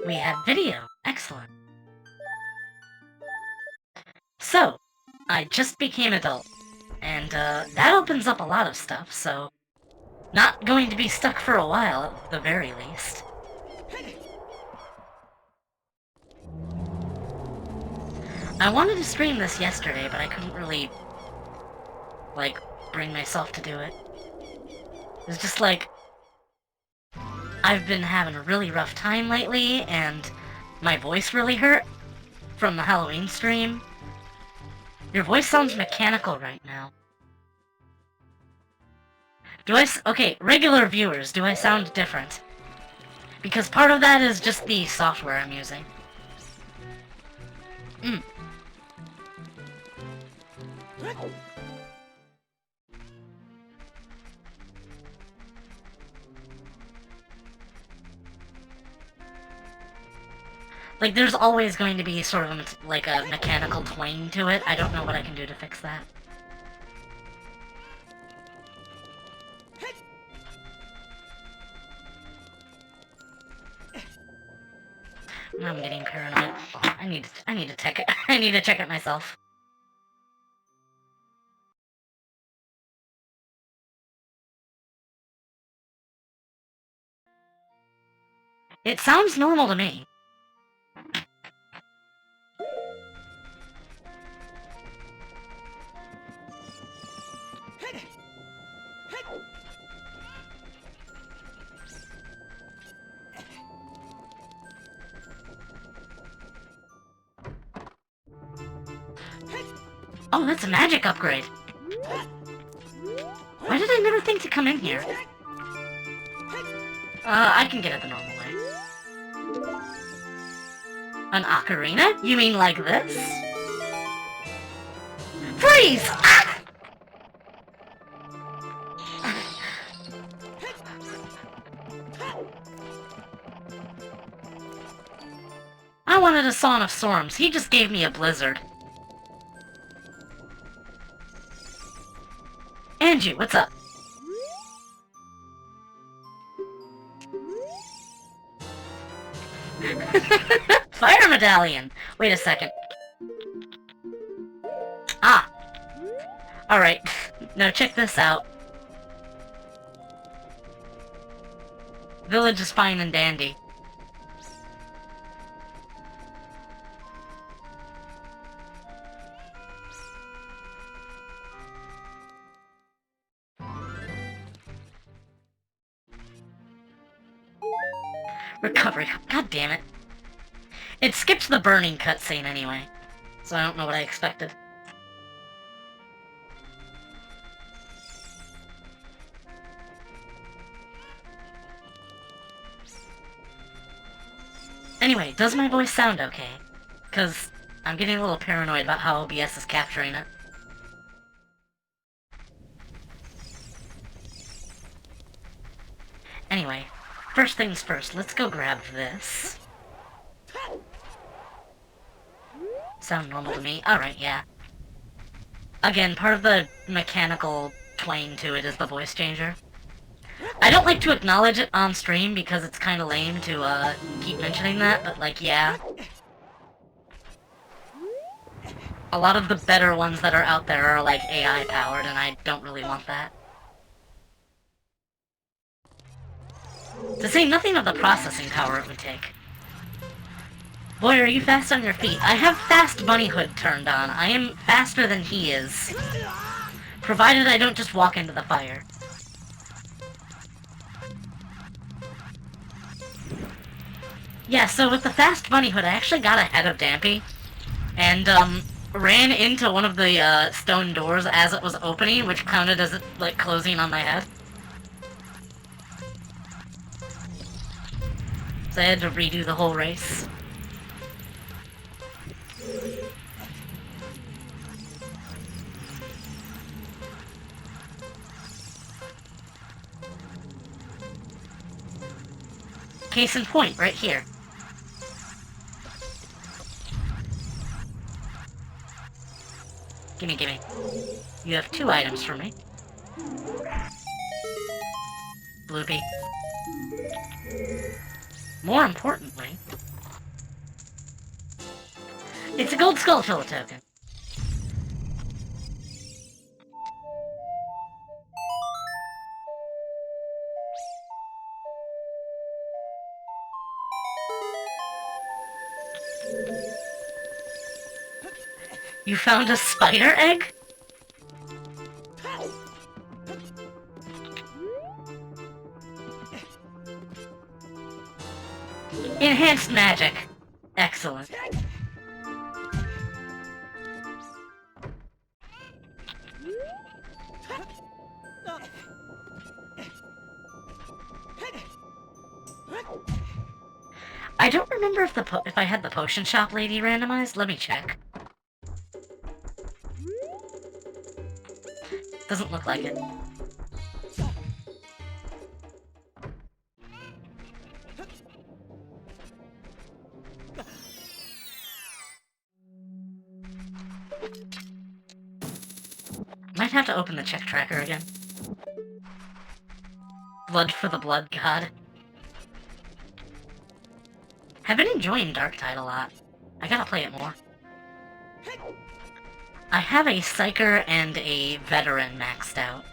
We have video. Excellent. So, I just became adult, and that opens up a lot of stuff, so not going to be stuck for a while at the very least. I wanted to stream this yesterday, but I couldn't really, like, bring myself to do it. It was just like, I've been having a really rough time lately, and my voice really hurt from the Halloween stream. Your voice sounds mechanical right now. Okay, regular viewers, do I sound different? Because part of that is just the software I'm using. Like, there's always going to be sort of like a mechanical twang to it. I don't know what I can do to fix that. I'm getting paranoid. I need to check it. I need to check it myself. It sounds normal to me. Oh, that's a magic upgrade. Why did I never think to come in here? I can get it the normal way. An ocarina? You mean like this? Freeze! Ah! I wanted a Song of Storms. He just gave me a blizzard. Angie, what's up? Fire medallion! Wait a second. Ah! Alright. Now check this out. Village is fine and dandy. Recovery. God damn it. It skips the burning cutscene anyway, so I don't know what I expected. Anyway, does my voice sound okay? Because I'm getting a little paranoid about how OBS is capturing it. Anyway, first things first, let's go grab this. Sound normal to me? Alright, yeah. Again, part of the mechanical twang to it is the voice changer. I don't like to acknowledge it on stream because it's kinda lame to, keep mentioning that, but, like, yeah. A lot of the better ones that are out there are, like, AI-powered, and I don't really want that. To say nothing of the processing power it would take. Boy, are you fast on your feet. I have fast bunnyhood turned on. I am faster than he is. Provided I don't just walk into the fire. Yeah, so with the fast bunnyhood, I actually got ahead of Dampy. And, ran into one of the, stone doors as it was opening, which counted as, like, closing on my head. So I had to redo the whole race. Case in point, right here. Gimme, gimme. You have 2 items for me. loopy. More importantly, it's a gold Skulltula token. You found a spider egg? Enhanced magic. Excellent. I don't remember if I had the potion shop lady randomized. Let me check. Doesn't look like it. Might have to open the check tracker again. Blood for the blood god. I've been enjoying Darktide a lot. I gotta play it more. I have a Psyker and a Veteran maxed out.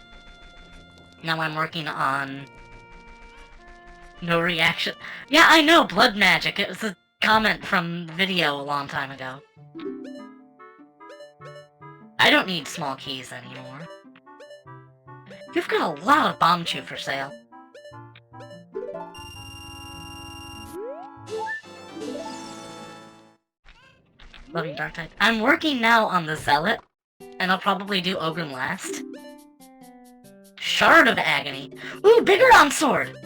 Now I'm working on... No reaction. Yeah, I know, blood magic. It was a comment from the video a long time ago. I don't need small keys anymore. You've got a lot of bomb chew for sale. Loving Darktide. I'm working now on the Zealot, and I'll probably do Ogren last. Shard of Agony. Ooh, Biggeron Sword!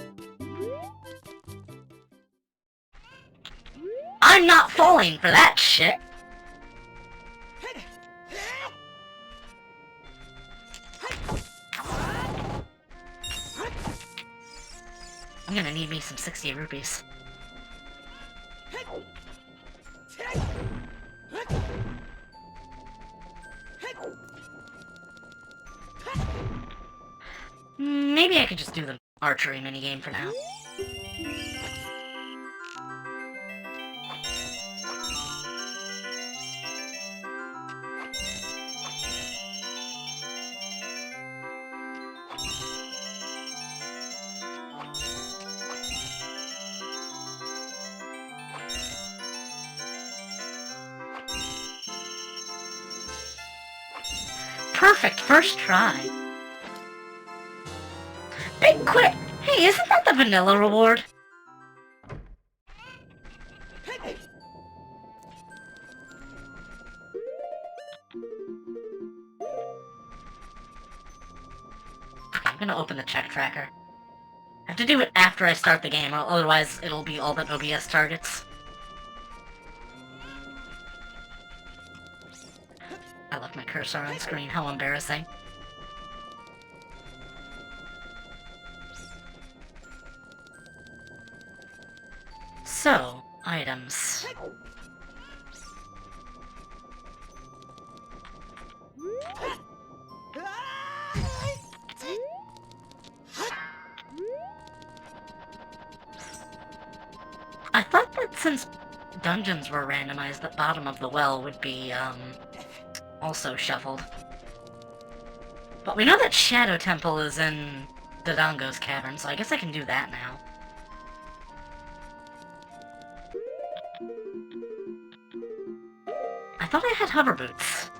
I'm not falling for that shit! I'm gonna need me some 60 rupees. Maybe I could just do the archery minigame for now. Perfect first try. Big quit! Hey, isn't that the vanilla reward? I'm gonna open the check tracker. I have to do it after I start the game, or otherwise it'll be all but OBS targets. I left my cursor on screen, how embarrassing. So, items. I thought that since dungeons were randomized, the bottom of the well would be, also shuffled. But we know that Shadow Temple is in Dodongo's cavern, so I guess I can do that now. I thought I had hover boots.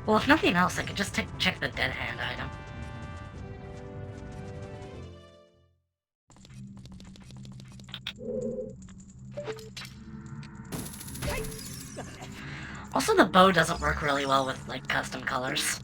Well, if nothing else, I could just check the dead hand item. Also, the bow doesn't work really well with, like, custom colors.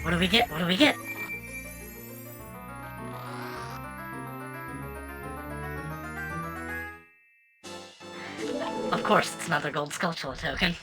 What do we get? What do we get? Of course, it's another gold Skulltula token.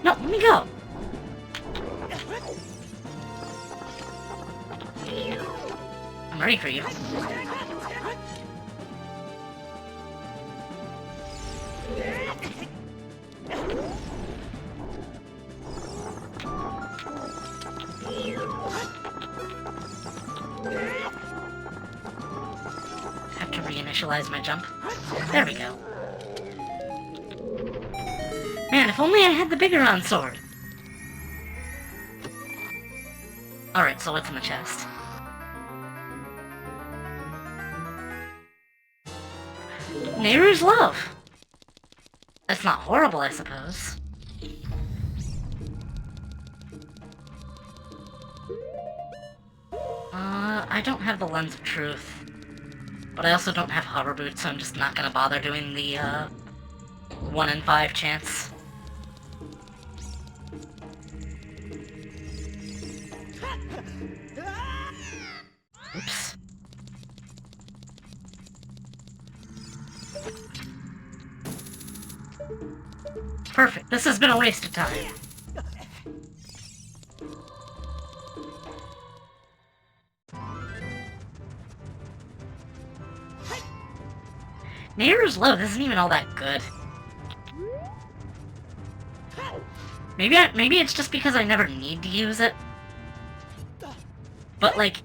No, let me go! I'm ready for you. Have to reinitialize my jump. There we go. Man, if only I had the Biggoron sword! Alright, so what's in the chest? Nehru's Love! That's not horrible, I suppose. I don't have the Lens of Truth. But I also don't have Hover Boots, so I'm just not gonna bother doing the, 1 in 5 chance. Oops. Perfect. This has been a waste of time. Nehru's Love isn't even all that good. Maybe it's just because I never need to use it. But, like,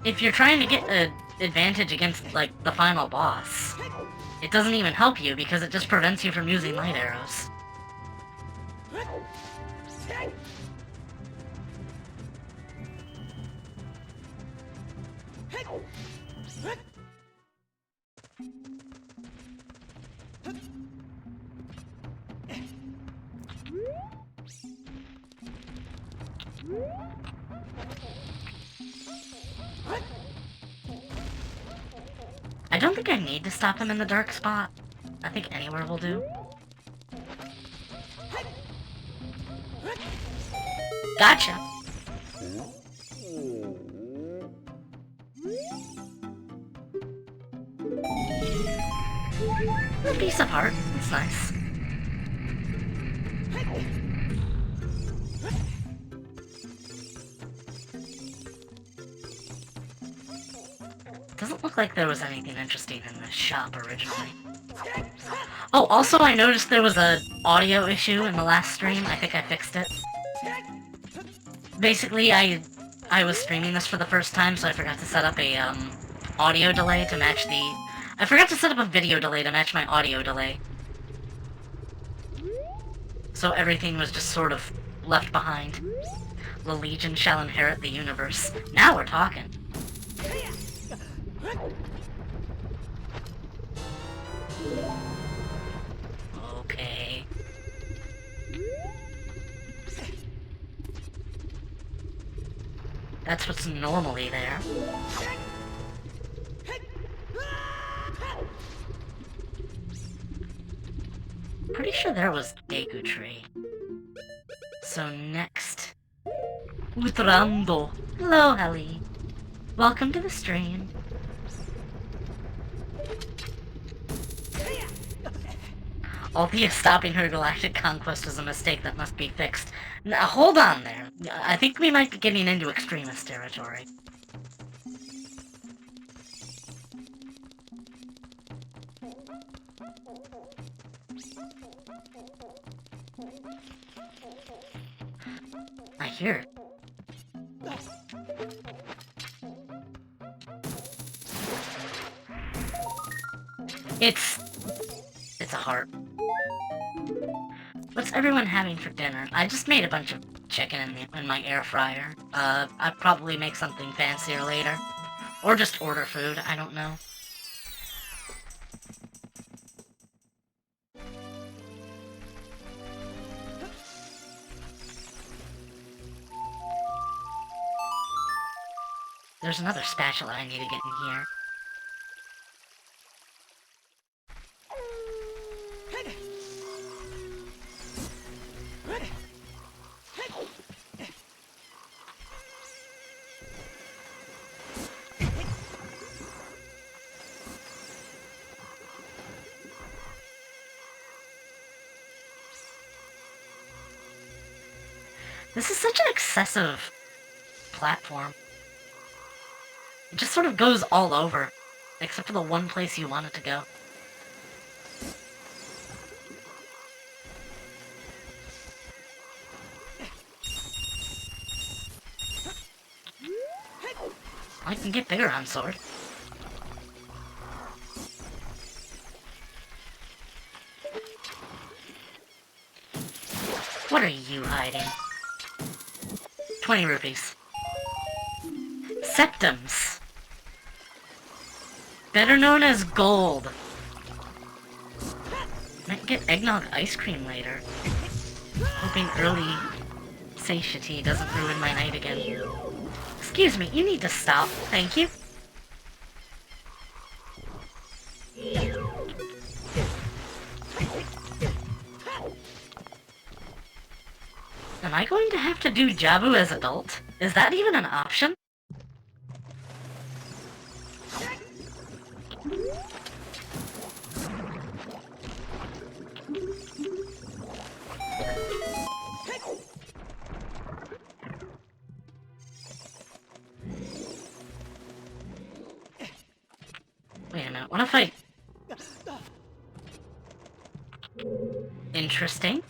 if you're trying to get an advantage against, like, the final boss, it doesn't even help you because it just prevents you from using light arrows. I don't think I need to stop him in the dark spot. I think anywhere will do. Gotcha! A piece of heart. That's nice. Doesn't look like there was anything interesting in this shop originally. Oh, also I noticed there was an audio issue in the last stream. I think I fixed it. Basically, I was streaming this for the first time, so I forgot to set up a, audio delay to match the... I forgot to set up a video delay to match my audio delay. So everything was just sort of left behind. The Legion shall inherit the universe. Now we're talking. Okay. That's what's normally there. Pretty sure there was Deku Tree. So next... Utrando. Hello, Helly. Welcome to the stream. Albeit stopping her galactic conquest was a mistake that must be fixed. Now, hold on there. I think we might be getting into extremist territory. I hear it. It's a heart. What's everyone having for dinner? I just made a bunch of chicken in my air fryer. I'll probably make something fancier later. Or just order food, I don't know. There's another spatula I need to get in here. This is such an excessive platform. It just sort of goes all over, except for the one place you want it to go. I can get bigger on sword. What are you hiding? 20 rupees. Septums. Better known as gold. Might get eggnog ice cream later. Hoping early satiety doesn't ruin my night again. Excuse me, you need to stop. Thank you. Am I going to have to do Jabu as adult? Is that even an option? Wait a minute, what if I... Interesting.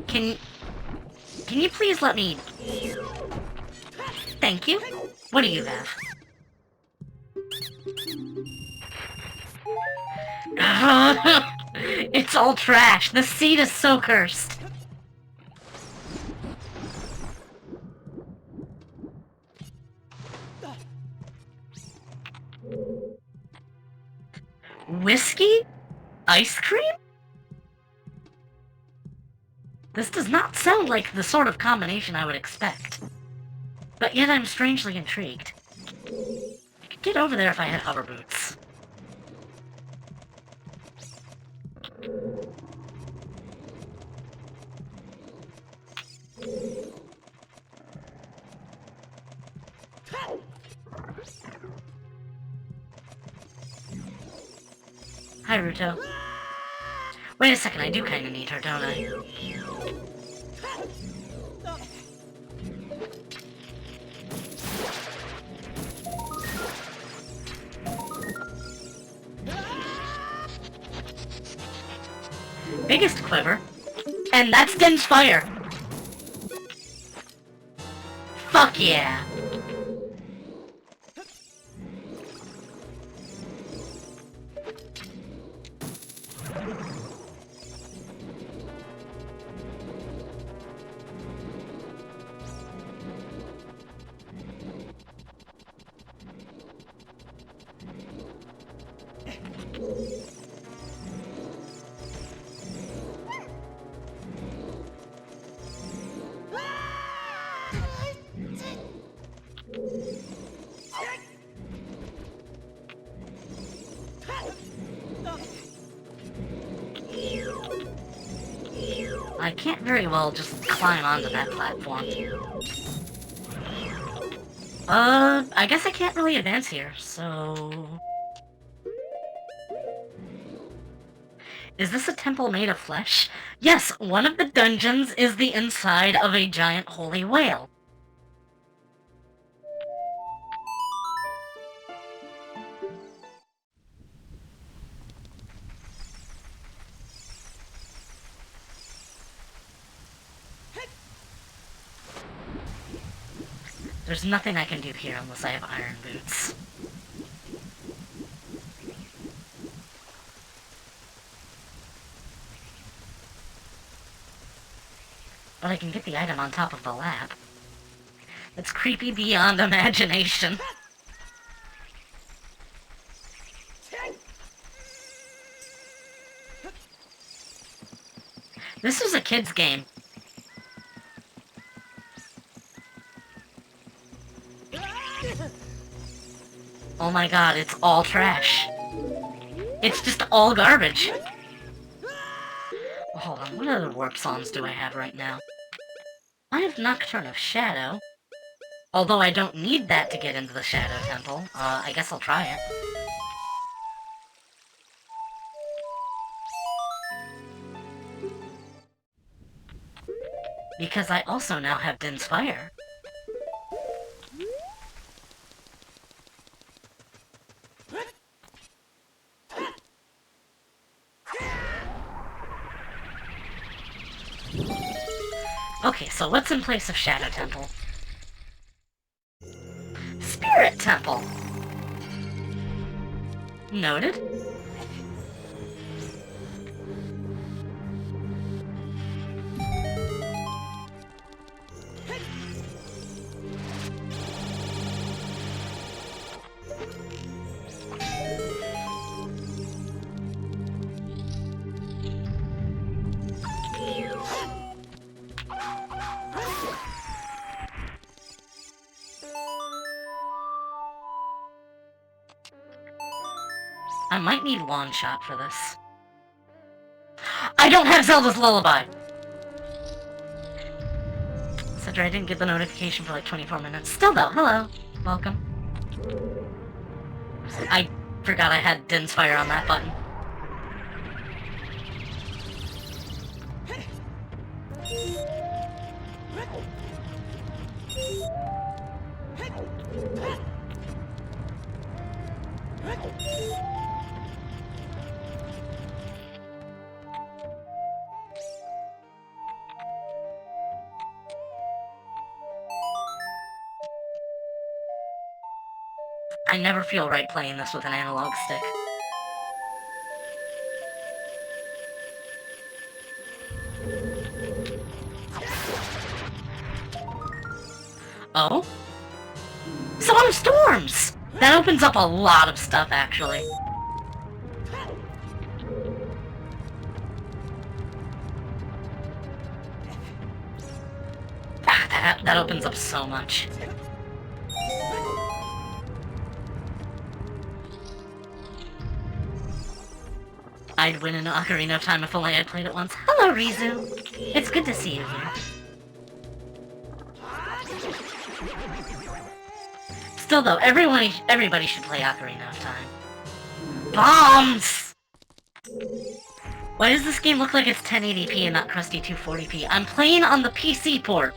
Can you please let me... Thank you. What do you have? It's all trash. The seed is so cursed. Whiskey? Ice cream? This does not sound like the sort of combination I would expect. But yet I'm strangely intrigued. I could get over there if I had hover boots. Hi, Ruto. Wait a second, I do kinda need her, don't I? Biggest quiver. And that's Den's fire! Fuck yeah! I can't very well just climb onto that platform. I guess I can't really advance here, so... Is this a temple made of flesh? Yes, one of the dungeons is the inside of a giant holy whale. There's nothing I can do here unless I have iron boots. But I can get the item on top of the lab. It's creepy beyond imagination. This was a kid's game. Oh my god, it's all trash. It's just all garbage. Oh, hold on, what other warp songs do I have right now? I have Nocturne of Shadow. Although I don't need that to get into the Shadow Temple. I guess I'll try it. Because I also now have Din's Fire. Okay, so what's in place of Shadow Temple? Spirit Temple! Noted. I might need Wand Shot for this. I don't have Zelda's Lullaby! Sedra, I didn't get the notification for like 24 minutes. Still though, hello. Welcome. I forgot I had Din's Fire on that button. I never feel right playing this with an analog stick. Oh? Song of Storms! That opens up a lot of stuff, actually. That opens up so much. I'd win an Ocarina of Time if only I'd played it once. Hello, Rizu! It's good to see you here. Still though, everybody should play Ocarina of Time. Bombs! Why does this game look like it's 1080p and not crusty 240p? I'm playing on the PC port!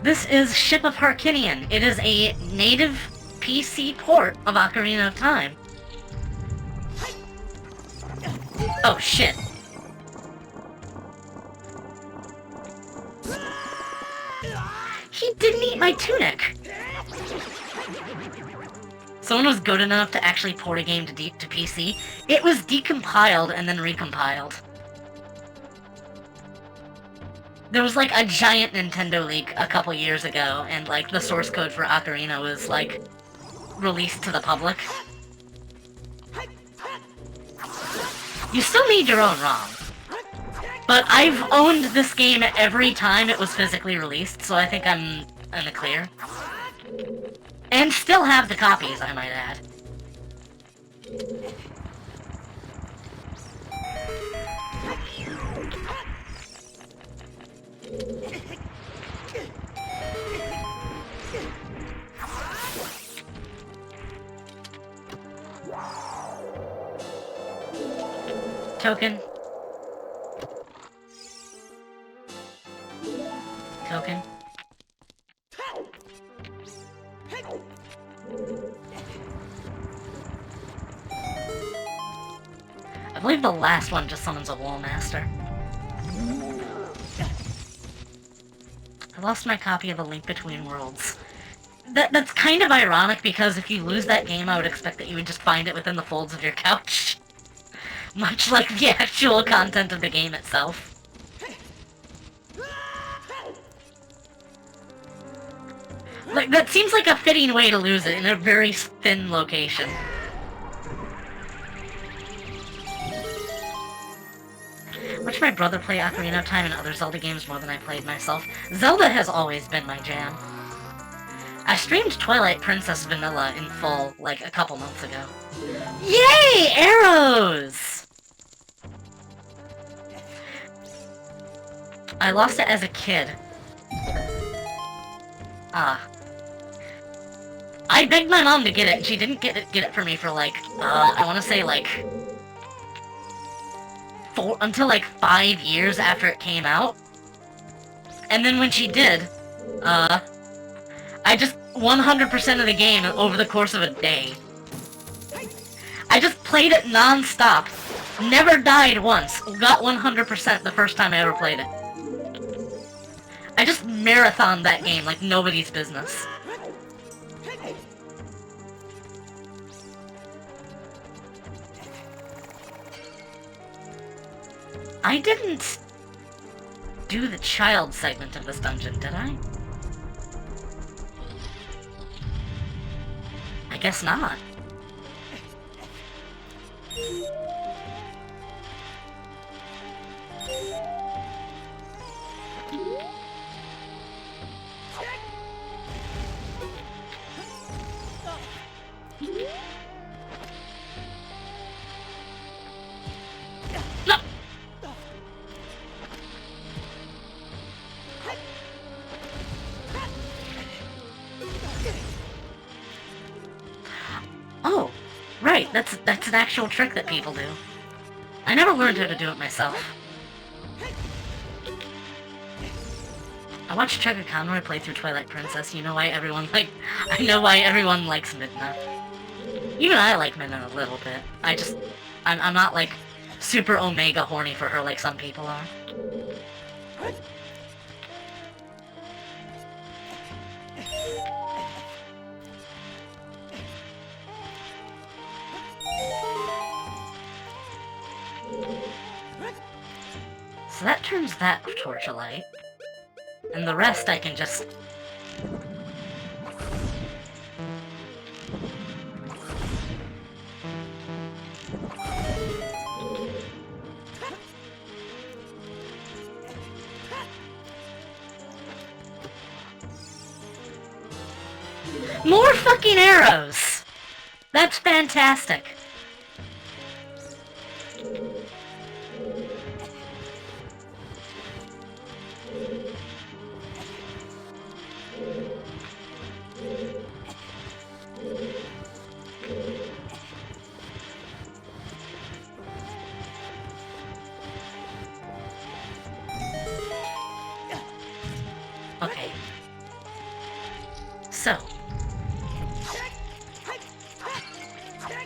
This is Ship of Harkinian. It is a native PC port of Ocarina of Time. Oh shit. He didn't eat my tunic! Someone was good enough to actually port a game to PC. It was decompiled and then recompiled. There was like a giant Nintendo leak a couple years ago, and like the source code for Ocarina was like released to the public. You still need your own ROM. But I've owned this game every time it was physically released, so I think I'm in the clear. And still have the copies, I might add. Token. Token. I believe the last one just summons a Wall Master. I lost my copy of A Link Between Worlds. That's kind of ironic, because if you lose that game, I would expect that you would just find it within the folds of your couch. Much like the actual content of the game itself. Like, that seems like a fitting way to lose it, in a very thin location. Watched my brother play Ocarina of Time and other Zelda games more than I played myself. Zelda has always been my jam. I streamed Twilight Princess Vanilla in full, like, a couple months ago. Yay! Arrows! I lost it as a kid. I begged my mom to get it, and she didn't get it for me for, like, I wanna say, like, until like 5 years after it came out. And then when she did, I just 100% of the game over the course of a day. I just played it non-stop. Never died once. Got 100% the first time I ever played it. I just marathoned that game like nobody's business. I didn't do the child segment of this dungeon, did I? I guess not. No! Oh, right, that's an actual trick that people do. I never learned how to do it myself. I watched Chugga Conroy play through Twilight Princess. You know why everyone I know why everyone likes Midna. Even I like Midna a little bit. I'm not like super Omega horny for her like some people are. So that turns that torch alight. And the rest I can just... More fucking arrows! That's fantastic. Okay. So.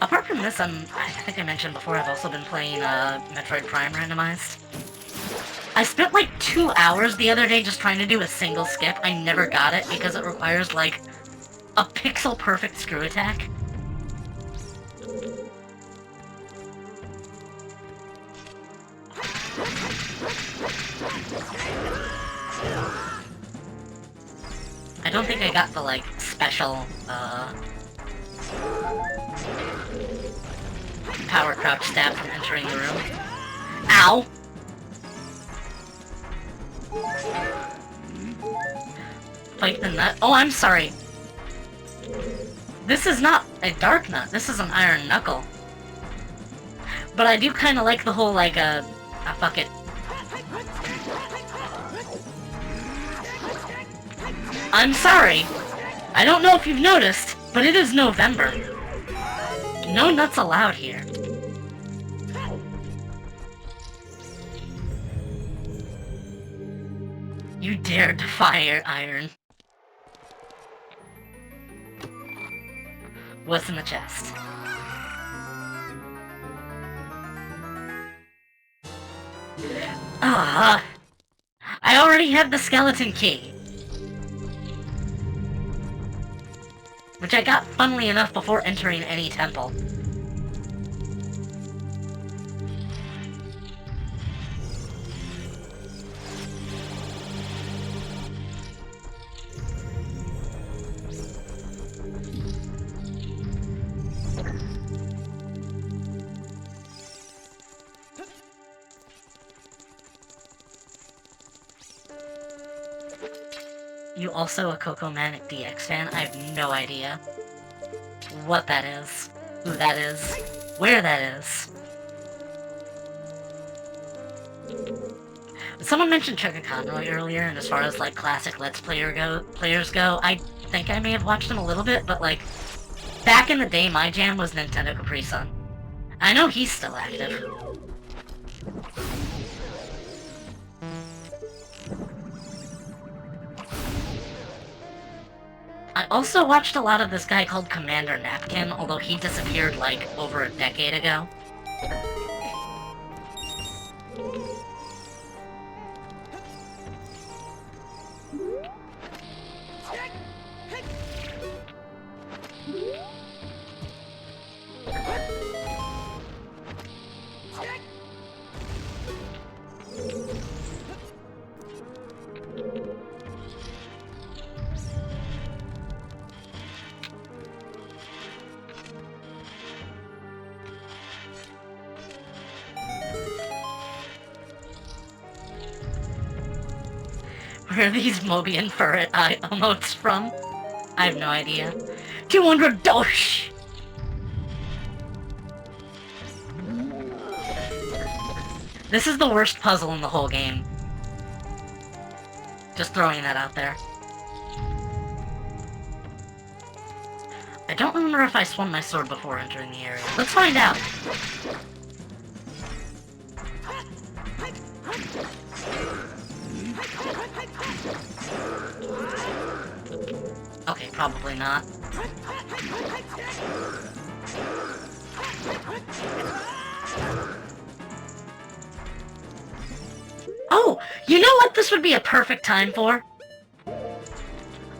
Apart from this, I think I mentioned before, I've also been playing Metroid Prime Randomized. I spent like 2 hours the other day just trying to do a single skip. I never got it because it requires like a pixel-perfect screw attack. I don't think I got the, like, special, power crouch stab from entering the room. Ow! Fight the nut. Oh, I'm sorry. This is not a dark nut. This is an iron knuckle. But I do kind of like the whole, like, fuck it. I'm sorry. I don't know if you've noticed, but it is November. No nuts allowed here. You dare defy iron. What's in the chest? Ah, I already have the skeleton key. which I got, funnily enough, before entering any temple. You also a Coco Manic DX fan? I have no idea what that is, who that is, where that is. Someone mentioned Chugga Conroy earlier, and as far as, like, classic Let's players go, I think I may have watched them a little bit, but, like, back in the day, my jam was Nintendo Capri Sun. I know he's still active. I also watched a lot of this guy called Commander Napkin, although he disappeared, like, over a decade ago. Where are these Mobian Furret emotes from? I have no idea. 200 dosh! This is the worst puzzle in the whole game. Just throwing that out there. I don't remember if I swung my sword before entering the area. Let's find out! Okay, probably not. Oh! You know what this would be a perfect time for?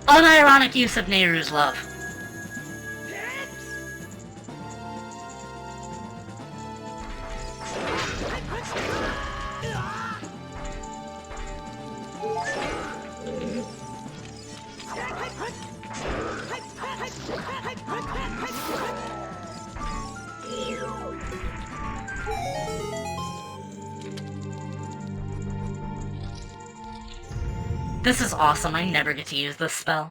Unironic use of Nehru's love. This is awesome, I never get to use this spell.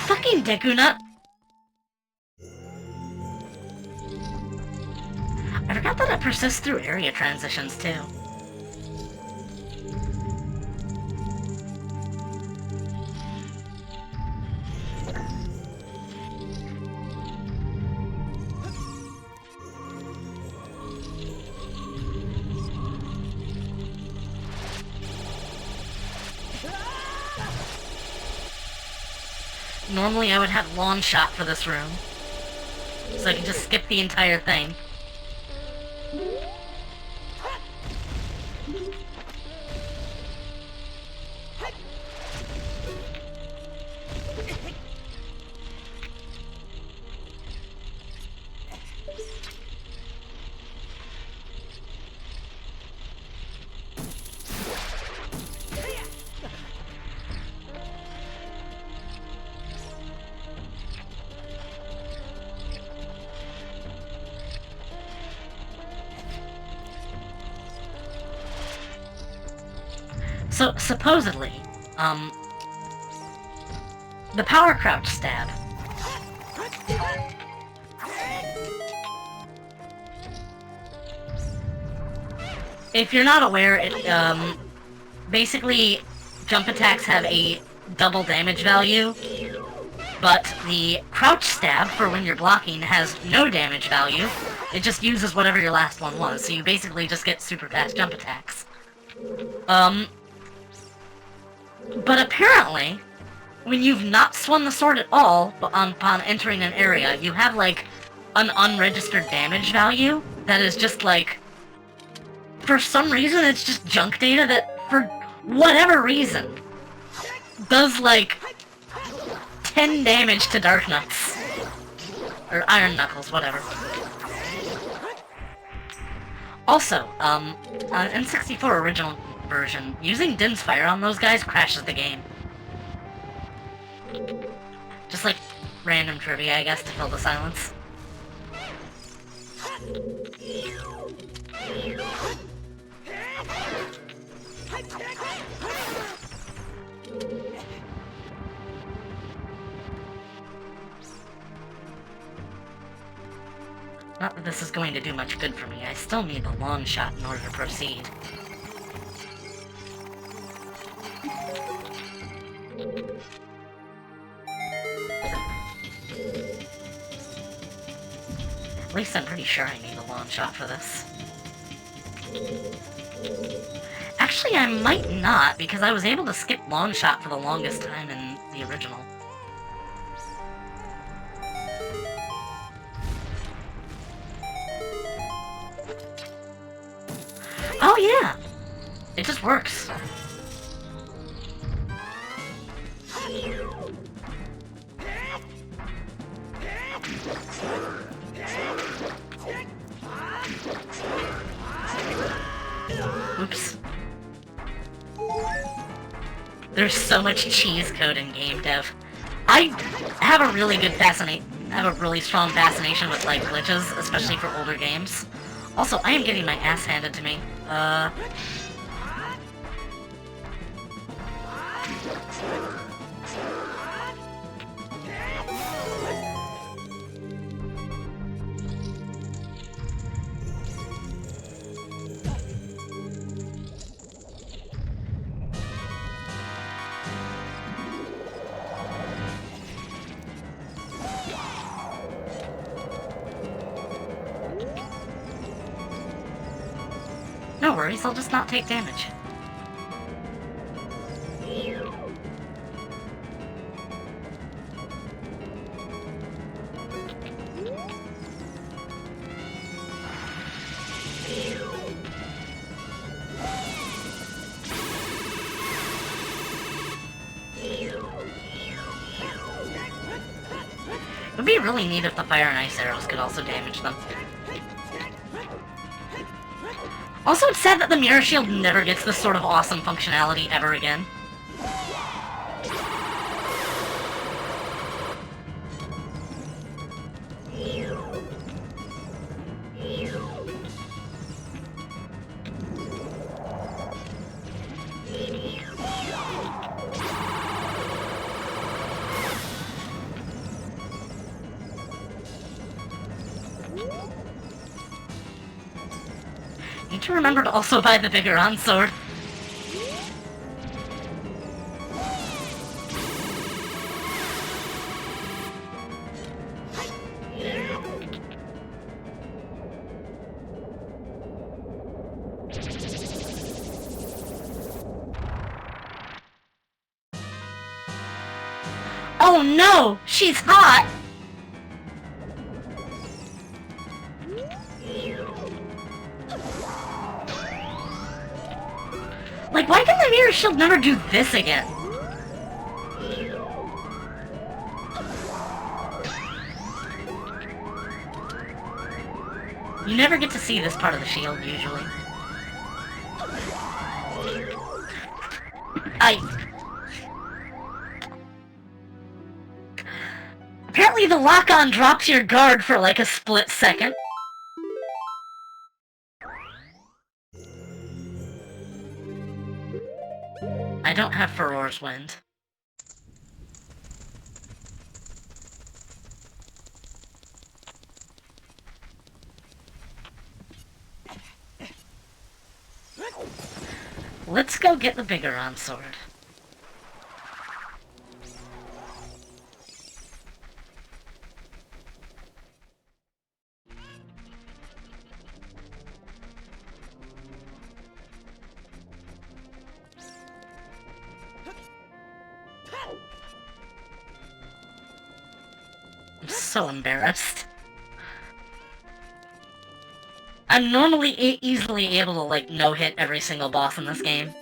Fucking Deku-Nut! I forgot that it persists through area transitions, too. Normally I would have long shot for this room, so I can just skip the entire thing. So, supposedly, the power crouch stab. If you're not aware, it, basically, jump attacks have a double damage value, but the crouch stab, for when you're blocking, has no damage value. It just uses whatever your last one was, so you basically just get super fast jump attacks. But apparently, when you've not swung the sword at all, upon entering an area, you have, like, an unregistered damage value that is just like... For some reason, it's just junk data that, for whatever reason, does like 10 damage to Dark Nuts. Or Iron Knuckles, whatever. Also, N64 original version, using Din's Fire on those guys crashes the game. Just like random trivia, I guess, to fill the silence. Not that this is going to do much good for me. I still need the long shot in order to proceed. At least I'm pretty sure I need a long shot for this. Actually, I might not, because I was able to skip long shot for the longest time in the original. Oh yeah! It just works. Oops. There's so much cheese code in game dev. I have a really good strong fascination with like glitches, especially for older games. Also, I am getting my ass handed to me. No worries, I'll just not take damage. It would be really neat if the fire and ice arrows could also damage them. Also, it's sad that the Mirror Shield never gets this sort of awesome functionality ever again. Need to remember to also buy the bigger sword. Oh no! She's hot! Like, why can the Mirror Shield never do this again? You never get to see this part of the shield, usually. Apparently the lock-on drops your guard for like a split second. I don't have Furor's Wind. Let's go get the bigger sword. I'm so embarrassed. I'm normally easily able to, like, no-hit every single boss in this game.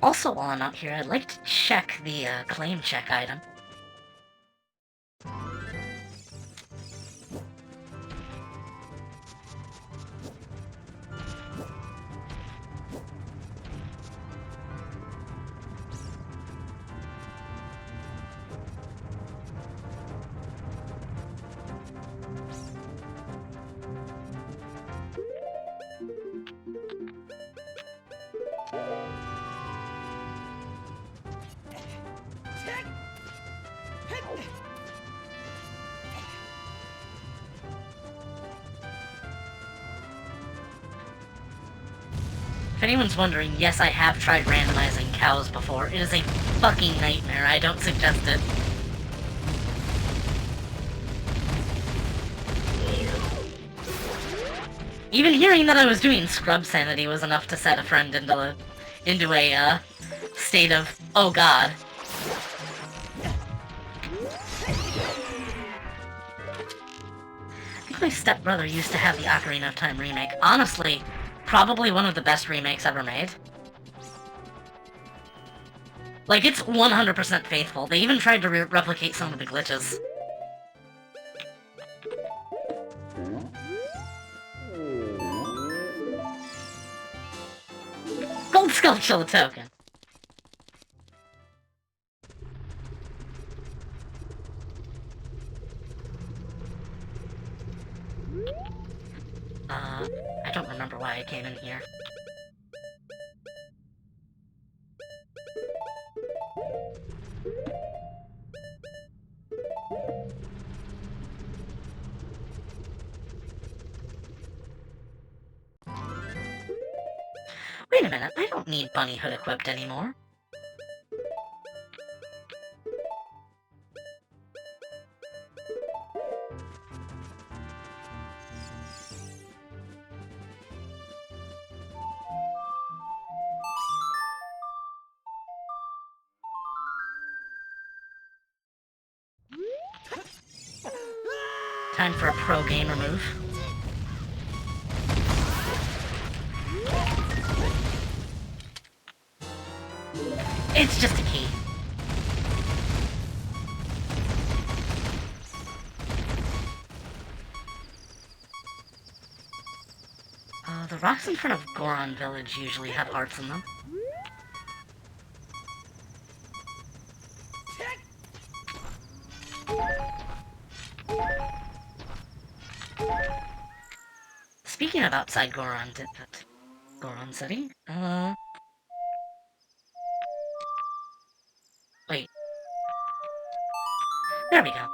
Also, while I'm out here, I'd like to check the, claim check item. If anyone's wondering, yes, I have tried randomizing cows before. It is a fucking nightmare. I don't suggest it. Even hearing that I was doing Scrubsanity was enough to set a friend into a state of, oh god. I think my stepbrother used to have the Ocarina of Time remake. Honestly, probably one of the best remakes ever made. Like, it's 100% faithful. They even tried to replicate some of the glitches. Gold Skulltula token! I don't remember why I came in here. Wait a minute, I don't need Bunny Hood equipped anymore. Time for a pro gamer move. It's just a key. The rocks in front of Goron Village usually have hearts in them. Speaking of outside Goron City, wait. There we go.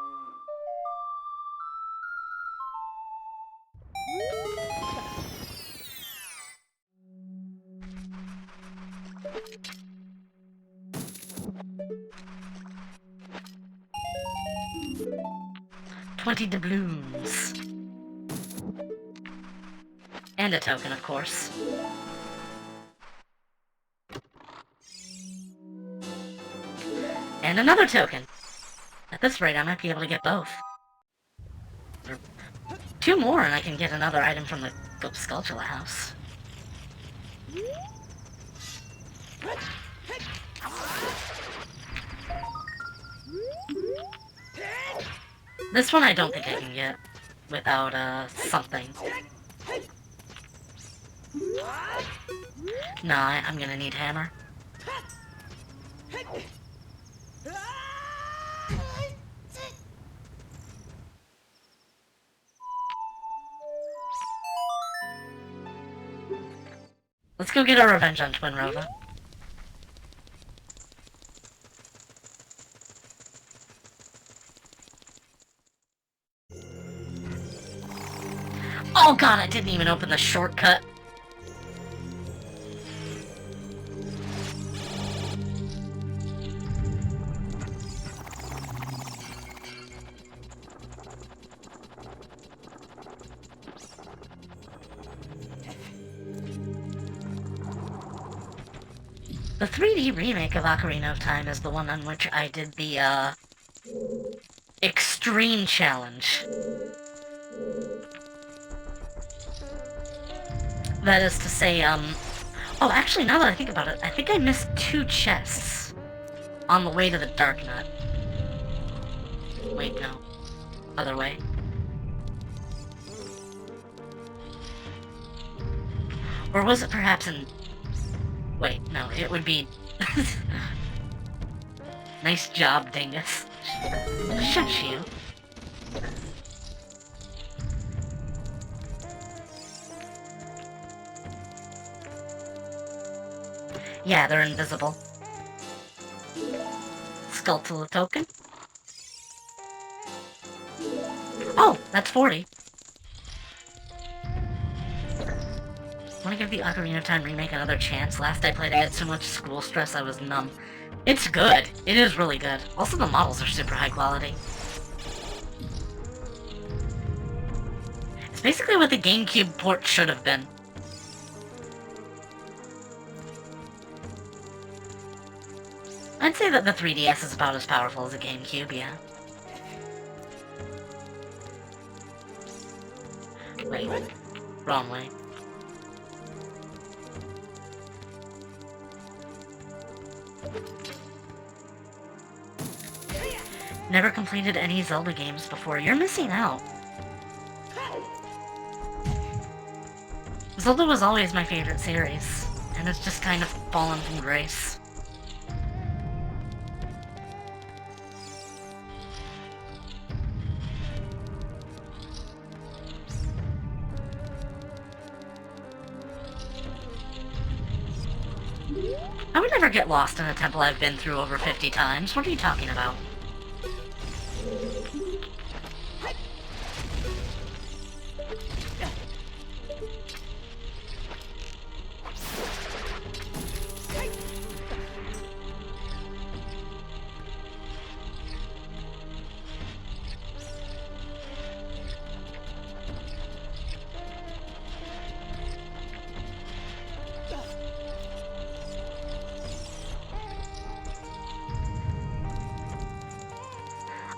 $20 doubloons. And a token, of course. And another token. At this rate, I might be able to get both. Or 2 more and I can get another item from the Skulltula house. This one I don't think I can get without, something. No, I'm gonna need hammer. Let's go get our revenge on Twin Rova. Oh god, I didn't even open the shortcut. The 3D remake of Ocarina of Time is the one on which I did the, extreme challenge. That is to say, oh, actually, now that I think about it, I think I missed 2 chests on the way to the Dark Nut. Wait, no. Other way. Or was it perhaps in... Wait, no, it would be... Nice job, Dingus. Shush you. Yeah, they're invisible. Skulltula token. Oh, that's 40. Want to give the Ocarina of Time remake another chance? Last I played, I had so much school stress I was numb. It's good. It is really good. Also, the models are super high quality. It's basically what the GameCube port should have been. I'd say that the 3DS is about as powerful as a GameCube, yeah. Wait, wrong way. Never completed any Zelda games before. You're missing out. Zelda was always my favorite series, and it's just kind of fallen from grace. I would never get lost in a temple I've been through over 50 times. What are you talking about?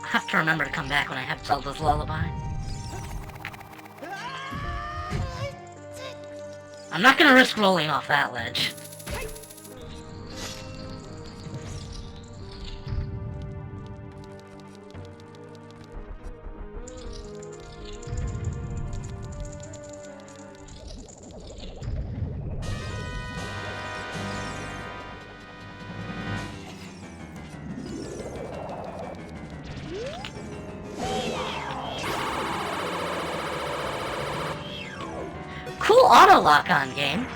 I have to remember to come back when I have Zelda's Lullaby. I'm not gonna risk rolling off that ledge. Cool auto lock-on game.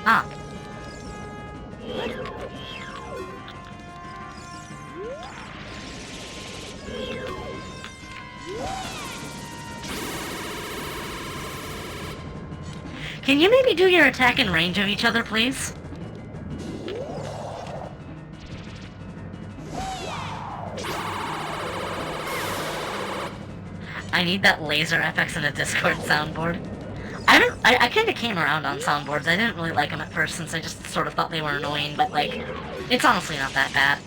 Ah. Can you maybe do your attack in range of each other, please? I need that laser FX in a Discord soundboard. I kinda came around on soundboards. I didn't really like them at first since I just sort of thought they were annoying, but like, it's honestly not that bad.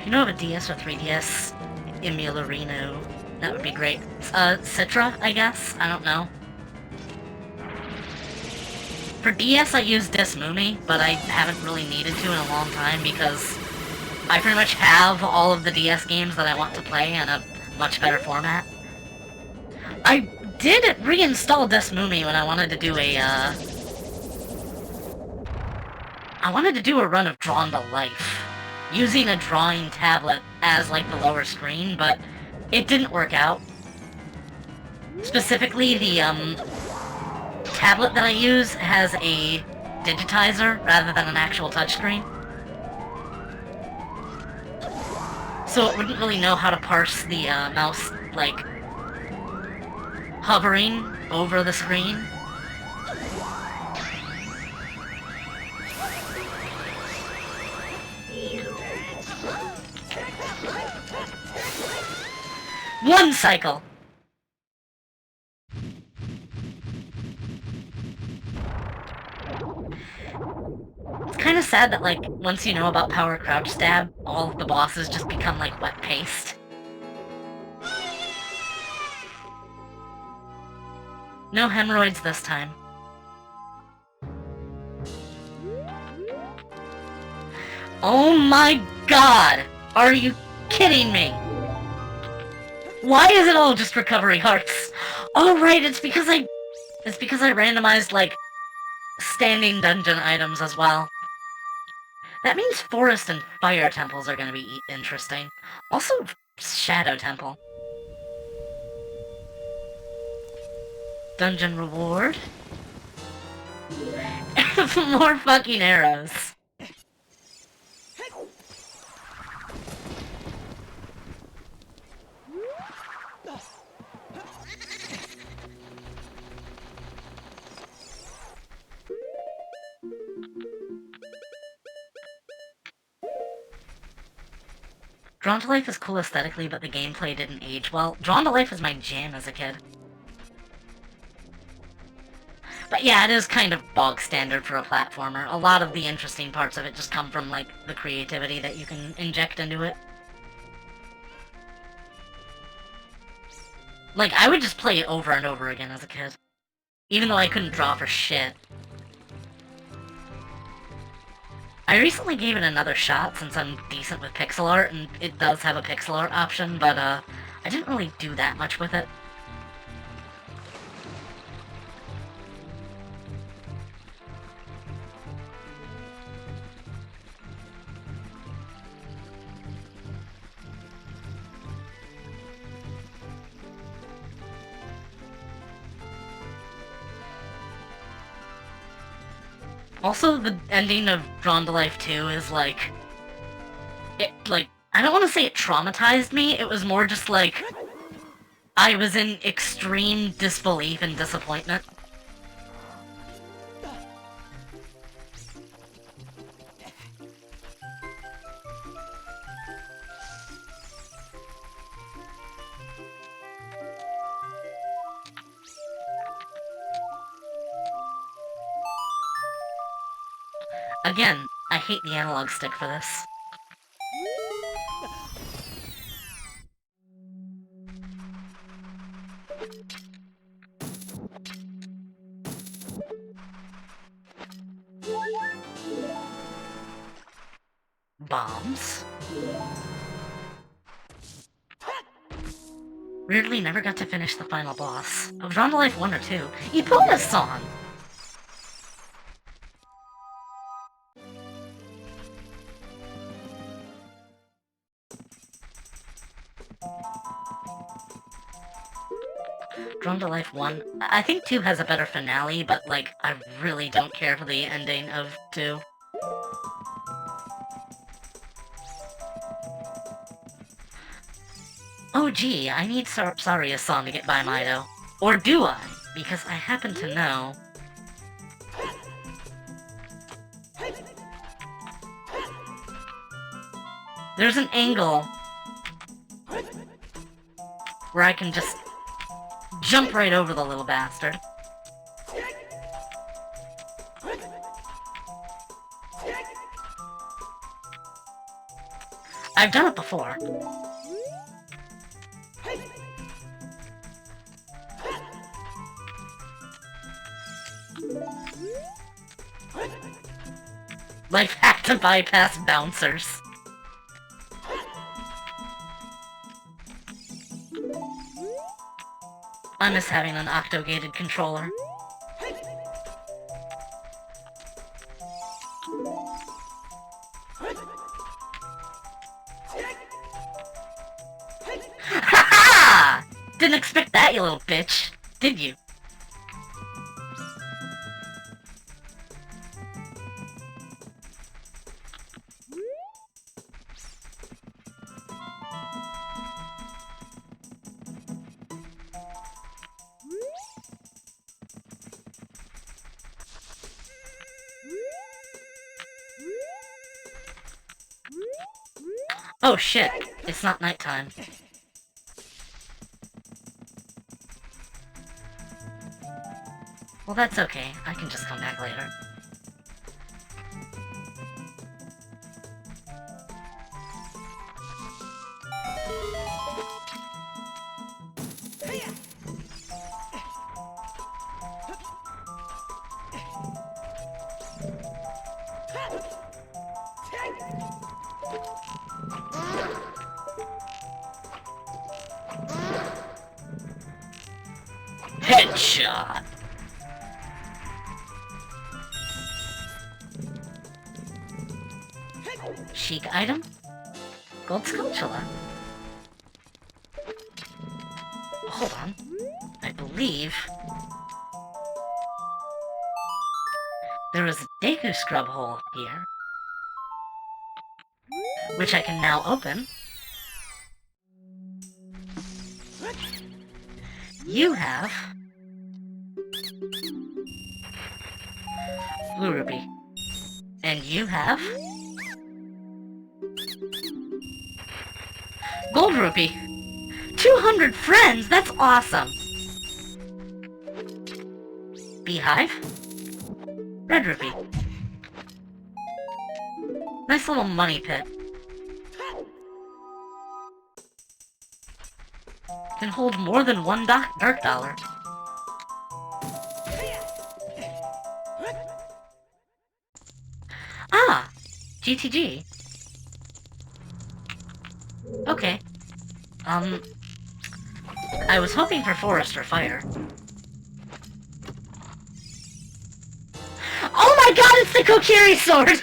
If you know of a DS or 3DS Emularino, that would be great. Sedra, I guess? I don't know. For DS, I use Dismumi, but I haven't really needed to in a long time because I pretty much have all of the DS games that I want to play in a much better format. I did reinstall Dismumi when I wanted to do a run of Drawn to Life, using a drawing tablet as, like, the lower screen, but it didn't work out. Specifically, the, tablet that I use has a digitizer rather than an actual touchscreen. so it wouldn't really know how to parse the mouse, like, hovering over the screen. One cycle! It's kind of sad that, like, once you know about power crouch stab, all of the bosses just become, like, wet paste. No hemorrhoids this time. Oh my god! Are you kidding me? Why is it all just recovery hearts? Oh right, it's because I randomized, like, standing dungeon items as well. That means forest and fire temples are gonna be interesting. Also, shadow temple. Dungeon reward. More fucking arrows. Drawn to Life is cool aesthetically, but the gameplay didn't age well. Drawn to Life was my jam as a kid. But yeah, it is kind of bog standard for a platformer. A lot of the interesting parts of it just come from, like, the creativity that you can inject into it. Like, I would just play it over and over again as a kid. Even though I couldn't draw for shit. I recently gave it another shot since I'm decent with pixel art, and it does have a pixel art option, but, I didn't really do that much with it. Also, the ending of Drawn to Life 2 is, like... I don't want to say it traumatized me, it was more just, like... I was in extreme disbelief and disappointment. Again, I hate the analog stick for this. Bombs? Weirdly never got to finish the final boss. Of Drawn to Life 1 or 2. Epona's song! Drawn to Life 1. I think 2 has a better finale, but, like, I really don't care for the ending of 2. Oh gee, I need Saria's song to get by Mido. Or do I? Because I happen to know... There's an angle where I can just jump right over the little bastard. I've done it before. Life hack to bypass bouncers. I miss having an octo-gated controller. Ha-ha! Didn't expect that, you little bitch. Did you? Oh shit, it's not nighttime. Well, that's okay. I can just come back later. Headshot! Chic item? Gold Skulltula. Hold on. I believe there is a Deku Scrub hole here, which I can now open. You have Blue Rupee. And you have Gold Rupee. 200 friends? That's awesome! Beehive. Red Rupee. Nice little money pit. Can hold more than one dark dollar. Ah! GTG. Okay. I was hoping for forest or fire. Oh my god, it's the Kokiri sword!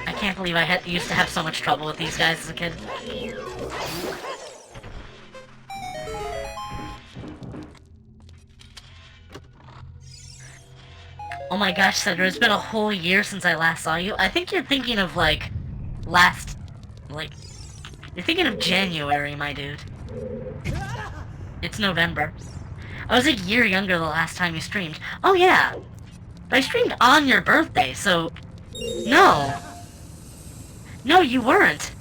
I can't believe I used to have so much trouble with these guys as a kid. Oh my gosh, Sedra, it's been a whole year since I last saw you. I think you're thinking of, like, you're thinking of January, my dude. It's November. I was a year younger the last time you streamed. Oh yeah! But I streamed on your birthday, so... No! No, you weren't!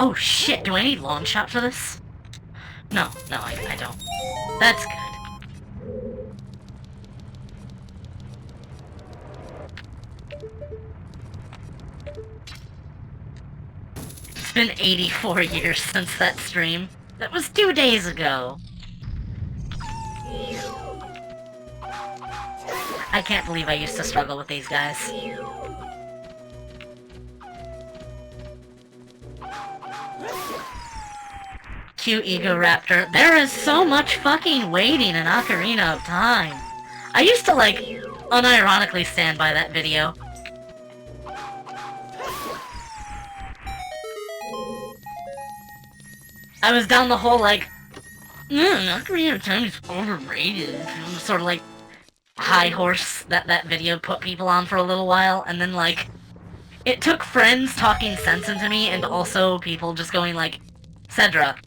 Oh shit, do I need long shot for this? No, I don't. That's good. It's been 84 years since that stream. That was 2 days ago. I can't believe I used to struggle with these guys. Cute Ego Raptor. There is so much fucking waiting in Ocarina of Time. I used to, like, unironically stand by that video. I was down the whole, like, Ocarina of Time is overrated. Sort of like high horse that video put people on for a little while, and then, like, it took friends talking sense into me, and also people just going, like, Sedra,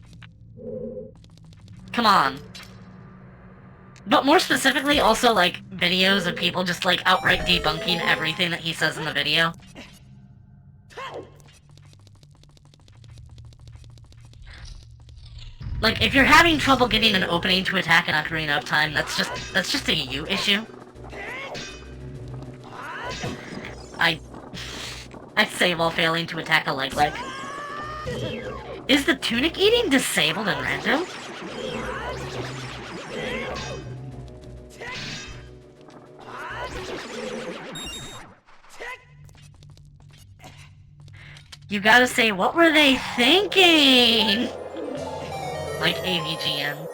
come on. But more specifically, also, like, videos of people just, like, outright debunking everything that he says in the video. Like, if you're having trouble getting an opening to attack in Ocarina of Time, that's just a you issue. I say while failing to attack a leg. Is the tunic eating disabled in random? You gotta say, what were they thinking? Like AVGN.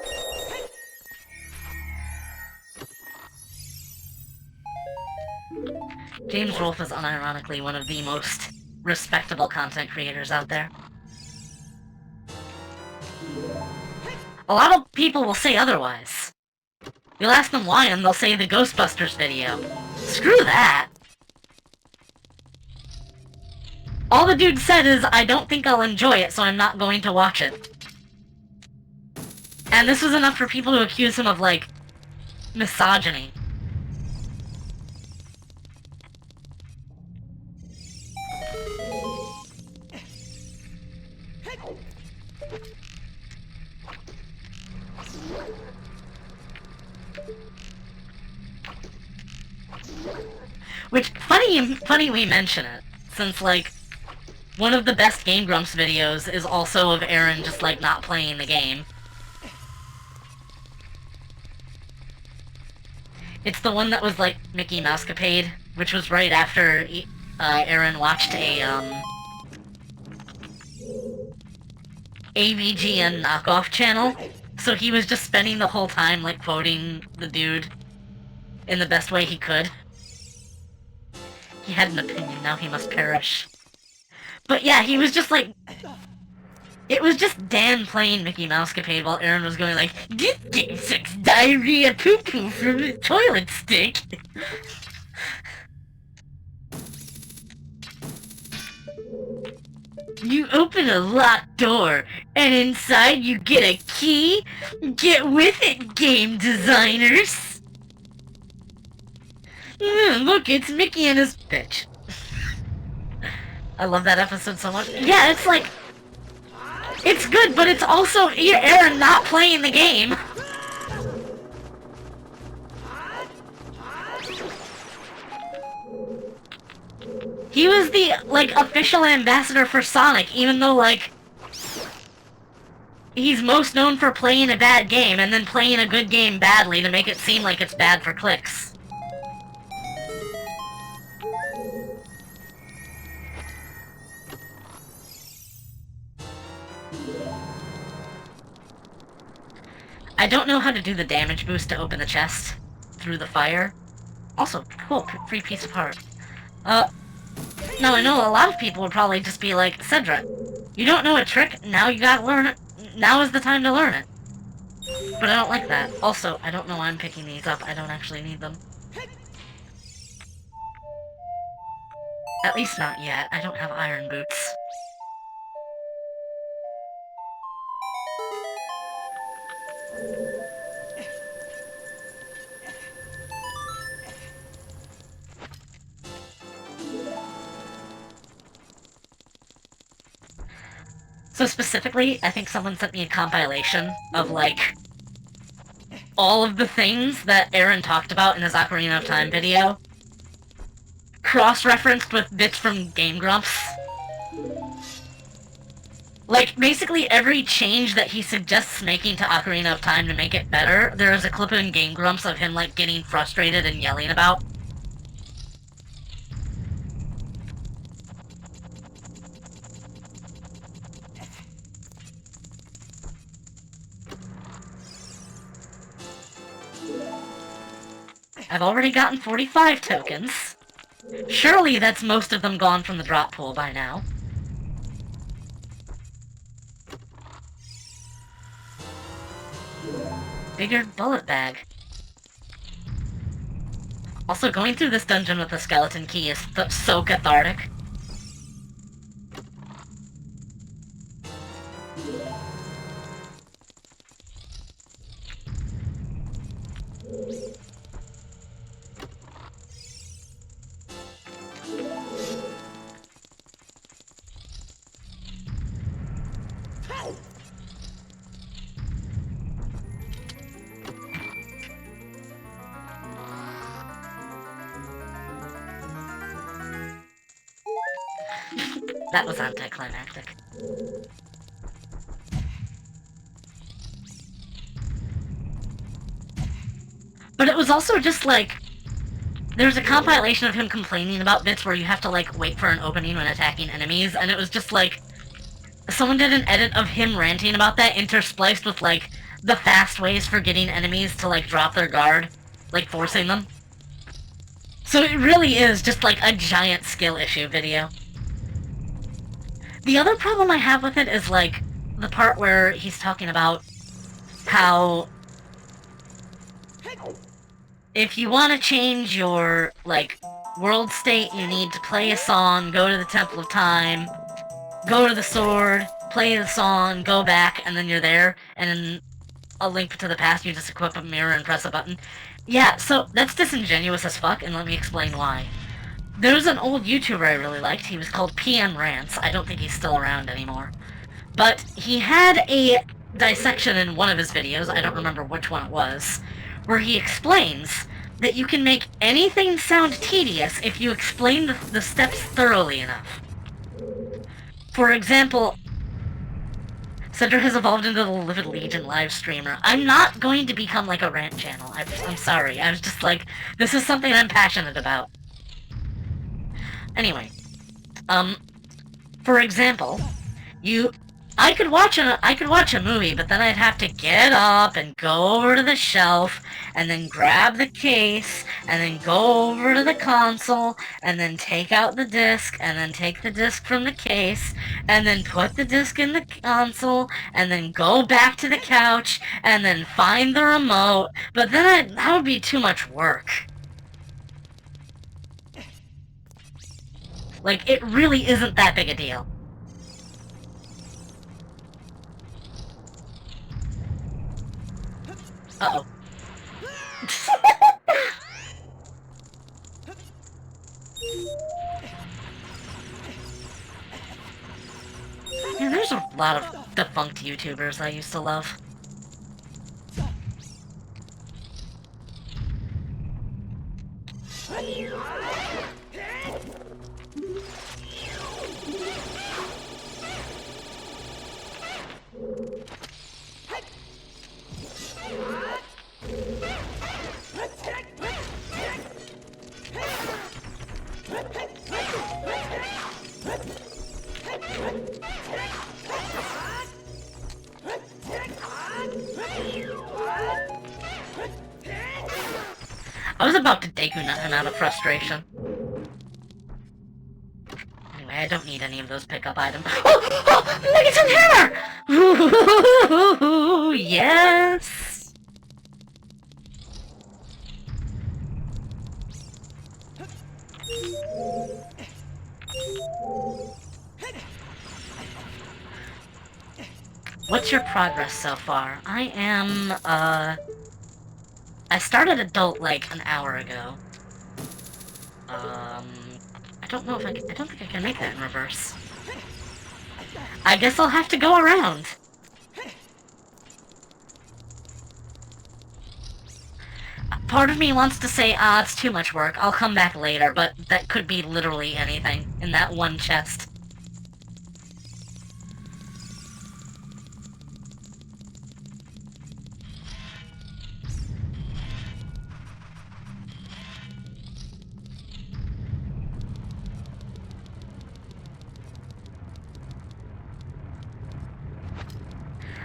James Rolfe is unironically one of the most respectable content creators out there. A lot of people will say otherwise. You'll ask them why, and they'll say the Ghostbusters video. Screw that! All the dude said is, I don't think I'll enjoy it, so I'm not going to watch it. And this was enough for people to accuse him of, like, misogyny. Which, funny we mention it, since, like, one of the best Game Grumps videos is also of Aaron just, like, not playing the game. It's the one that was, like, Mickey Mousecapade, which was right after Aaron watched a, AVGN knockoff channel, so he was just spending the whole time, like, quoting the dude in the best way he could. He had an opinion, now he must perish. But yeah, he was just like... It was just Dan playing Mickey Mousecapade while Aaron was going like, "This game sucks diarrhea poo-poo from the toilet stick." You open a locked door, and inside you get a key? Get with it, game designers! Look, it's Mickey and his bitch. I love that episode so much. Yeah, it's like... It's good, but it's also Aaron not playing the game. He was the, like, official ambassador for Sonic, even though, like... He's most known for playing a bad game, and then playing a good game badly to make it seem like it's bad for clicks. I don't know how to do the damage boost to open the chest through the fire. Also, cool, free piece of heart. No, I know a lot of people would probably just be like, Sedra, you don't know a trick, now you gotta learn it. Now is the time to learn it. But I don't like that. Also, I don't know why I'm picking these up, I don't actually need them. At least not yet, I don't have iron boots. So specifically, I think someone sent me a compilation of, like, all of the things that Aaron talked about in his Ocarina of Time video, cross-referenced with bits from Game Grumps. Like, basically every change that he suggests making to Ocarina of Time to make it better, there is a clip in Game Grumps of him, like, getting frustrated and yelling about. I've already gotten 45 tokens. Surely that's most of them gone from the drop pool by now. Bigger bullet bag. Also, going through this dungeon with the skeleton key is so cathartic. That was anticlimactic. But it was also just like, There's a compilation of him complaining about bits where you have to, like, wait for an opening when attacking enemies, and it was just, like, someone did an edit of him ranting about that interspliced with, like, the fast ways for getting enemies to, like, drop their guard, like, forcing them. So it really is just, like, a giant skill issue video. The other problem I have with it is, like, the part where he's talking about how if you want to change your, like, world state, you need to play a song, go to the Temple of Time, go to the sword, play the song, go back, and then you're there, and in A Link to the Past, you just equip a mirror and press a button. Yeah, so that's disingenuous as fuck, and let me explain why. There's an old YouTuber I really liked. He was called PM Rants. I don't think he's still around anymore. But he had a dissection in one of his videos, I don't remember which one it was, where he explains that you can make anything sound tedious if you explain the steps thoroughly enough. For example, Sedra has evolved into the Livid Legion live streamer. I'm not going to become like a rant channel. I'm sorry. I was just like, this is something I'm passionate about. Anyway, for example, I could watch a movie, but then I'd have to get up and go over to the shelf, and then grab the case, and then go over to the console, and then take out the disc, and then take the disc from the case, and then put the disc in the console, and then go back to the couch, and then find the remote, but then that would be too much work. Like, it really isn't that big a deal. Uh-oh. Yeah, there's a lot of defunct YouTubers I used to love. I was about to Deku Nut him out of frustration. Anyway, I don't need any of those pickup items. Oh! Oh! Megaton Hammer! Ooh, yes! What's your progress so far? I am, I started adult like an hour ago. I don't know if I don't think I can make that in reverse. I guess I'll have to go around. Part of me wants to say, it's too much work, I'll come back later, but that could be literally anything in that one chest.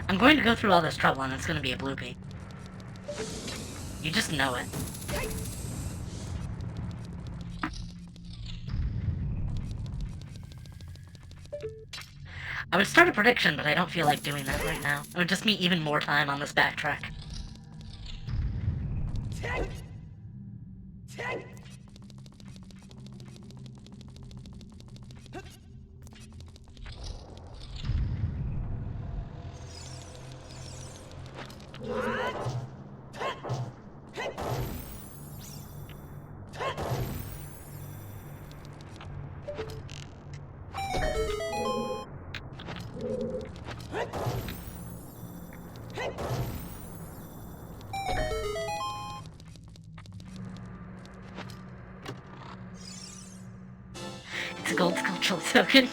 I'm going to go through all this trouble and it's going to be a bloopy. You just know it. I would start a prediction, but I don't feel like doing that right now. It would just mean even more time on this backtrack. It's a gold Skulltulas token.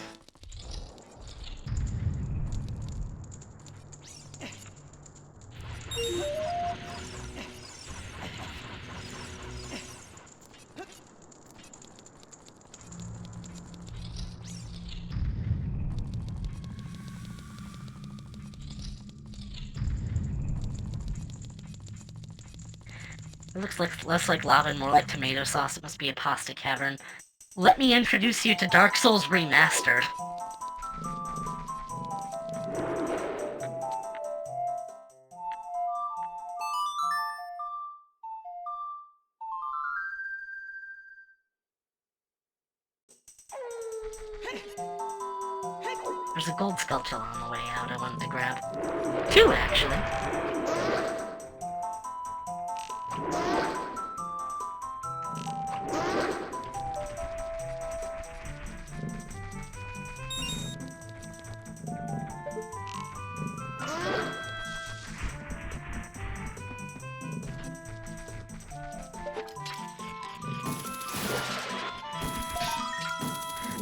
It looks like less like lava and more like tomato sauce. It must be a pasta cavern. Let me introduce you to Dark Souls Remastered. There's a gold Skulltula on the way out I wanted to grab. 2, actually.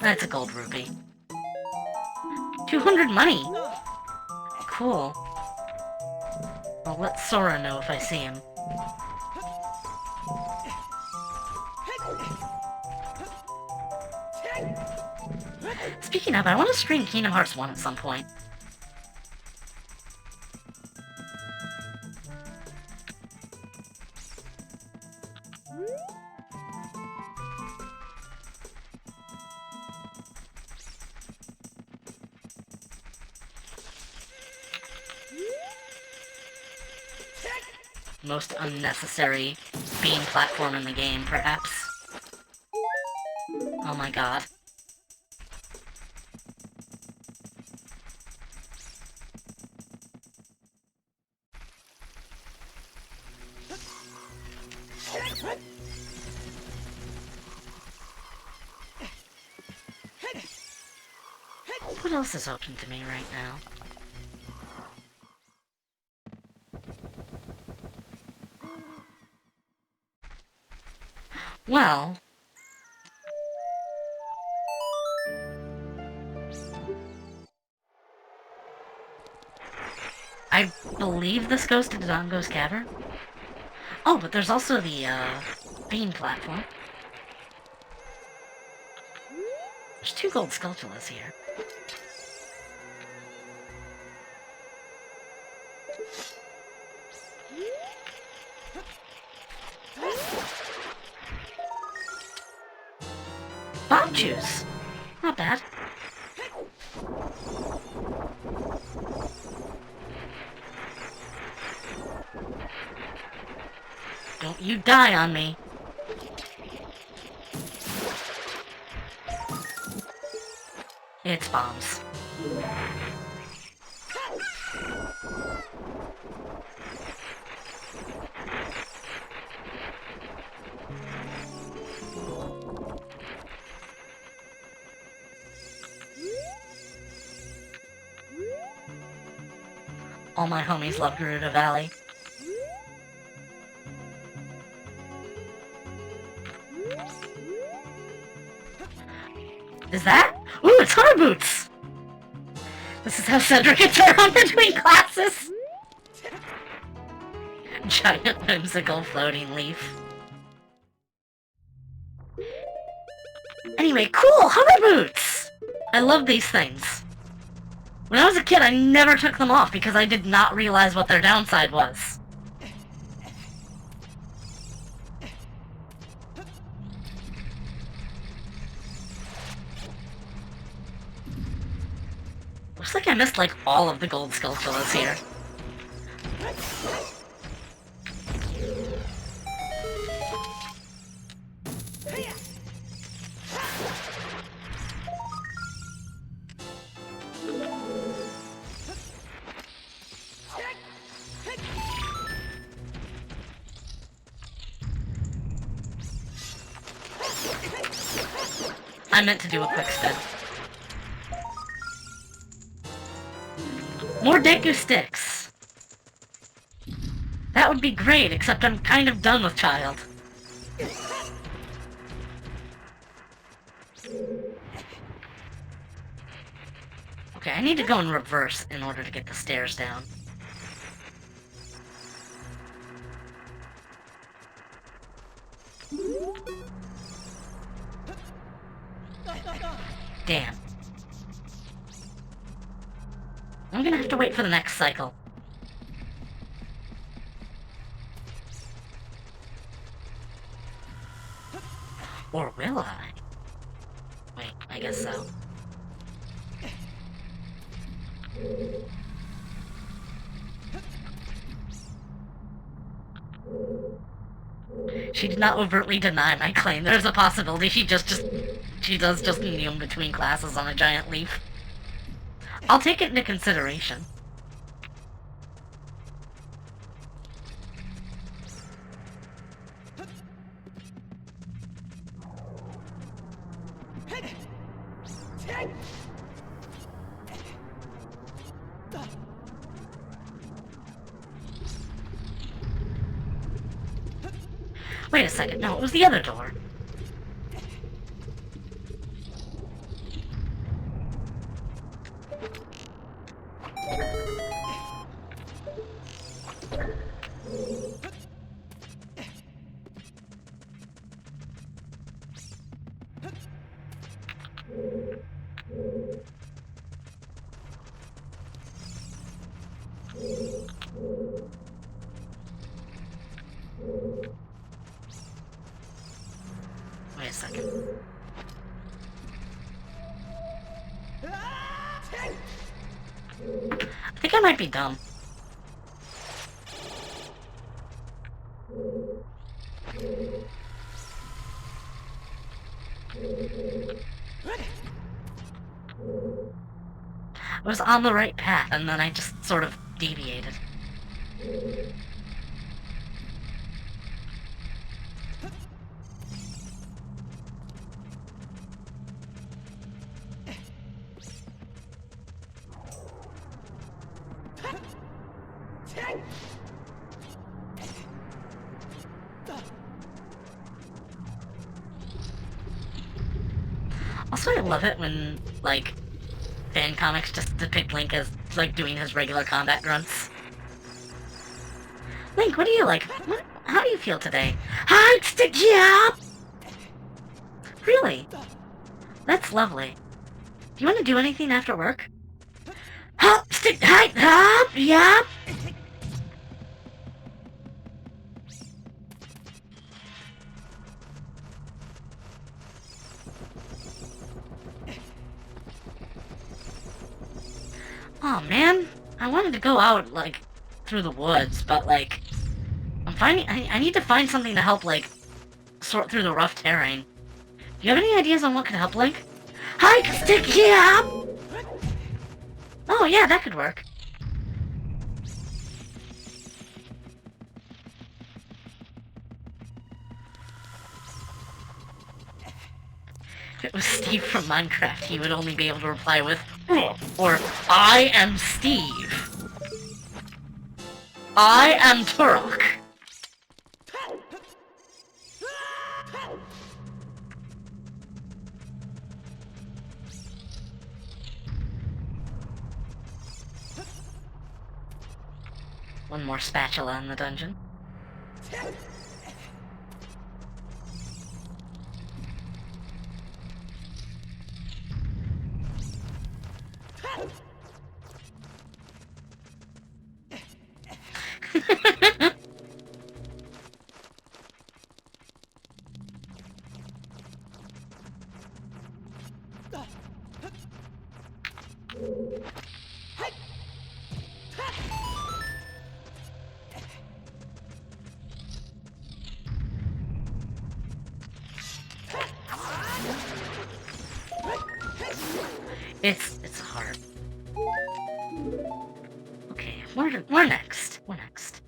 That's a gold rupee. 200 money! Cool. I'll let Sora know if I see him. Speaking of, I want to stream Kingdom Hearts 1 at some point. Most unnecessary beam platform in the game, perhaps. Oh my god. What else is open to me right now? Well... I believe this goes to Dodongo's Cavern. Oh, but there's also the, beam platform. There's 2 gold Skulltulas here. Bomb juice! Not bad. Don't you die on me. It's bombs. All my homies love Gerudo Valley. Is that? Ooh, it's Hard Boots! This is how Sedra gets around between classes! Giant whimsical floating leaf. Anyway, cool! Hover Boots! I love these things. When I was a kid, I never took them off because I did not realize what their downside was. Looks like I missed, like, all of the gold Skulltulas here. I meant to do a quick spin. More Deku Sticks! That would be great, except I'm kind of done with Child. Okay, I need to go in reverse in order to get the stairs down. Damn. I'm gonna have to wait for the next cycle. Or will I? Wait, I guess so. She did not overtly deny my claim. There's a possibility she does just kneel between classes on a giant leaf. I'll take it into consideration. Wait a second, no, it was the other door. Wait a second. I think I might be dumb. I was on the right path, and then I just sort of deviated. Also, I love it when, like, fan comics just depict Link as, like, doing his regular combat grunts. Link, what do you like? How do you feel today? Hard stick, yeah! Really? That's lovely. Do you want to do anything after work? Hop, stick, hop, yeah! Oh man, I wanted to go out, like, through the woods, but, like, I need to find something to help, like, sort through the rough terrain. Do you have any ideas on what could help, Link? Hike, stick, yeah! Oh yeah, that could work. If it was Steve from Minecraft, he would only be able to reply with, or, I am Steve. I am Turok. One more spatula in the dungeon. It's hard. Okay, we're next. We're next.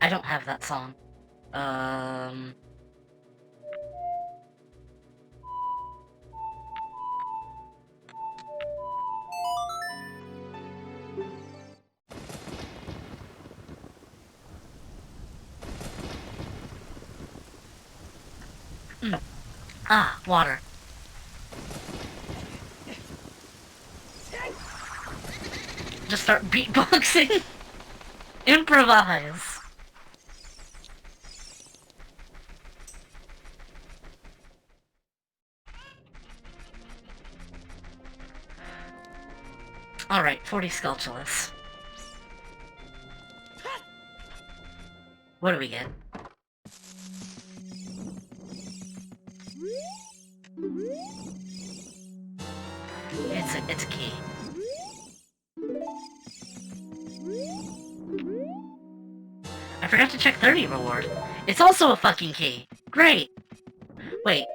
I don't have that song. Ah, water. Just start beatboxing. Improvise. Alright, 40 Skulltulas. What do we get? It's a key. I forgot to check 30 reward. It's also a fucking key. Great. Wait.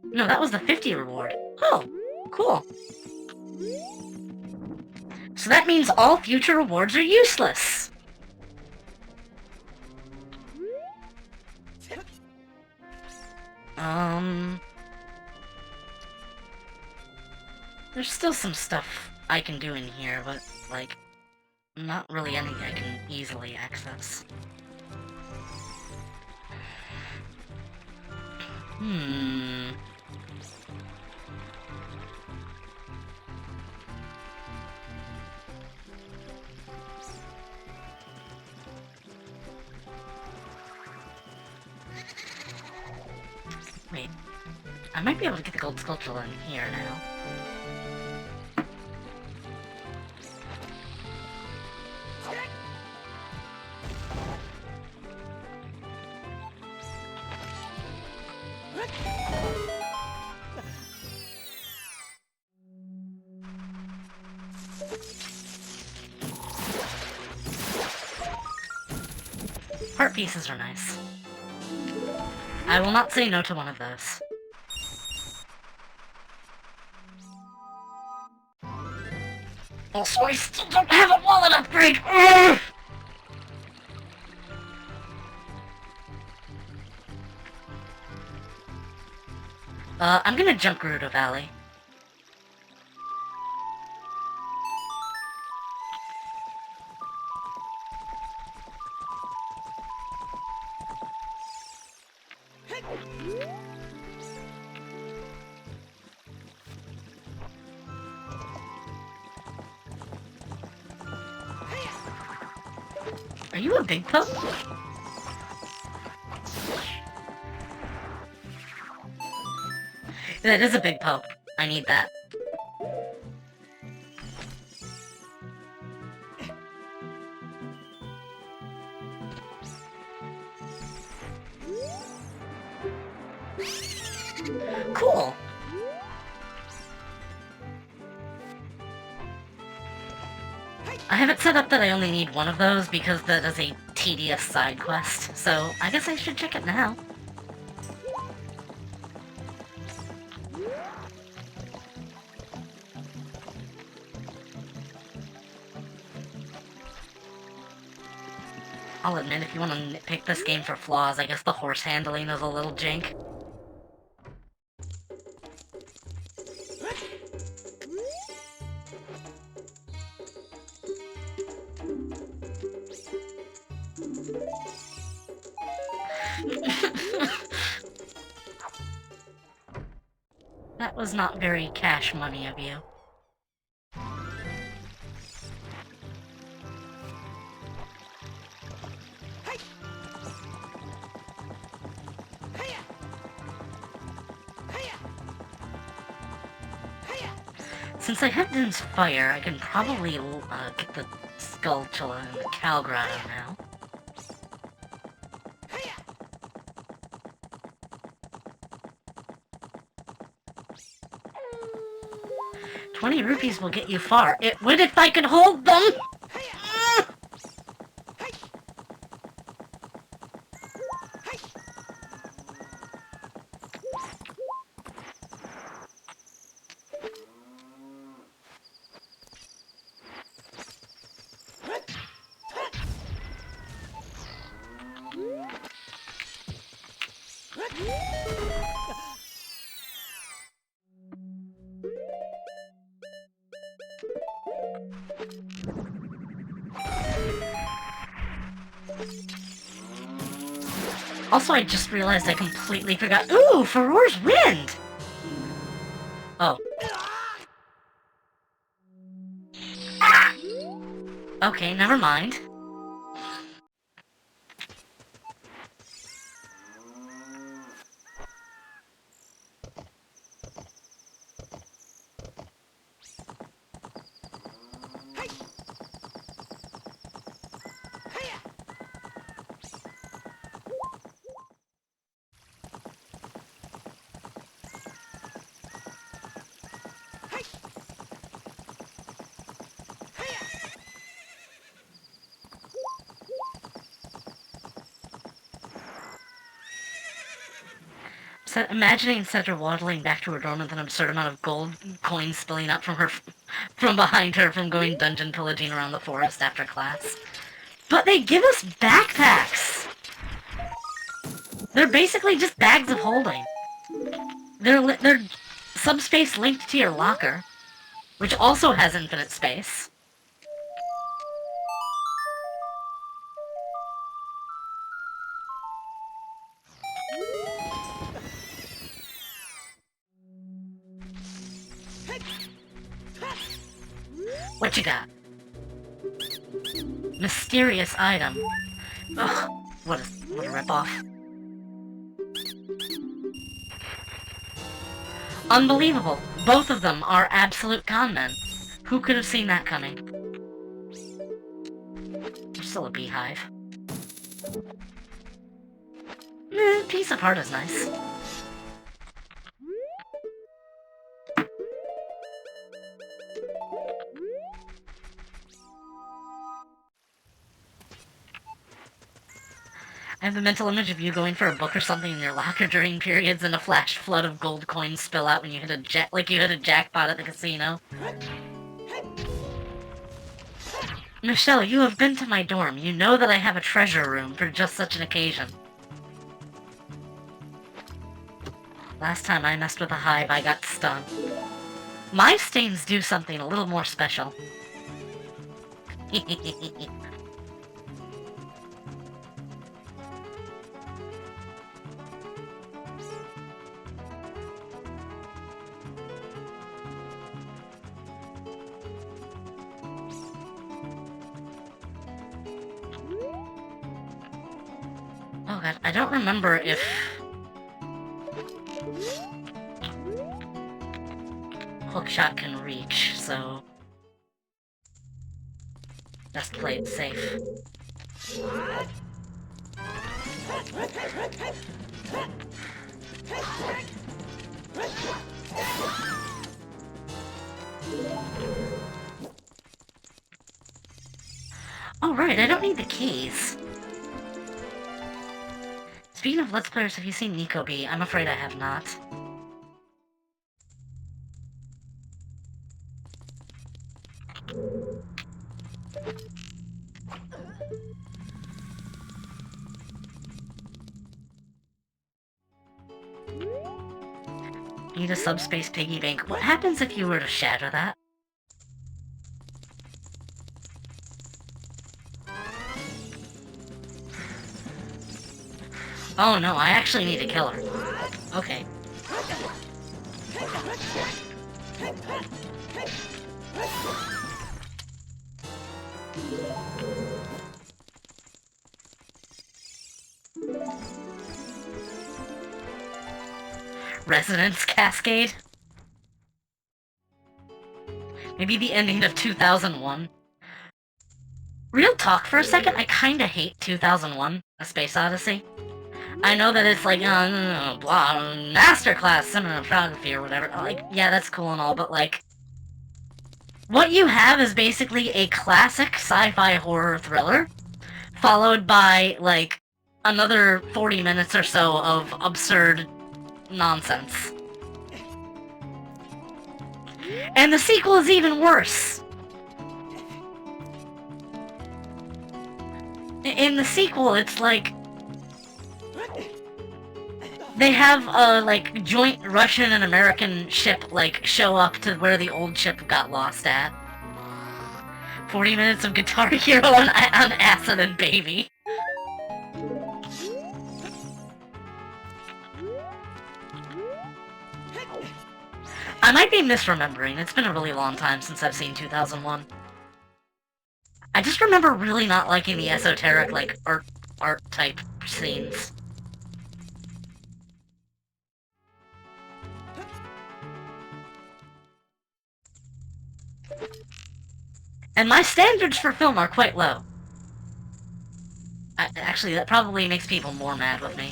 No, that was the 50 reward. Oh, cool. So that means all future rewards are useless. There's still some stuff I can do in here, but, like, not really anything I can easily access. Wait. I might be able to get the gold Skulltula in here now. Heart pieces are nice. I will not say no to one of those. Also, I still don't have a wallet upgrade! Ugh! I'm gonna jump Gerudo Valley. Are you a big pup? That is a big poke. I need that. Cool. I have it set up that I only need one of those because that is a tedious side quest, so I guess I should check it now. I'll admit, if you want to nitpick this game for flaws, I guess the horse handling is a little jank. That was not very cash money of you. Since I have Din's Fire, I can probably get the Skulltula and the Calgrotto now. $20 rupees will get you far. It would if I could hold them! Also, I just realized I completely forgot. Ooh, Farore's Wind! Oh. Ah! Okay, never mind. Imagining Sedra waddling back to her dorm with an absurd amount of gold coins spilling up from behind her from going dungeon pillaging around the forest after class. But they give us backpacks! They're basically just bags of holding. They're subspace linked to your locker, which also has infinite space. What you got? Mysterious item. Ugh, what a ripoff. Unbelievable. Both of them are absolute conmen. Who could have seen that coming? There's still a beehive. Piece of heart is nice. I have a mental image of you going for a book or something in your locker during periods and a flash flood of gold coins spill out when you hit a jackpot at the casino. Michelle, you have been to my dorm. You know that I have a treasure room for just such an occasion. Last time I messed with a hive, I got stung. My stains do something a little more special. Oh god, I don't remember if... Hookshot can reach, so... Best play it safe. Oh right, I don't need the keys. Speaking of Let's Players, have you seen Nico B? I'm afraid I have not. Need a subspace piggy bank. What happens if you were to shatter that? Oh no, I actually need to kill her. Okay. Resonance Cascade? Maybe the ending of 2001? Real talk for a second, I kinda hate 2001, A Space Odyssey. I know that it's like, blah, masterclass cinematography or whatever. Like, yeah, that's cool and all, but like... What you have is basically a classic sci-fi horror thriller, followed by, like, another 40 minutes or so of absurd nonsense. And the sequel is even worse! In the sequel, it's like... They have a, like, joint Russian and American ship, like, show up to where the old ship got lost at. 40 minutes of Guitar Hero on acid and baby. I might be misremembering. It's been a really long time since I've seen 2001. I just remember really not liking the esoteric, like, art-type scenes. And my standards for film are quite low. Actually, that probably makes people more mad with me.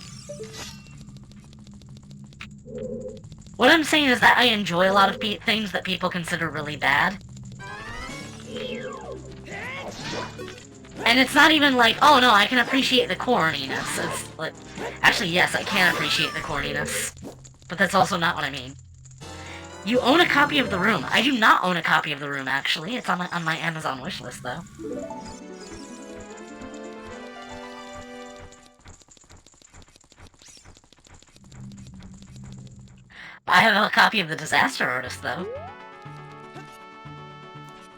What I'm saying is that I enjoy a lot of things that people consider really bad. And it's not even like, oh no, I can appreciate the corniness. It's like, actually, yes, I can appreciate the corniness. But that's also not what I mean. You own a copy of The Room. I do not own a copy of The Room, actually. It's on my Amazon wishlist, though. I have a copy of The Disaster Artist, though.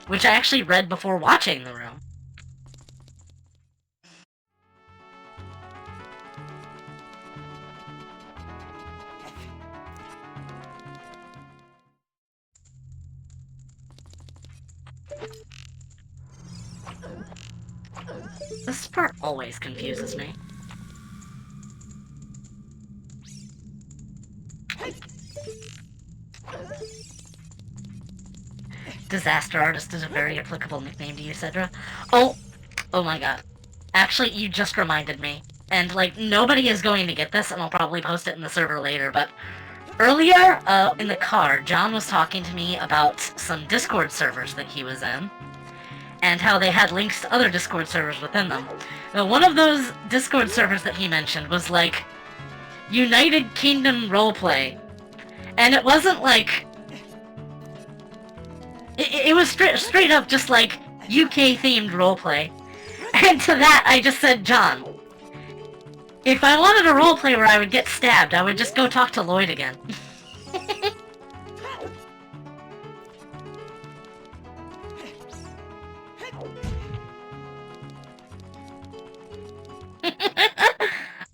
Which I actually read before watching The Room. This part always confuses me. Disaster Artist is a very applicable nickname to you, Sedra. Oh my god. Actually, you just reminded me. And, like, nobody is going to get this, and I'll probably post it in the server later, but earlier, in the car, John was talking to me about some Discord servers that he was in, and how they had links to other Discord servers within them. Now, one of those Discord servers that he mentioned was, like, United Kingdom Roleplay. And it wasn't, like... It was straight up just, like, UK-themed roleplay. And to that, I just said, John, if I wanted a roleplay where I would get stabbed, I would just go talk to Lloyd again.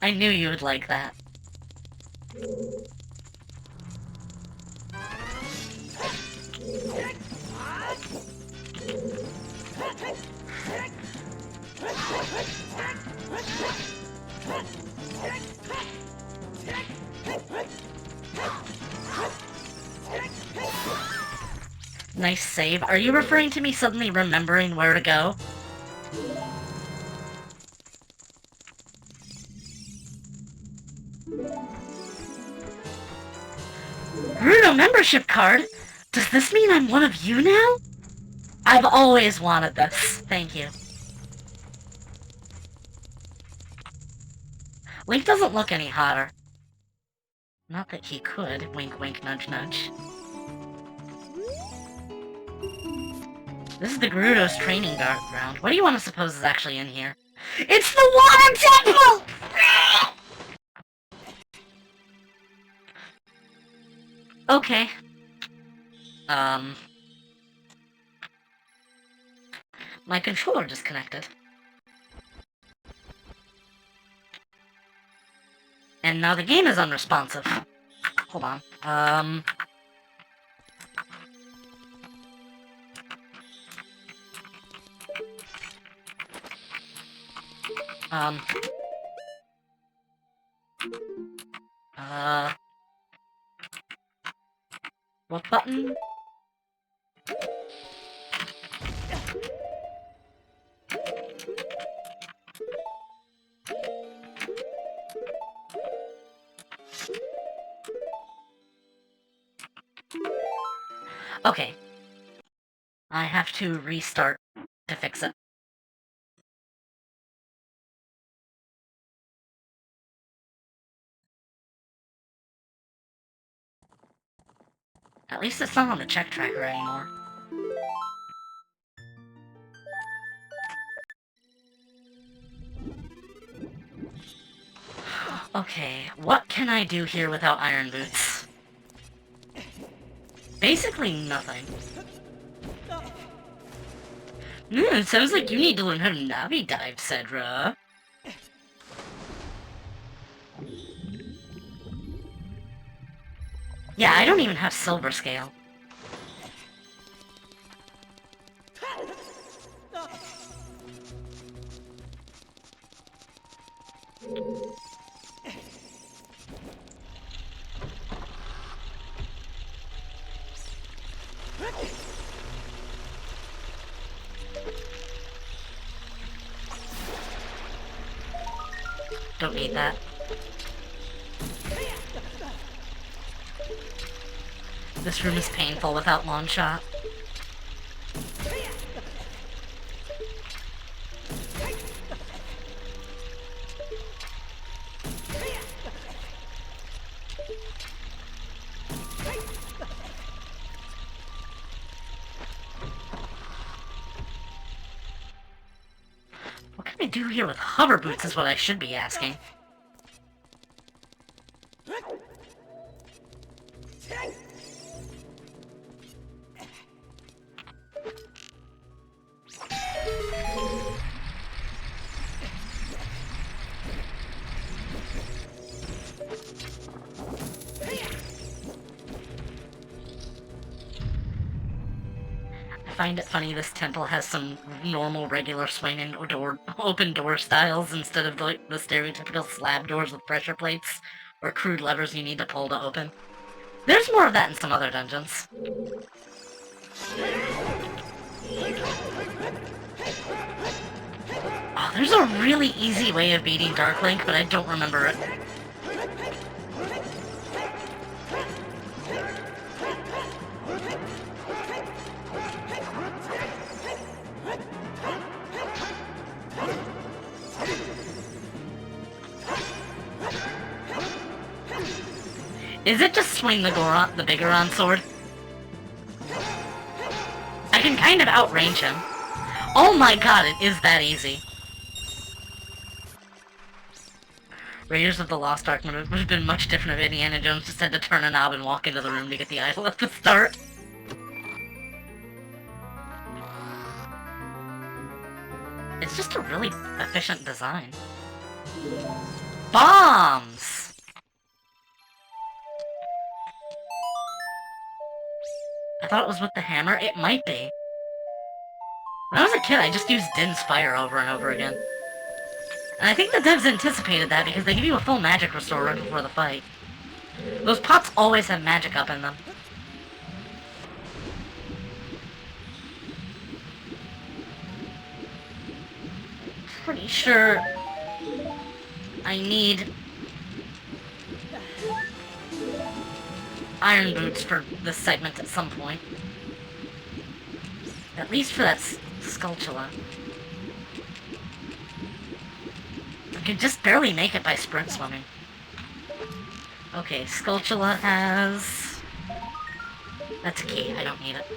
I knew you would like that. Nice save. Are you referring to me suddenly remembering where to go? Bruno membership card? Does this mean I'm one of you now? I've always wanted this. Thank you. Link doesn't look any hotter. Not that he could. Wink, wink, nudge, nudge. This is the Gerudo's training ground. What do you want to suppose is actually in here? It's the Water Temple! Okay. My controller disconnected. And now the game is unresponsive. Hold on. What button? Okay. I have to restart to fix it. At least it's not on the check tracker anymore. Okay, what can I do here without iron boots? Basically nothing. It sounds like you need to learn how to Navi dive, Sedra. Yeah, I don't even have silver scale. Don't need that. This room is painful without lawn shot. do here with hover boots is what I should be asking. I find it funny this temple has some normal, regular swinging door, open door styles instead of the stereotypical slab doors with pressure plates or crude levers you need to pull to open. There's more of that in some other dungeons. Oh, there's a really easy way of beating Dark Link, but I don't remember it. Is it just swing the Bigoron sword? I can kind of outrange him. Oh my god, it is that easy. Raiders of the Lost Ark would have been much different if Indiana Jones just had to turn a knob and walk into the room to get the idol at the start. It's just a really efficient design. Bombs! I thought it was with the hammer. It might be. When I was a kid, I just used Din's Fire over and over again. And I think the devs anticipated that because they give you a full magic restore right before the fight. Those pots always have magic up in them. Pretty sure I need iron boots for this segment at some point. At least for that Skulltula. I can just barely make it by sprint swimming. Okay, Skulltula has... That's a key, I don't need it.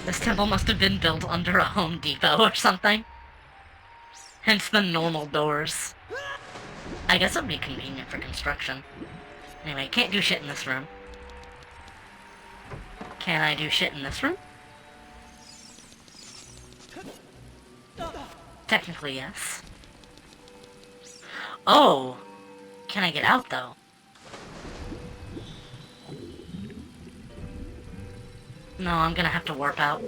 This temple must have been built under a Home Depot or something. Hence the normal doors. I guess it would be convenient for construction. Anyway, can't do shit in this room. Can I do shit in this room? Technically, yes. Oh! Can I get out, though? No, I'm gonna have to warp out.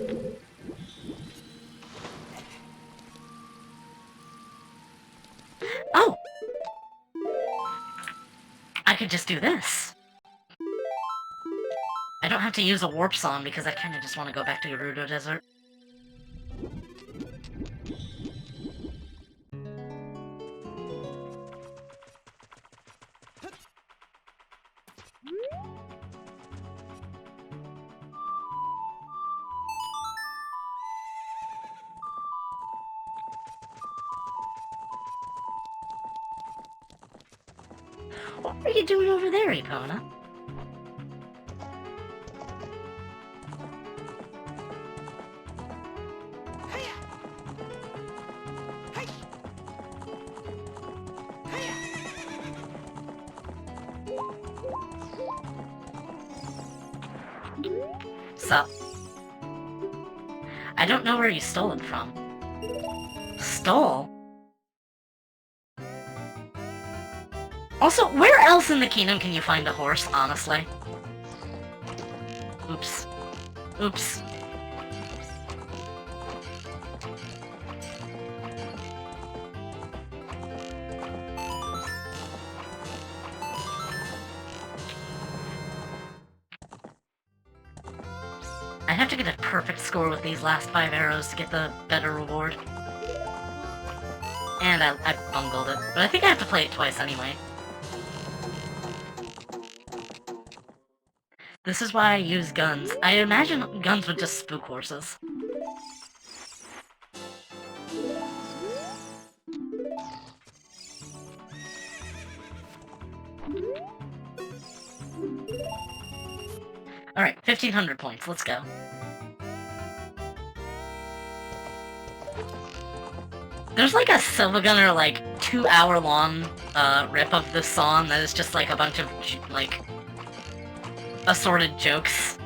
Oh! I could just do this. I don't have to use a warp song because I kinda just want to go back to Gerudo Desert. What are you doing over there, Epona? Sup? I don't know where you stole it from. Stole? Also, where else in the kingdom can you find a horse, honestly? Oops. Oops. I have to get a perfect score with these last 5 arrows to get the better reward. And I bungled it, but I think I have to play it twice anyway. This is why I use guns. I imagine guns would just spook horses. Alright, 1,500 points, let's go. There's like a Silvagunner, like, 2-hour-long, rip of this song that is just like a bunch of, like, assorted jokes.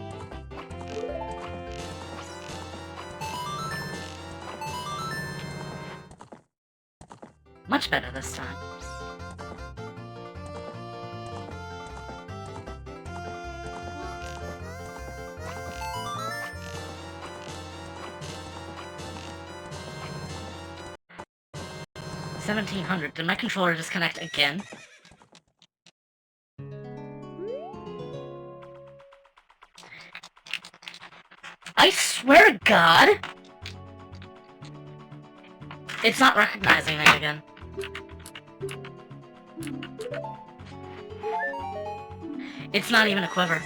Much better this time. $1,700. Did my controller disconnect again? I swear to God! It's not recognizing me again. It's not even a quiver.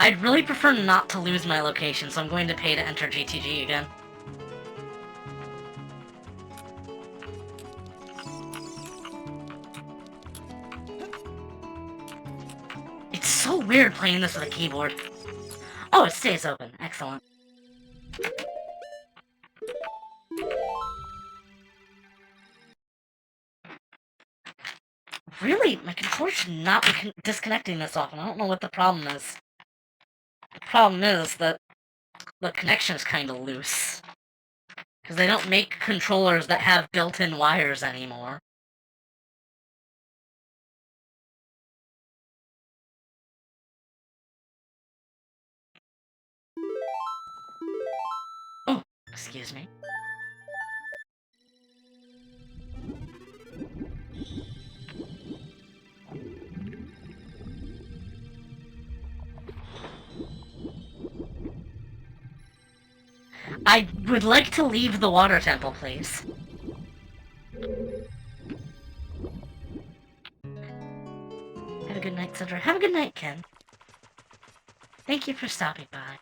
I'd really prefer not to lose my location, so I'm going to pay to enter GTG again. It's so weird playing this with a keyboard. Oh, it stays open. Excellent. Really? My controller should not be disconnecting this often. I don't know what the problem is. The problem is that the connection is kind of loose. Because they don't make controllers that have built-in wires anymore. Oh, excuse me. I would like to leave the water temple, please. Have a good night, Sedra. Have a good night, Ken. Thank you for stopping by.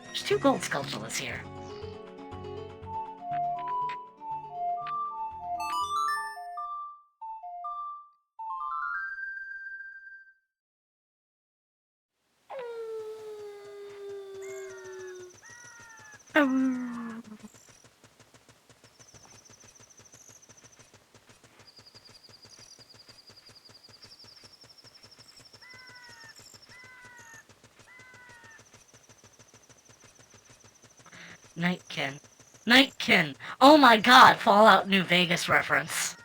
There's 2 gold Skulltulas here. Nightkin. Nightkin! Oh my god, Fallout New Vegas reference.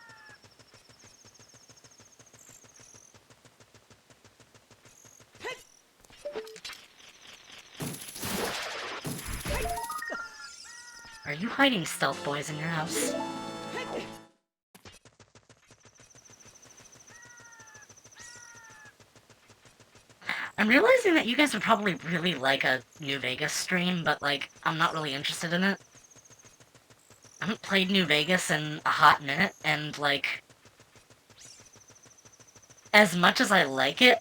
Are you hiding stealth boys in your house? I'm realizing that you guys would probably really like a New Vegas stream, but, like, I'm not really interested in it. I haven't played New Vegas in a hot minute, and, like, as much as I like it,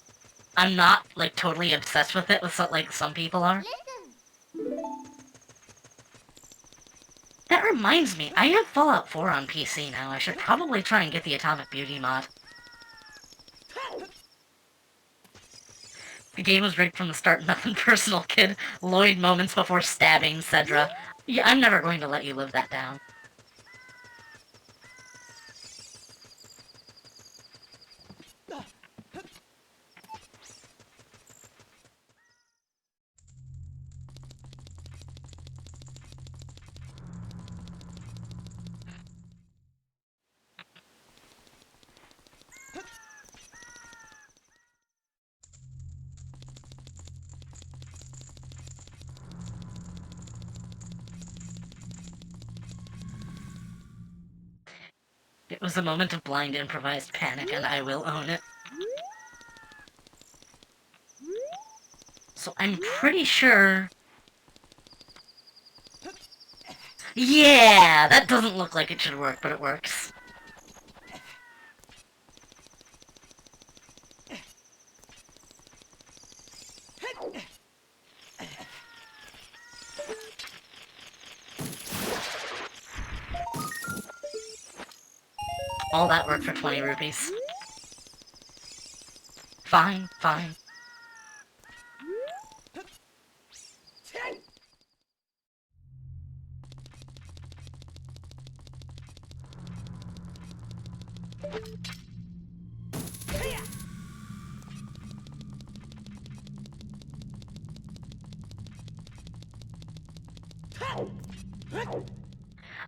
I'm not, like, totally obsessed with it, like some people are. That reminds me, I have Fallout 4 on PC now. I should probably try and get the Atomic Beauty mod. The game was rigged from the start. Nothing personal, kid. Lloyd moments before stabbing Sedra. Yeah, I'm never going to let you live that down. It was a moment of blind improvised panic, and I will own it. So I'm pretty sure... Yeah! That doesn't look like it should work, but it works. All that work for 20 rupees. Fine, fine.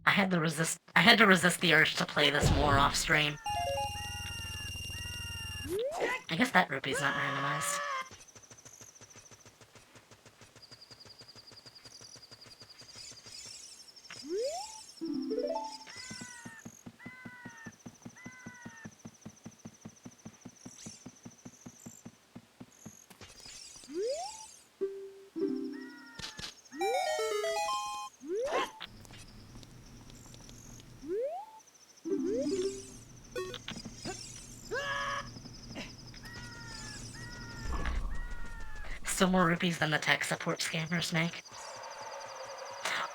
I had to resist the urge to play this more off stream. I guess that rupee's not randomized. Still more rupees than the tech support scammers make.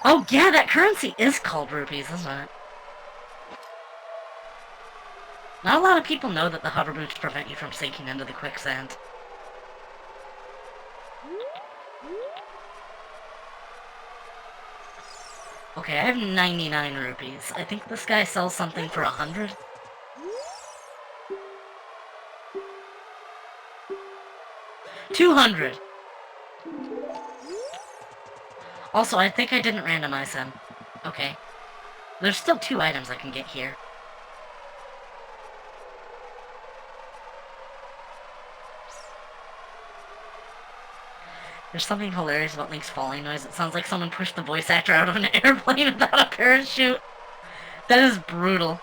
Oh yeah, that currency is called rupees, isn't it? Not a lot of people know that the hover boots prevent you from sinking into the quicksand. Okay, I have 99 rupees. I think this guy sells something for 100. $200! Also, I think I didn't randomize him. Okay. There's still 2 items I can get here. There's something hilarious about Link's falling noise. It sounds like someone pushed the voice actor out of an airplane without a parachute. That is brutal.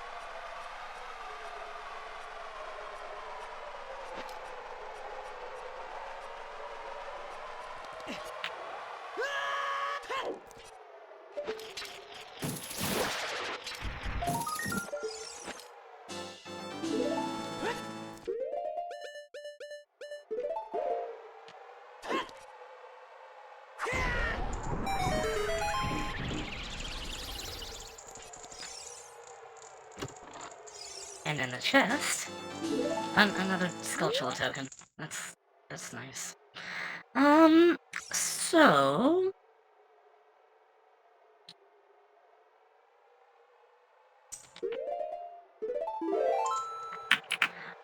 And in the chest, another Skulltula token. That's nice. So...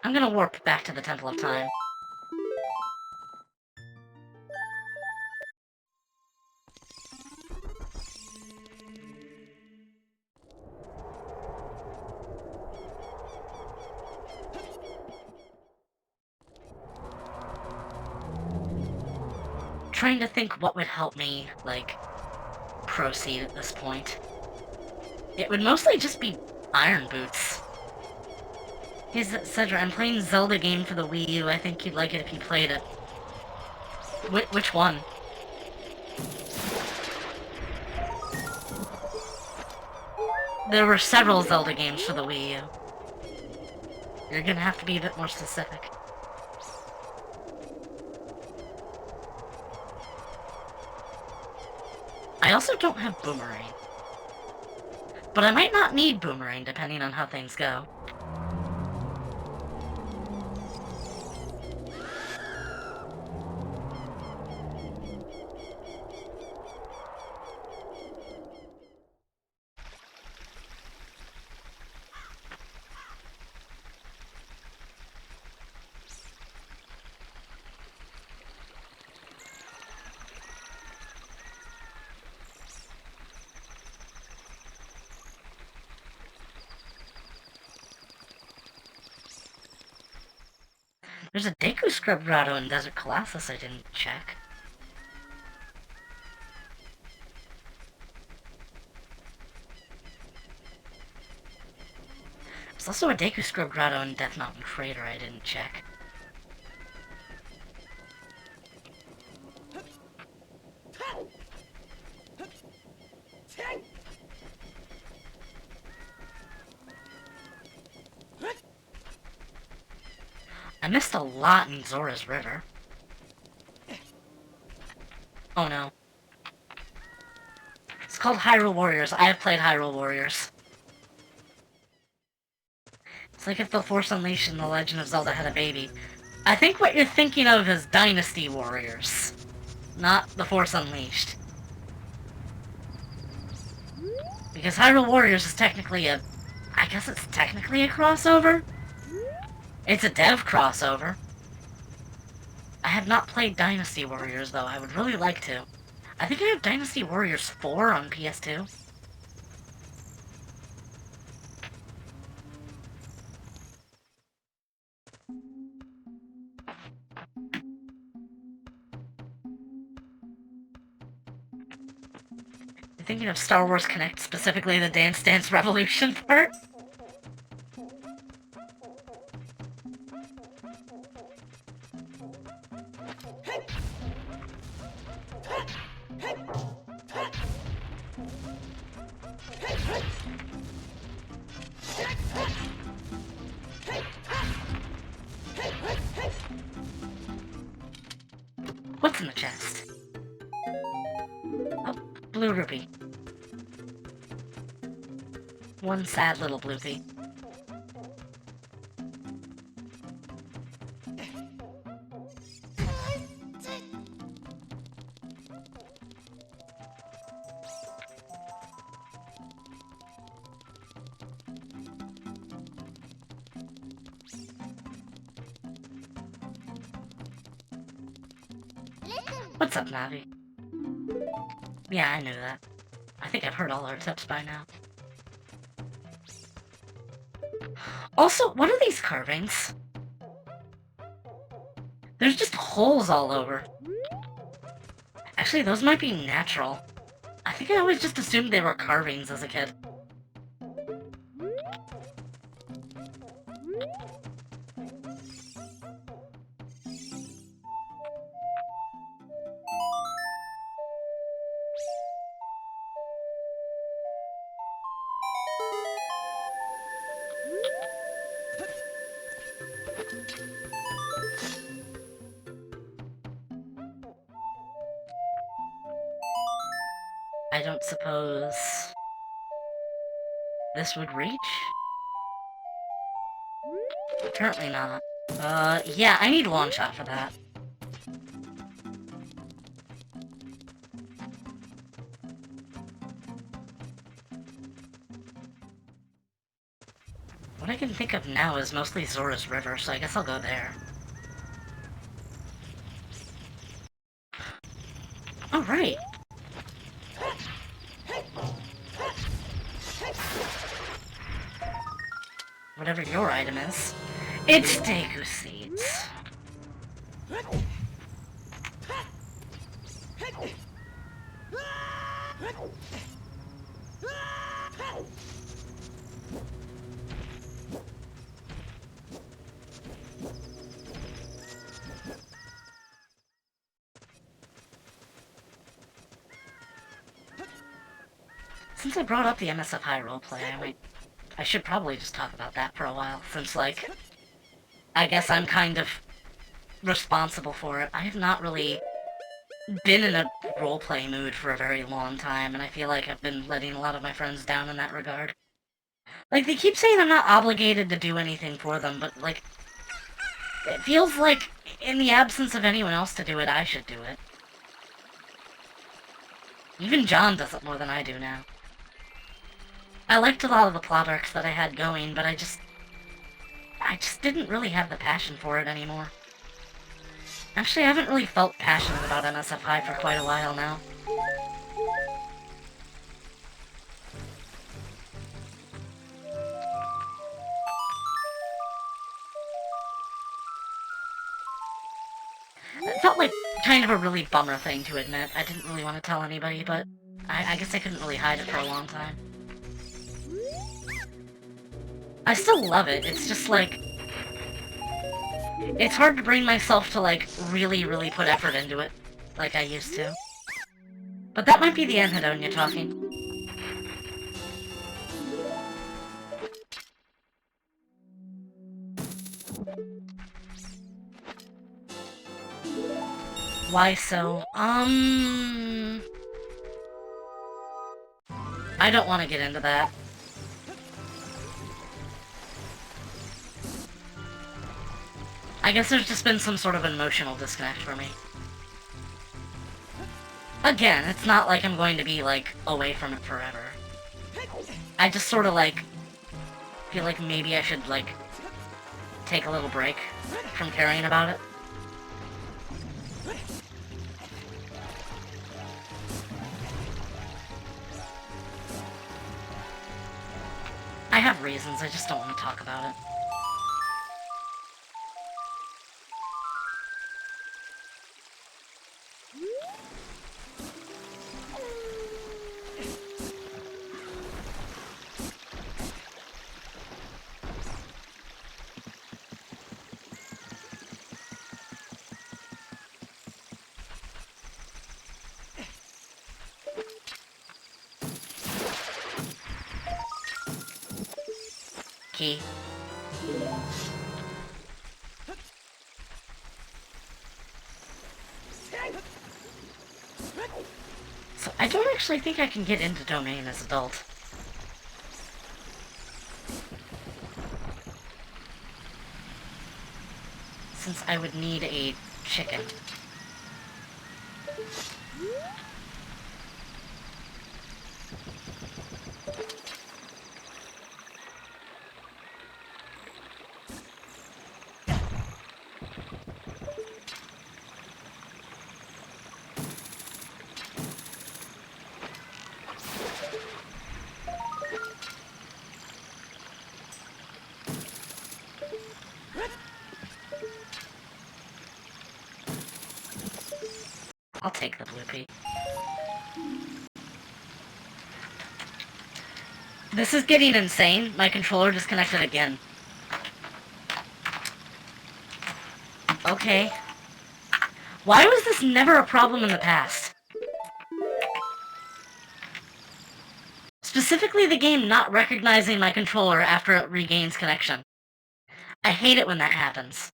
I'm gonna warp back to the Temple of Time. Trying to think what would help me, like, proceed at this point. It would mostly just be Iron Boots. Hey, Sedra, I'm playing Zelda game for the Wii U. I think you'd like it if you played it. Which one? There were several Zelda games for the Wii U. You're gonna have to be a bit more specific. I also don't have Boomerang. But I might not need Boomerang depending on how things go. There's a Deku Scrub Grotto in Desert Colossus I didn't check. There's also a Deku Scrub Grotto in Death Mountain Crater I didn't check. I missed a lot in Zora's River. Oh no. It's called Hyrule Warriors. I have played Hyrule Warriors. It's like if The Force Unleashed and The Legend of Zelda had a baby. I think what you're thinking of is Dynasty Warriors, not The Force Unleashed. Because Hyrule Warriors is technically a... I guess it's technically a crossover? It's a dev crossover. I have not played Dynasty Warriors, though. I would really like to. I think I have Dynasty Warriors 4 on PS2. You're thinking of Star Wars Connect, specifically the Dance Dance Revolution part? What's in the chest? Oh, blue rupee. One sad little bloopy. What's up, Navi? Yeah, I knew that. I think I've heard all our tips by now. Also, what are these carvings? There's just holes all over. Actually, those might be natural. I think I always just assumed they were carvings as a kid. I don't suppose... this would reach? Apparently not. Yeah, I need one shot for that. What I can think of now is mostly Zora's River, so I guess I'll go there. Alright. Whatever your item is. It's Deku Seeds. Since I brought up the MSFI roleplay, I should probably just talk about that for a while, since, like, I guess I'm kind of responsible for it. I have not really been in a roleplay mood for a very long time, and I feel like I've been letting a lot of my friends down in that regard. Like, they keep saying I'm not obligated to do anything for them, but, like, it feels like, in the absence of anyone else to do it, I should do it. Even John does it more than I do now. I liked a lot of the plot arcs that I had going, but I just didn't really have the passion for it anymore. Actually, I haven't really felt passionate about MSFI for quite a while now. It felt like kind of a really bummer thing to admit. I didn't really want to tell anybody, but I guess I couldn't really hide it for a long time. I still love it, it's just like... it's hard to bring myself to, like, really put effort into it, like I used to. But that might be the Anhedonia talking. Why so? I don't want to get into that. I guess there's just been some sort of emotional disconnect for me. Again, it's not like I'm going to be, like, away from it forever. I just sort of, like, feel like maybe I should, like, take a little break from caring about it. I have reasons, I just don't want to talk about it. Key. So I don't actually think I can get into Domain as adult. Since I would need a chicken. I'll take the blue pea. This is getting insane. My controller disconnected again. Okay. Why was this never a problem in the past? Specifically the game not recognizing my controller after it regains connection. I hate it when that happens.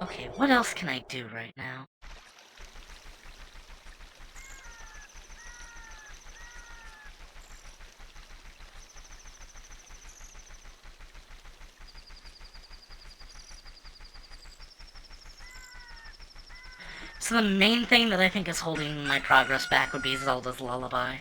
Okay, what else can I do right now? So the main thing that I think is holding my progress back would be Zelda's Lullaby.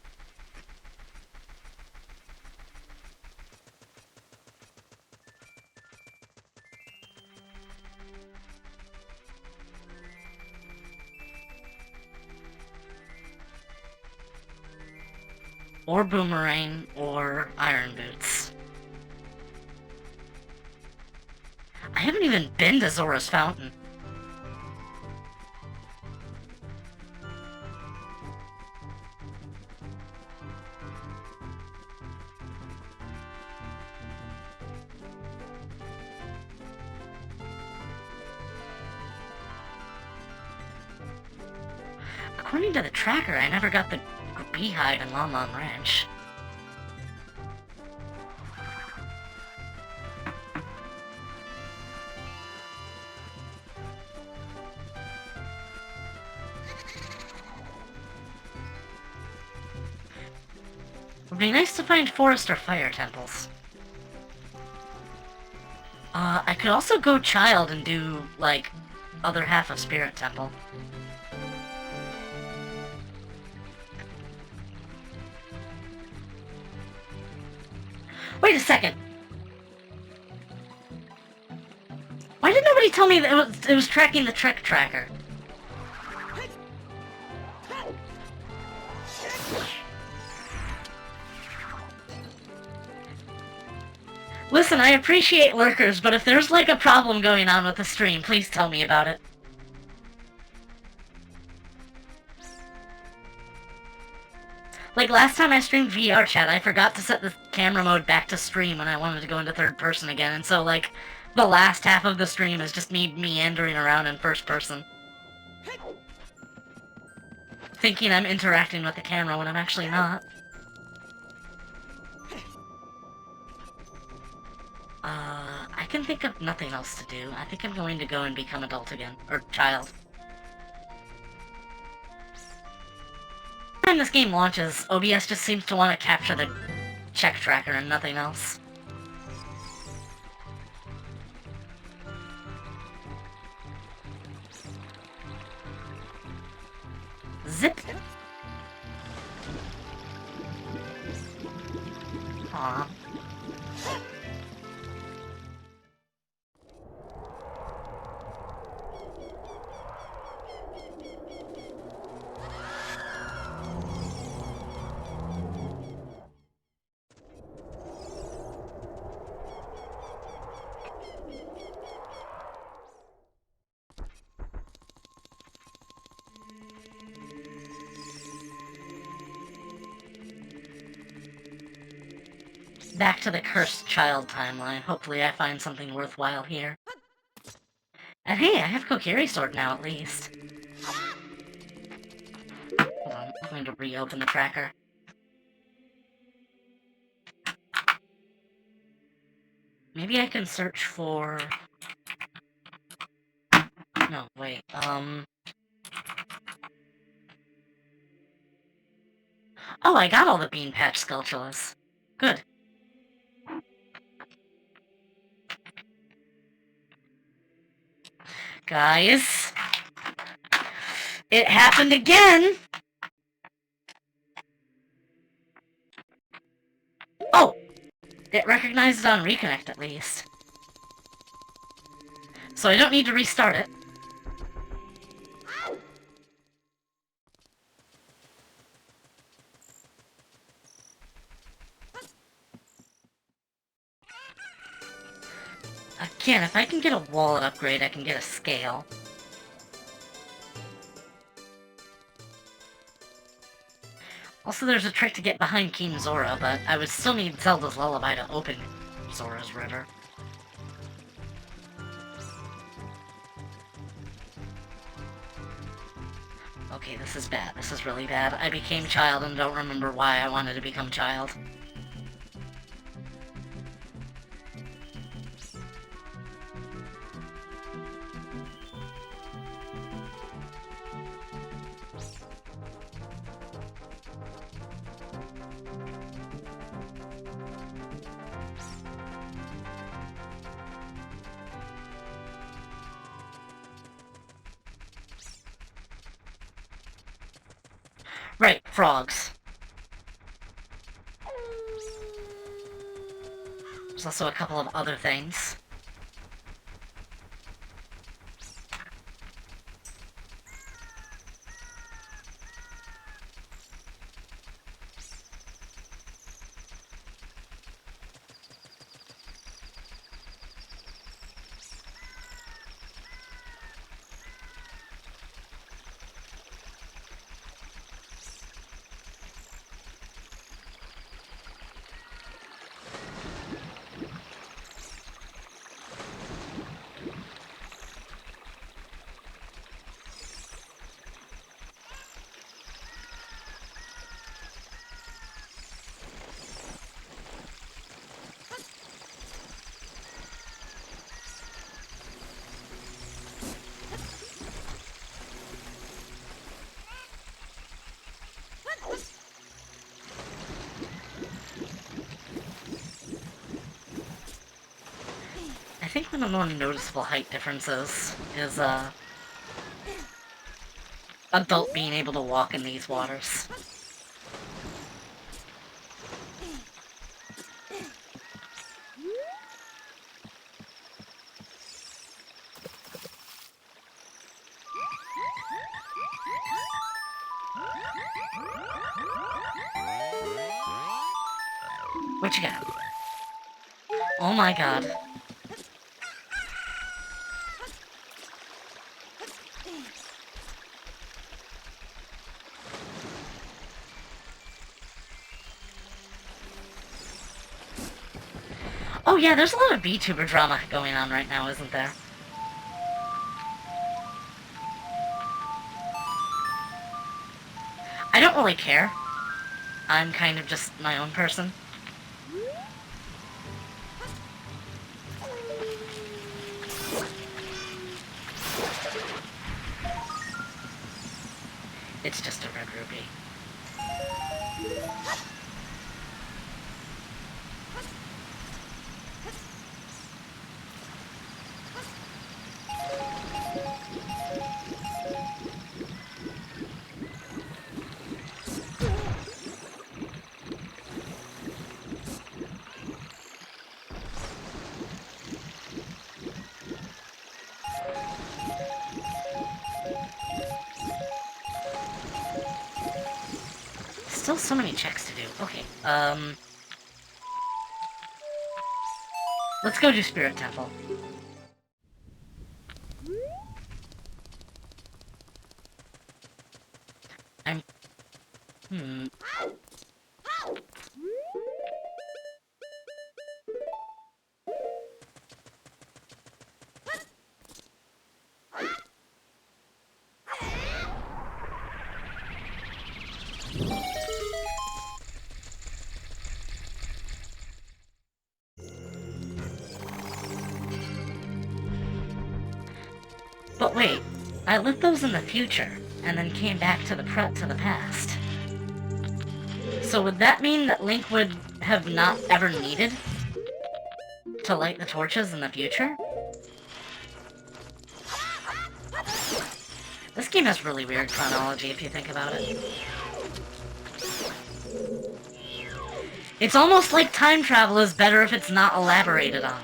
Or Boomerang, or Iron Boots. I haven't even been to Zora's Fountain. According to the tracker, I never got the Beehive in Lon Lon Ranch. It would be nice to find forest or fire temples. I could also go child and do, like, other half of Spirit Temple. Wait a second! Why did nobody tell me that it was tracking the Trek tracker? Listen, I appreciate lurkers, but if there's like a problem going on with the stream, please tell me about it. Like last time I streamed VR chat, I forgot to set the camera mode back to stream when I wanted to go into third person again, and so like, the last half of the stream is just me meandering around in first person. thinking I'm interacting with the camera when I'm actually not. I can think of nothing else to do. I think I'm going to go and become adult again. Or child. Every time this game launches, OBS just seems to want to capture the check tracker and nothing else. Zip! Aww. Back to the cursed child timeline. Hopefully I find something worthwhile here. And hey, I have Kokiri's sword now, at least. Hold on, I'm going to reopen the tracker. Maybe I can search for... No, wait, Oh, I got all the Bean Patch Skulltulas. Good. Guys... It happened again! Oh! It recognized it on reconnect, at least. So I don't need to restart it. Again, if I can get a wallet upgrade, I can get a scale. Also, there's a trick to get behind King Zora, but I would still need Zelda's Lullaby to open Zora's River. Okay, this is bad. This is really bad. I became child and don't remember why I wanted to become child. Right, frogs. There's also a couple of other things. I think one of the more noticeable height differences is, adult being able to walk in these waters. What you got? Oh my god. Oh yeah, there's a lot of Vtuber drama going on right now, isn't there? don't really care. I'm kind of just my own person. It's just a red ruby. Still so many checks to do. Okay, let's go do Spirit Temple. But wait, I lived those in the future, and then came back to the past. So would that mean that Link would have not ever needed to light the torches in the future? This game has really weird chronology if you think about it. It's almost like time travel is better if it's not elaborated on.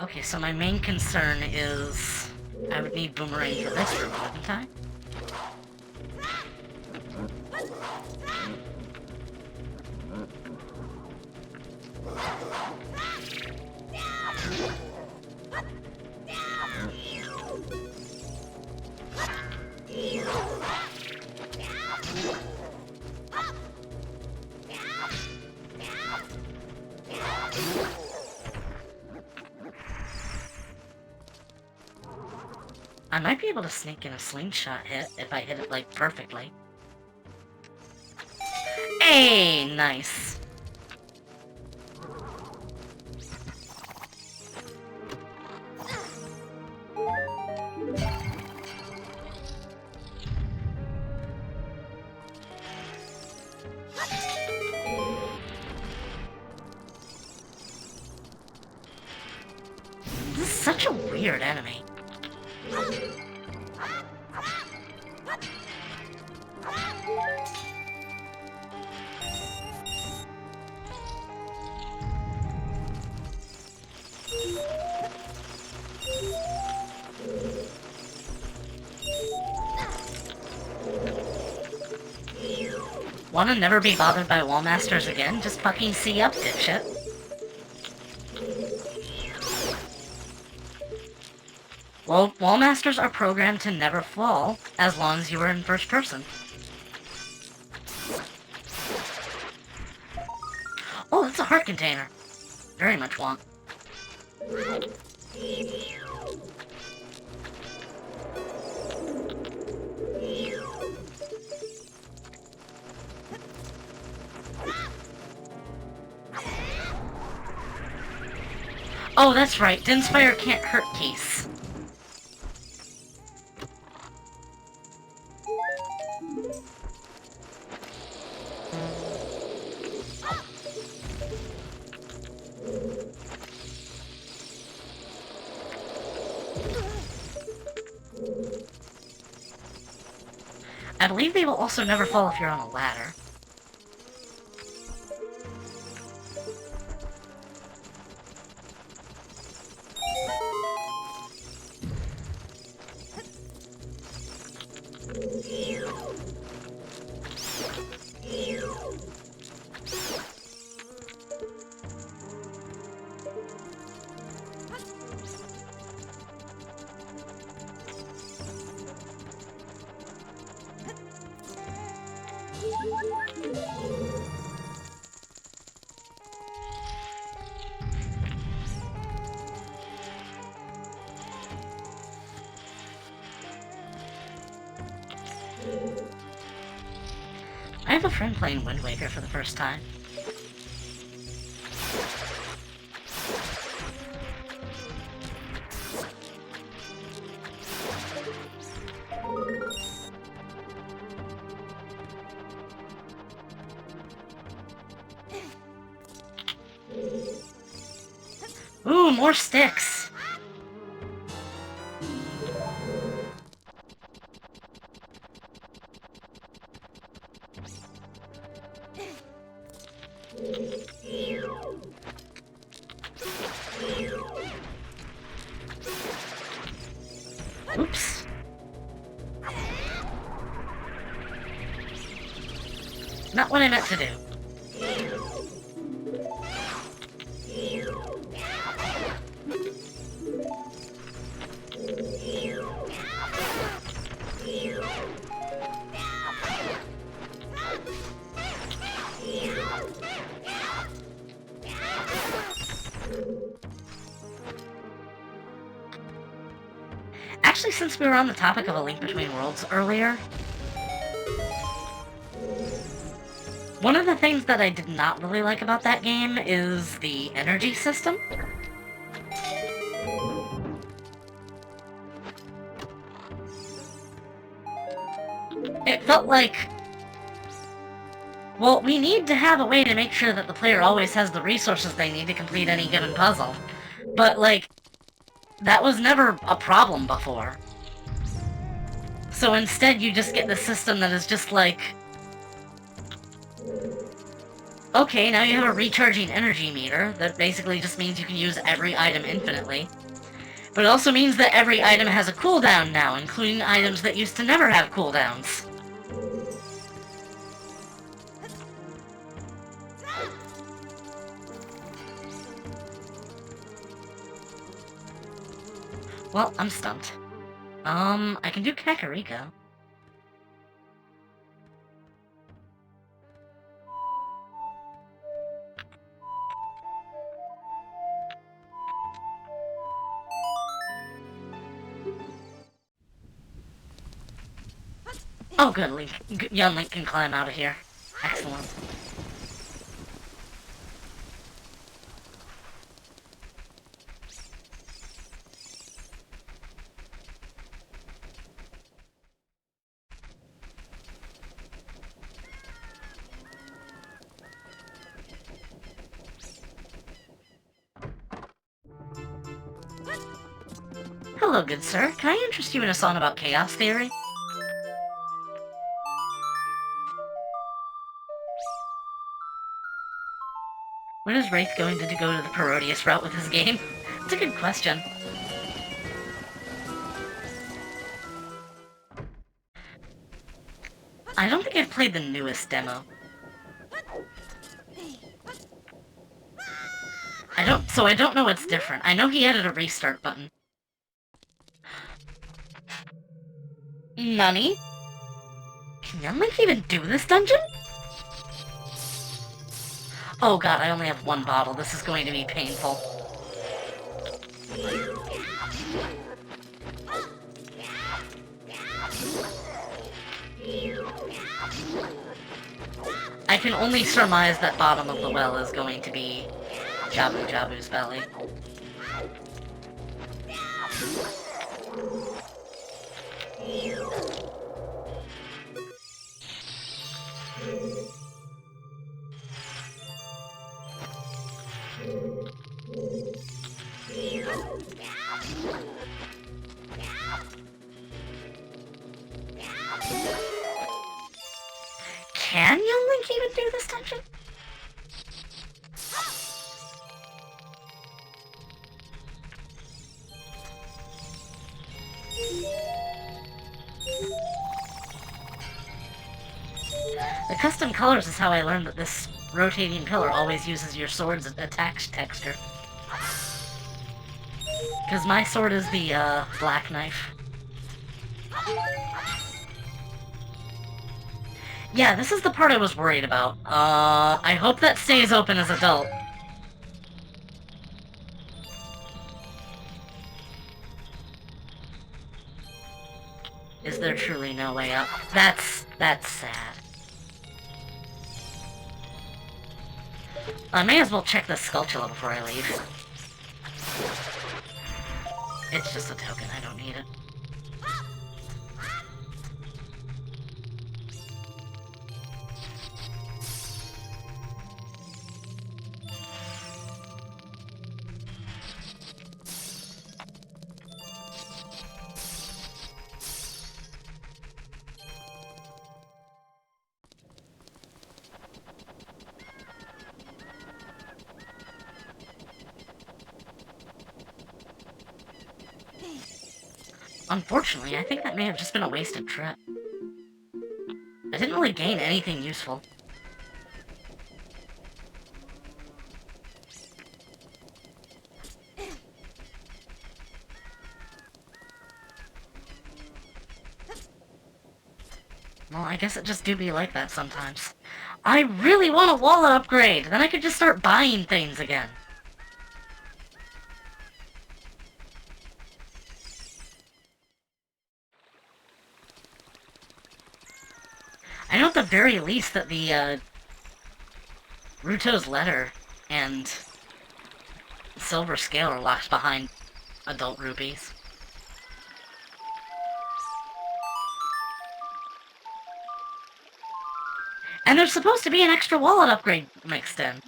Okay, so my main concern is I would need Boomerang for this room, wouldn't I? I might be able to sneak in a slingshot hit if I hit it, like, perfectly. Hey, nice. This is such a weird enemy. Wanna never be bothered by wallmasters again? Just fucking see up, dipshit. Well, wallmasters are programmed to never fall, as long as you are in first person. Oh, that's a heart container. Very much want. Oh, that's right. Dinspire can't hurt Keys. I believe they will also never fall if you're on a ladder. I have a friend playing Wind Waker for the first time. Ooh, more sticks! Oops. Not what I meant to do. Actually, since we were on the topic of A Link Between Worlds earlier, one of the things that I did not really like about that game is the energy system. It felt like, well, we need to have a way to make sure that the player always has the resources they need to complete any given puzzle. But, like, that was never a problem before. So instead you just get this system that is just like, okay, now you have a recharging energy meter that basically just means you can use every item infinitely. But it also means that every item has a cooldown now, including items that used to never have cooldowns. Well, I'm stumped. I can do Kakariko. Oh, good, Link. Young Link can climb out of here. Excellent. Hello, good sir. Can I interest you in a song about chaos theory? When is Wraith going to go to the Parodius route with his game? It's a good question. I don't think I've played the newest demo. I don't know what's different. I know he added a restart button. Nani? Can Young Link even do this dungeon? Oh god, I only have one bottle. This is going to be painful. I can only surmise that bottom of the well is going to be Jabu Jabu's belly. Can Young Link even do this dungeon? The custom colors is how I learned that this rotating pillar always uses your sword's attack texture. Because my sword is the, black knife. Yeah, this is the part I was worried about. I hope that stays open as adult. Is there truly no way up? That's sad. I may as well check this Skulltula before I leave. It's just a token, I don't need it. Unfortunately, I think that may have just been a wasted trip. I didn't really gain anything useful. Well, I guess it just do be like that sometimes. I really want a wallet upgrade! Then I could just start buying things again. I know at the very least that the, Ruto's letter and silver scale are locked behind adult rupees. And there's supposed to be an extra wallet upgrade mixed in.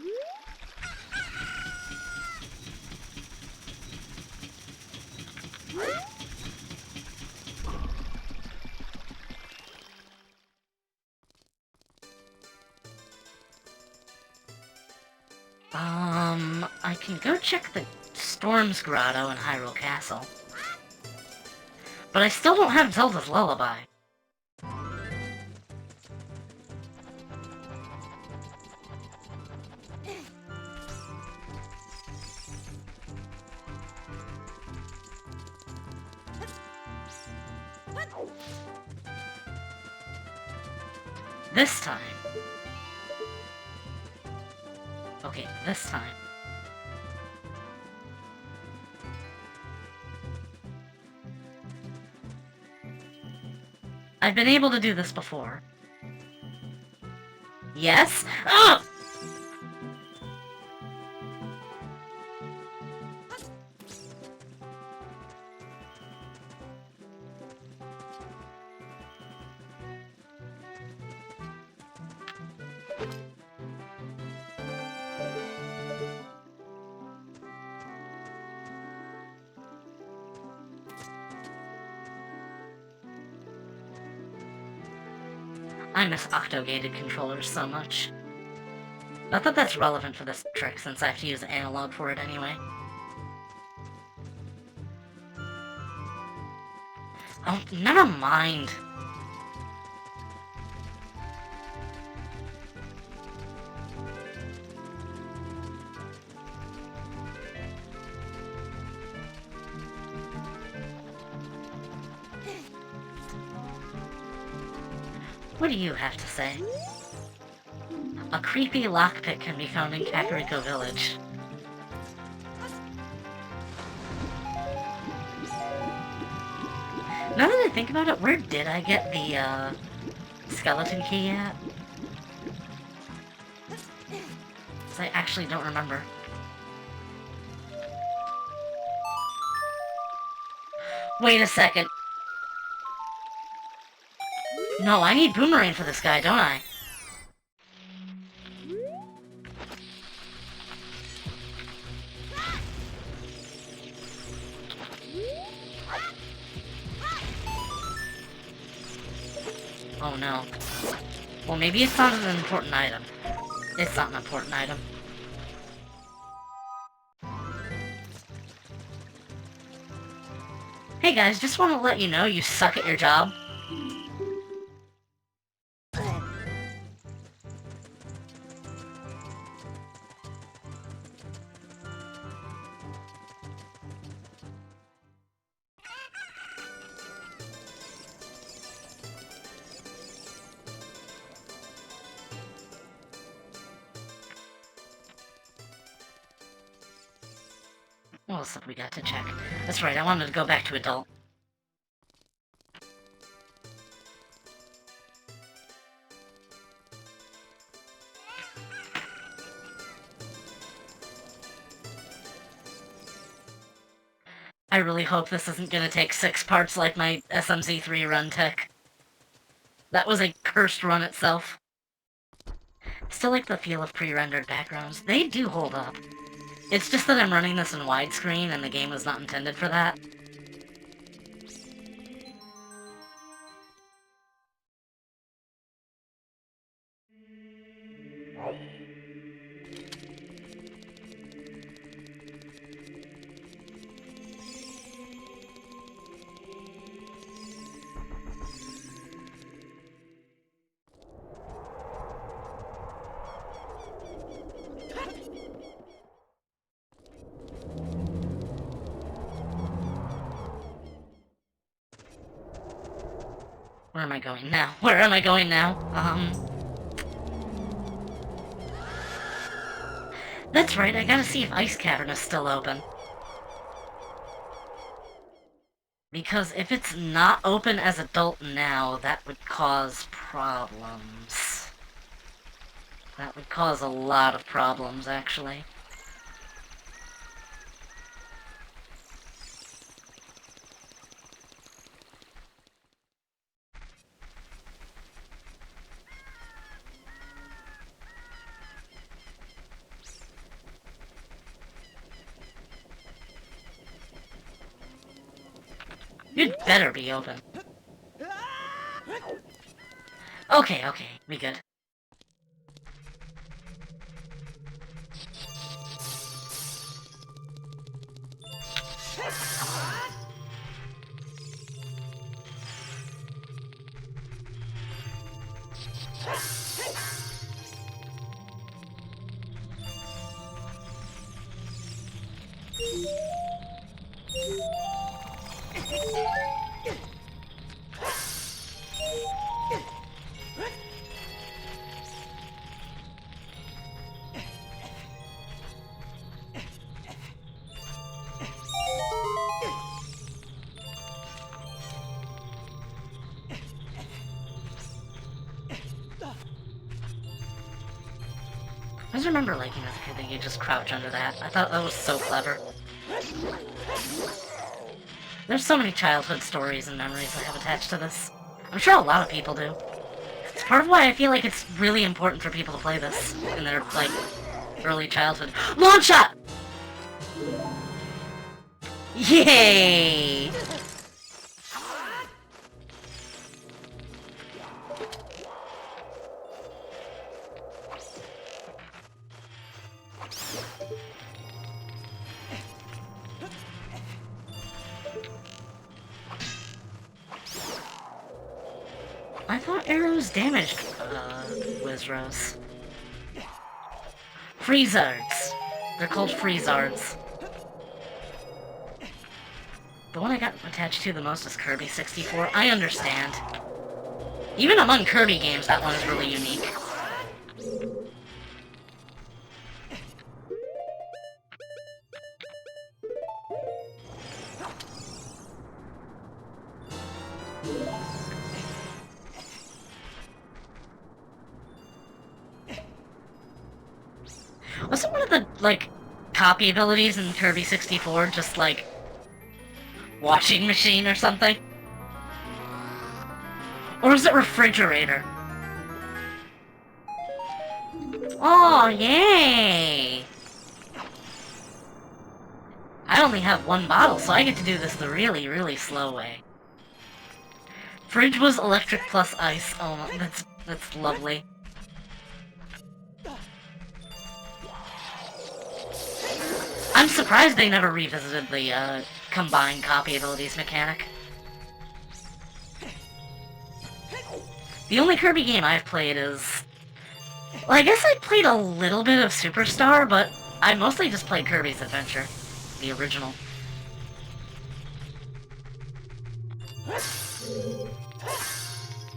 I can go check the Storm's Grotto in Hyrule Castle. But I still don't have Zelda's Lullaby. This time. Okay, this time. I've been able to do this before. Yes? Oh! I miss octo-gated controllers so much. Not that that's relevant for this trick, since I have to use analog for it anyway. Oh, never mind. What do you have to say? A creepy lockpick can be found in Kakariko Village. Now that I think about it, where did I get the, skeleton key at? 'Cause I actually don't remember. Wait a second. No, I need Boomerang for this guy, don't I? Oh no. Well, maybe it's not an important item. It's not an important item. Hey guys, just want to let you know you suck at your job. What else have we got to check? That's right, I wanted to go back to adult. I really hope this isn't gonna take 6 parts like my SMZ3 run tech. That was a cursed run itself. Still like the feel of pre-rendered backgrounds. They do hold up. It's just that I'm running this in widescreen and the game was not intended for that. Where am I going now? Where am I going now? That's right, I gotta see if Ice Cavern is still open. Because if it's not open as adult now, that would cause problems. That would cause a lot of problems, actually. You'd better be open. Okay, we good. I just remember liking as a kid that you just crouch under that. I thought that was so clever. There's so many childhood stories and memories I have attached to this. I'm sure a lot of people do. It's part of why I feel like it's really important for people to play this in their, like, early childhood. Long shot! Yay! I thought arrows damaged, Wizros. Freezards. They're called Freezards. The one I got attached to the most is Kirby 64. I understand. Even among Kirby games, that one is really unique. Wasn't one of the, like, copy abilities in Kirby 64 just, like, washing machine or something? Or was it refrigerator? Oh, yay! I only have one bottle, so I get to do this the really, really slow way. Fridge was electric plus ice. Oh, that's lovely. I'm surprised they never revisited the, combined copy abilities mechanic. The only Kirby game I've played is... Well, I guess I played a little bit of Superstar, but I mostly just played Kirby's Adventure. The original.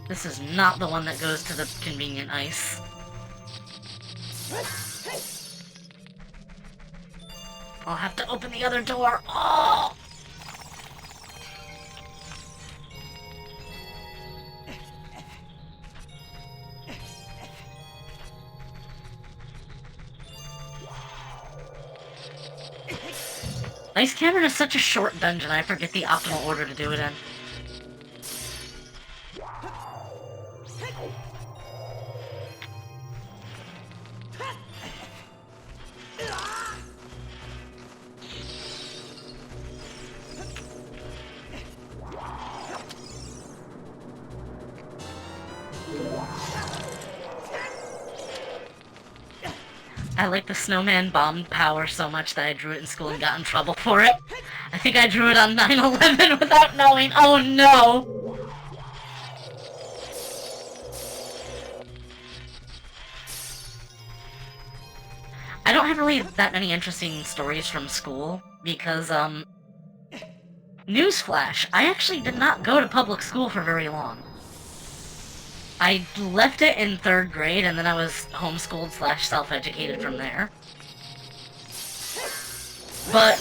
This is not the one that goes to the convenient ice. I'll have to open the other door. Oh! Ice Cavern is such a short dungeon, I forget the optimal order to do it in. I like the snowman bomb power so much that I drew it in school and got in trouble for it. I think I drew it on 9/11 without knowing. Oh no! I don't have really that many interesting stories from school because, newsflash, I actually did not go to public school for very long. I left it in 3rd grade, and then I was homeschooled / self-educated from there. But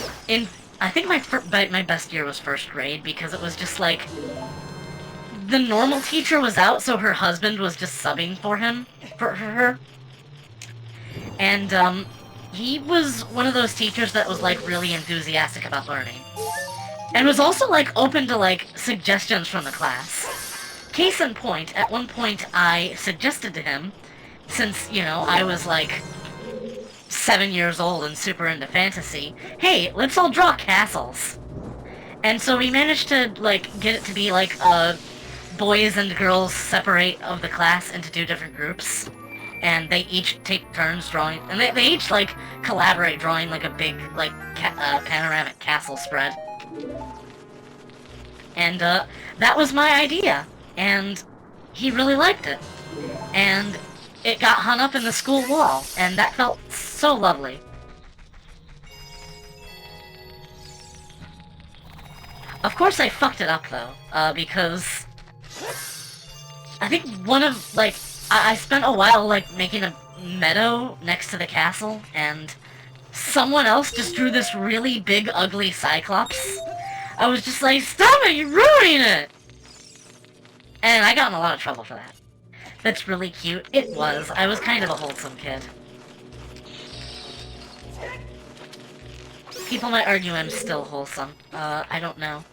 I think my best year was 1st grade, because it was just like, the normal teacher was out, so her husband was just subbing for her. And, he was one of those teachers that was, like, really enthusiastic about learning. And was also, like, open to, like, suggestions from the class. Case in point, at one point I suggested to him, since, you know, I was like 7 years old and super into fantasy, hey, let's all draw castles. And so we managed to, like, get it to be like, boys and girls separate of the class into 2 different groups. And they each take turns drawing, and they each, like, collaborate drawing, like, a big, like, panoramic castle spread. And, that was my idea. And he really liked it. And it got hung up in the school wall, and that felt so lovely. Of course I fucked it up, though, because I think one of, like, I spent a while, like, making a meadow next to the castle, and someone else just drew this really big, ugly Cyclops. I was just like, stop it, you're ruining it! And I got in a lot of trouble for that. That's really cute. It was. I was kind of a wholesome kid. People might argue I'm still wholesome. I don't know.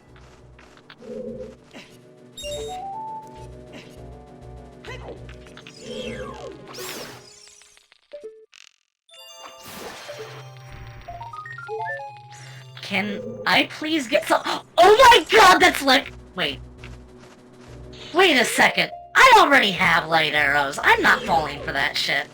Can I please get some— oh my god, that's like— wait. Wait a second. I already have light arrows. I'm not falling for that shit.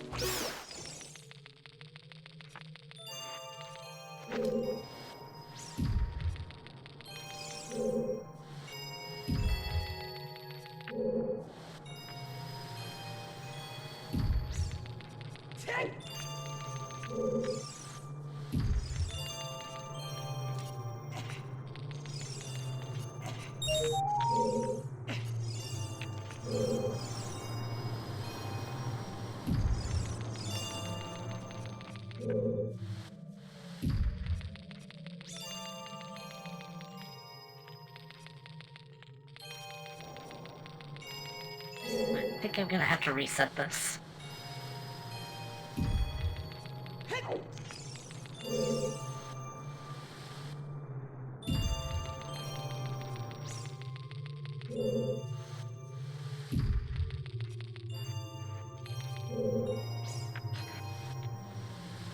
I think I'm gonna have to reset this.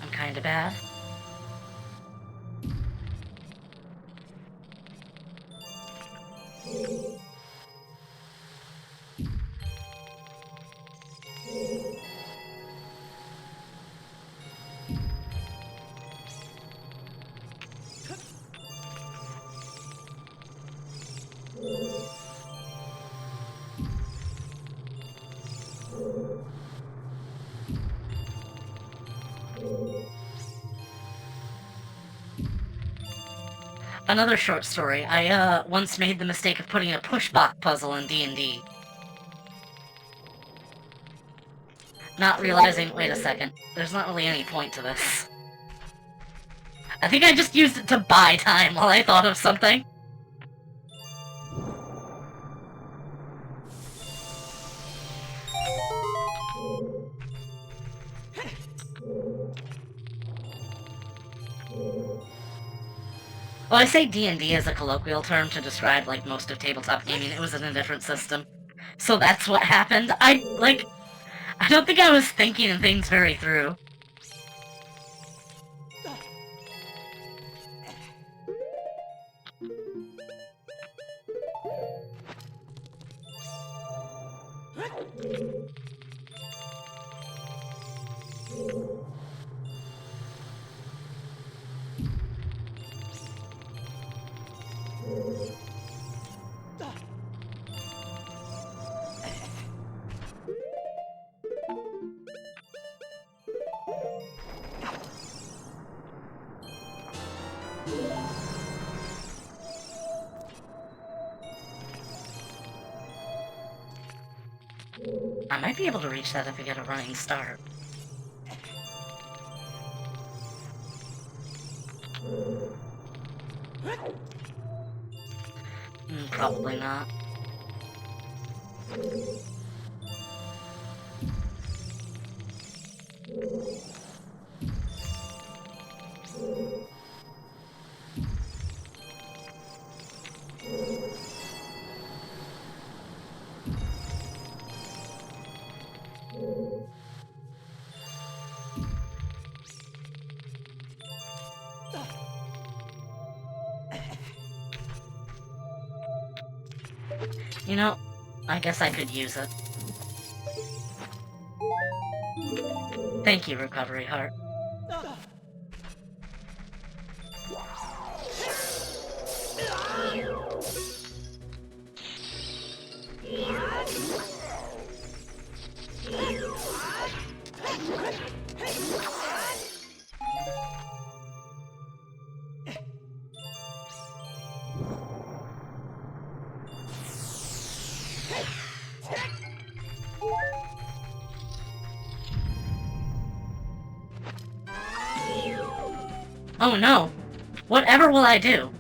I'm kinda bad. Another short story. I, once made the mistake of putting a pushbot puzzle in D&D. Not realizing— wait a second, there's not really any point to this. I think I just used it to buy time while I thought of something. Well, I say D&D as a colloquial term to describe, like, most of tabletop gaming. It was in a different system. So that's what happened. I don't think I was thinking things very through. I might be able to reach that if we get a running start. Probably not. You know, I guess I could use it. Thank you, Recovery Heart. Oh no! Whatever will I do?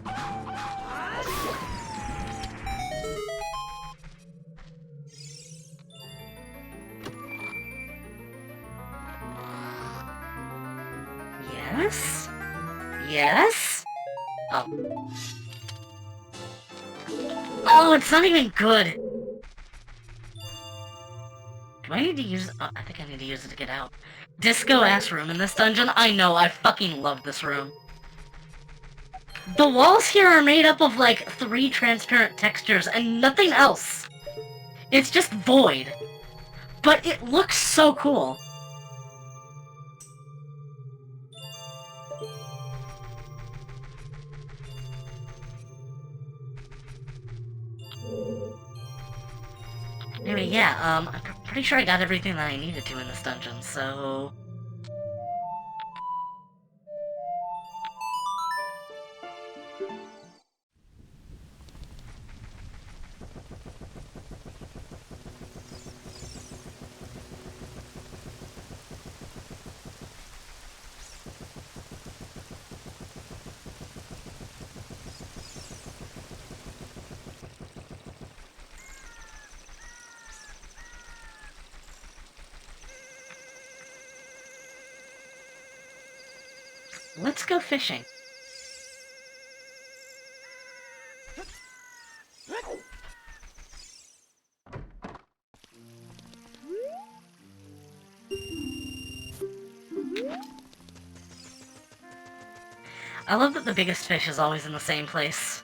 Yes? Yes? Oh. Oh, it's not even good! Do I need to use... Oh, I think I need to use it to get out. Disco-ass room in this dungeon? I know, I fucking love this room. The walls here are made up of, like, 3 transparent textures and nothing else. It's just void. But it looks so cool. Anyway, yeah, I'm pretty sure I got everything that I needed to in this dungeon, so... Let's go fishing. I love that the biggest fish is always in the same place.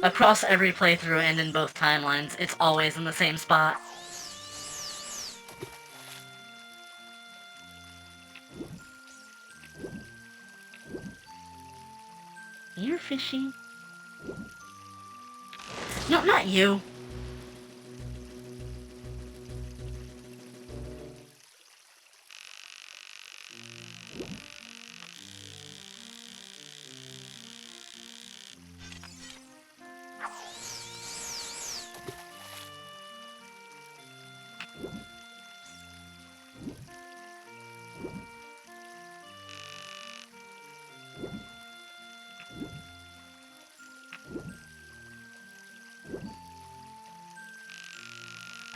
Across every playthrough and in both timelines, it's always in the same spot. You're fishing? No, not you.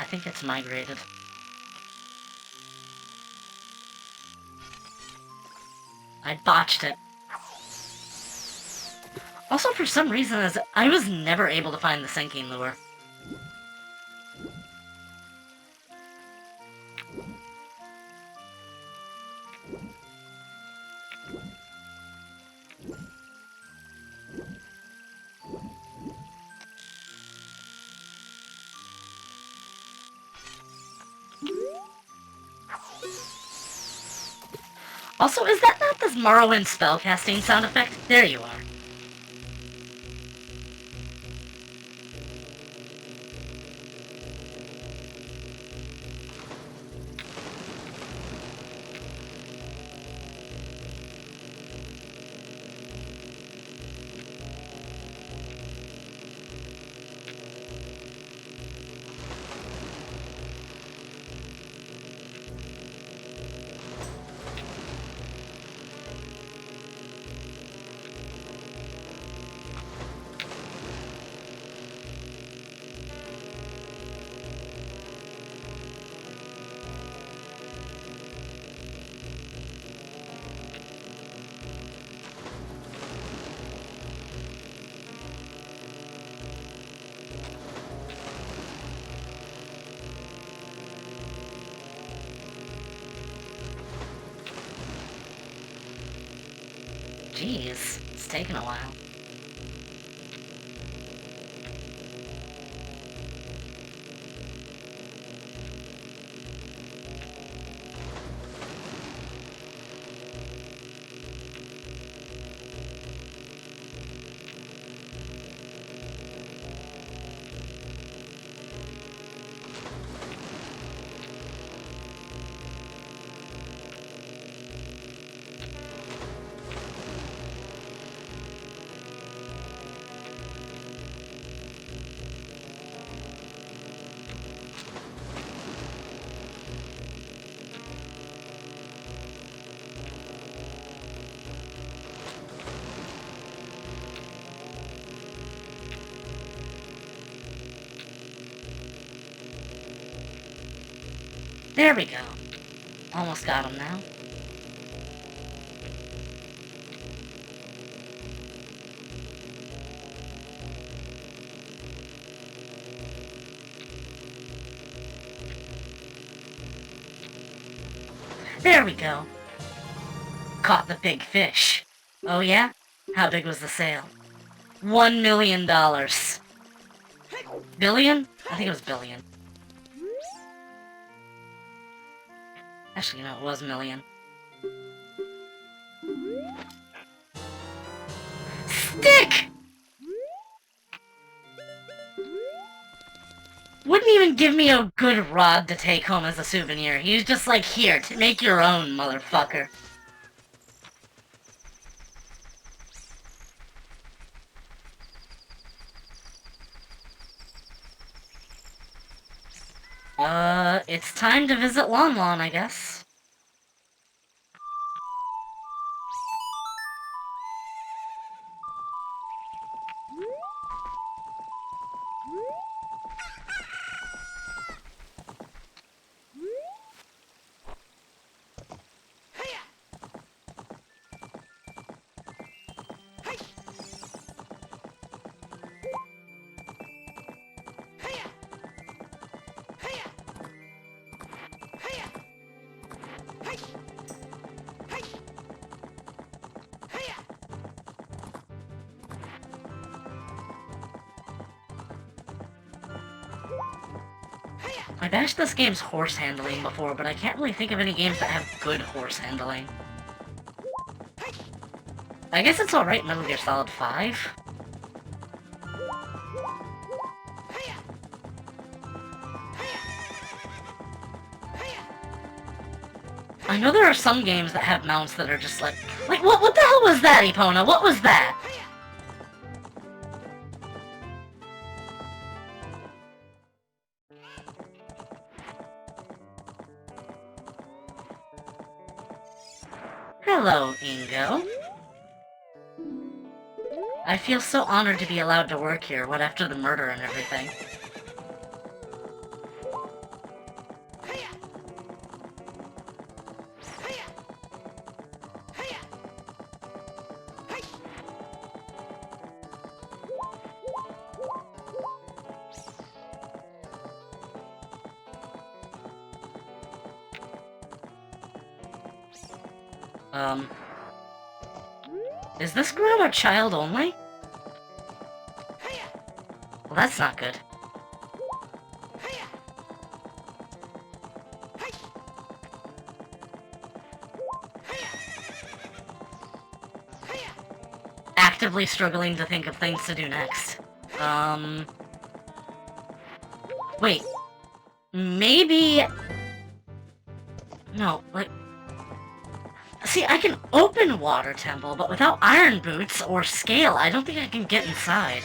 think it's migrated. I botched it. Also, for some reason, I was never able to find the sinking lure. Also, is that not the Morrowind spellcasting sound effect? There you are. Jeez, it's taken a while. There we go. Almost got him now. There we go. Caught the big fish. Oh yeah? How big was the sale? $1 million. Billion? I think it was billion. Actually, no, it was million. Stick! Wouldn't even give me a good rod to take home as a souvenir. He was just like, here, make your own, motherfucker. It's time to visit Lon Lon, I guess. I bashed this game's horse handling before, but I can't really think of any games that have good horse handling. I guess it's alright in Metal Gear Solid 5. I know there are some games that have mounts that are just like what the hell was that, Epona? What was that? Hello, Ingo. I feel so honored to be allowed to work here, what after the murder and everything. Is this grab a child only? Well, that's not good. Actively struggling to think of things to do next. Wait. Maybe... No, like... See, I can open Water Temple, but without iron boots or scale, I don't think I can get inside.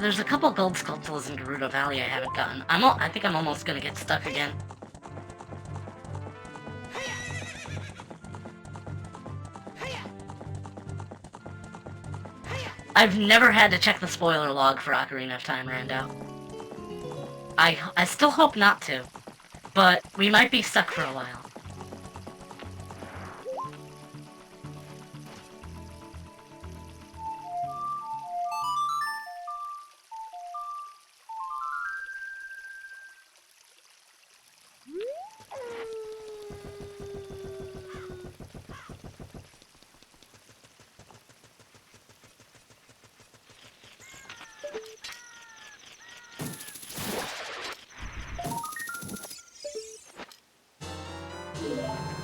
There's a couple gold Skulltulas in Gerudo Valley I haven't gotten. I think I'm almost gonna get stuck again. I've never had to check the spoiler log for Ocarina of Time, Rando. I still hope not to, but we might be stuck for a while.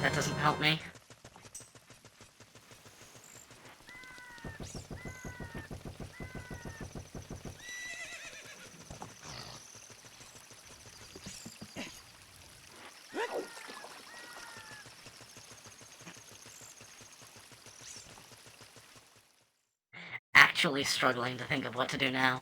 That doesn't help me. Actually struggling to think of what to do now.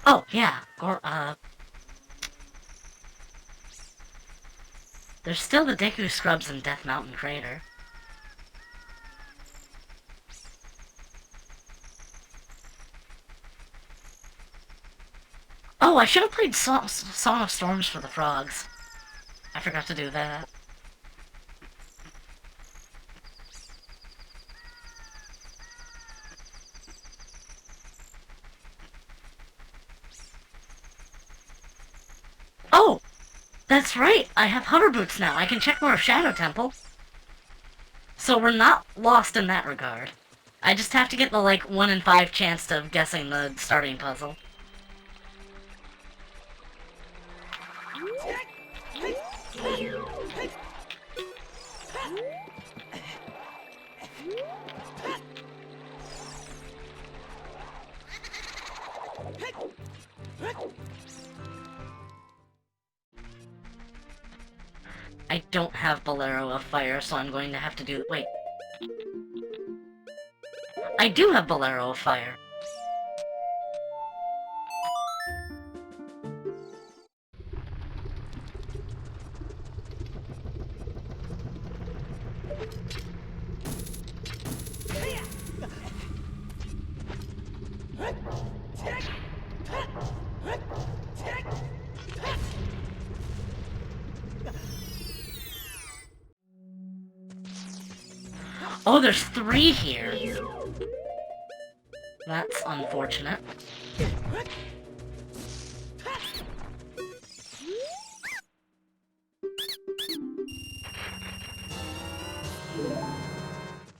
Oh, yeah, or, there's still the Deku Scrubs in Death Mountain Crater. Oh, I should have played Song of Storms for the frogs. I forgot to do that. Oh! That's right! I have hover boots now. I can check more of Shadow Temple. So we're not lost in that regard. I just have to get the, like, 1 in 5 chance of guessing the starting puzzle. I don't have Bolero of Fire, so I'm going to have to do... Wait. I do have Bolero of Fire. Oh, there's 3 here. That's unfortunate.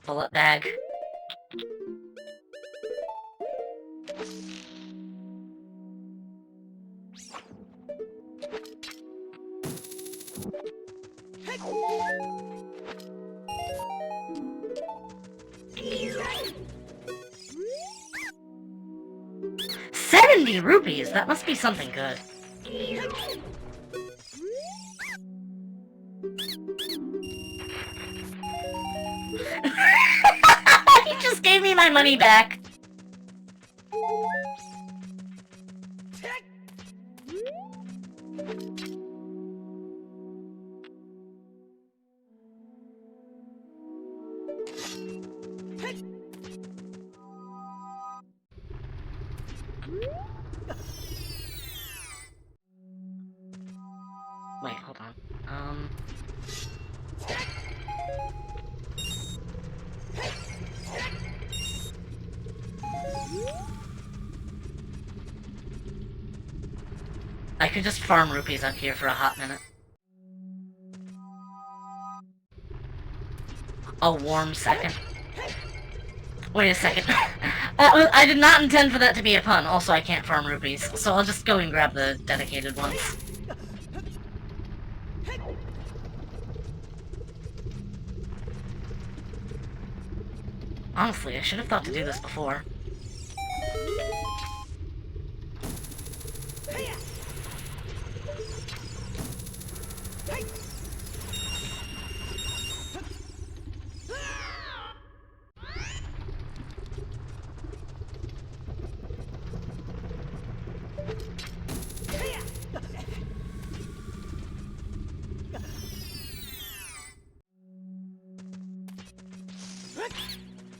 Bullet bag. $70! That must be something good. He just gave me my money back. Wait, hold on. I could just farm rupees up here for a hot minute. A warm second. Wait a second. I did not intend for that to be a pun. Also, I can't farm rupees, so I'll just go and grab the dedicated ones. Honestly, I should have thought to do this before.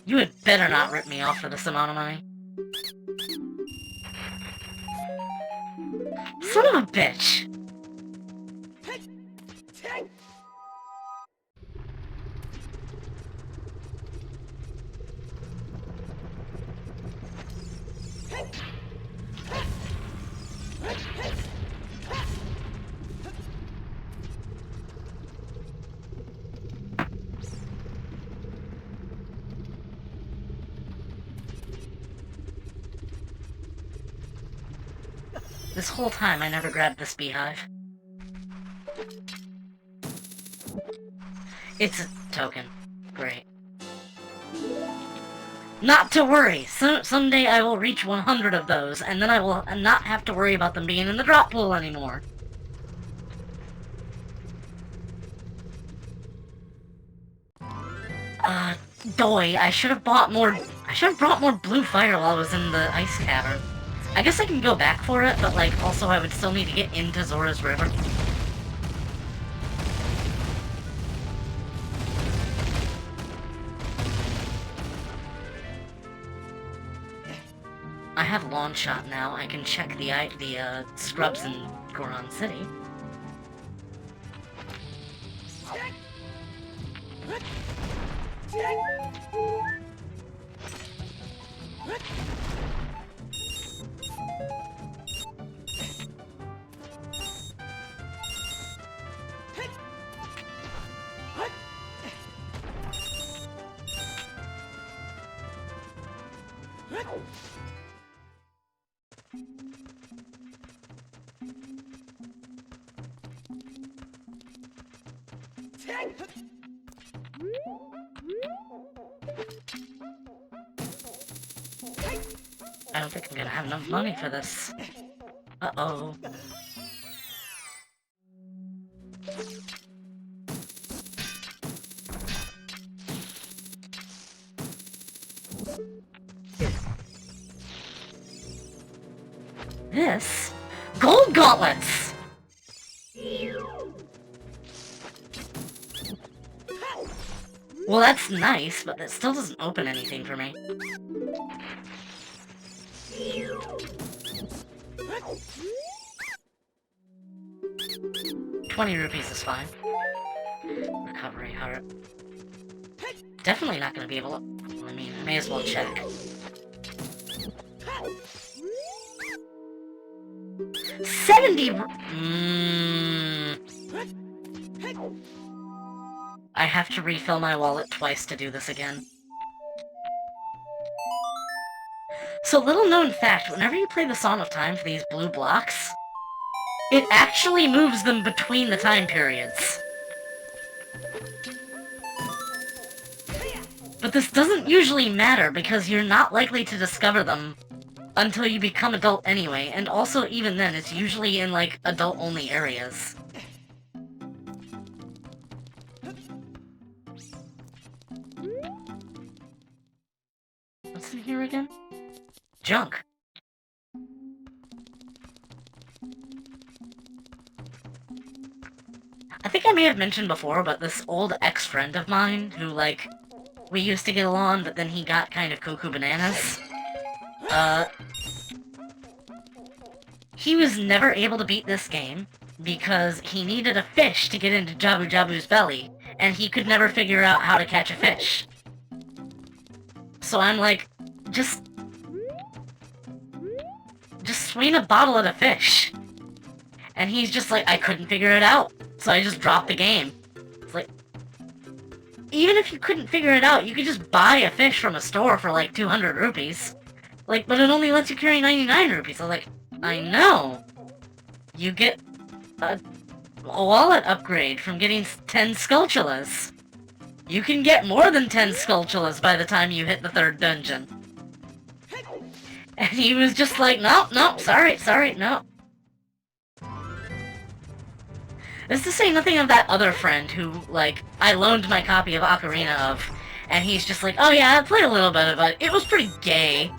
You had better not rip me off for this amount of money. Son of a bitch! This whole time I never grabbed this beehive. It's a token. Great. Not to worry! Someday I will reach 100 of those, and then I will not have to worry about them being in the drop pool anymore. Doy, I should have brought more blue fire while I was in the ice cavern. I guess I can go back for it, but, like, also I would still need to get into Zora's River. I have Lawn Shot now. I can check the scrubs in Goron City. I don't think I'm gonna have enough money for this. Uh-oh. This? Gold gauntlets! Well, that's nice, but that still doesn't open anything for me. $20 is fine. Recovery heart. Definitely not gonna be able to... I mean, I may as well check. I have to refill my wallet twice to do this again. So, little known fact, whenever you play the Song of Time for these blue blocks, it actually moves them between the time periods. But this doesn't usually matter because you're not likely to discover them until you become adult anyway, and also even then it's usually in like adult-only areas. What's in here again? Junk. I think I may have mentioned before, but this old ex-friend of mine, who, like, we used to get along, but then he got kind of cuckoo bananas. he was never able to beat this game because he needed a fish to get into Jabu Jabu's belly, and he could never figure out how to catch a fish. So I'm like, just swing a bottle at a fish. And he's just like, I couldn't figure it out, so I just dropped the game. It's like, even if you couldn't figure it out, you could just buy a fish from a store for like 200 rupees. Like, but it only lets you carry 99 rupees. I'm like, I know. You get a wallet upgrade from getting 10 Skulltulas. You can get more than 10 Skulltulas by the time you hit the 3rd dungeon. And he was just like, no, sorry, no. This is to say nothing of that other friend who, like, I loaned my copy of Ocarina of, and he's just like, oh yeah, I played a little bit of it. It was pretty gay.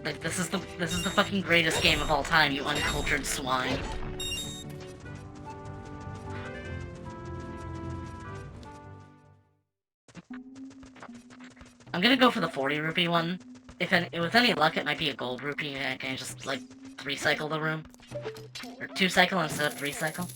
Like, this is the fucking greatest game of all time, you uncultured swine. I'm gonna go for the 40 rupee one. With any luck, it might be a gold rupee, and I can just, like, 3-cycle the room. Or 2-cycle instead of 3-cycle.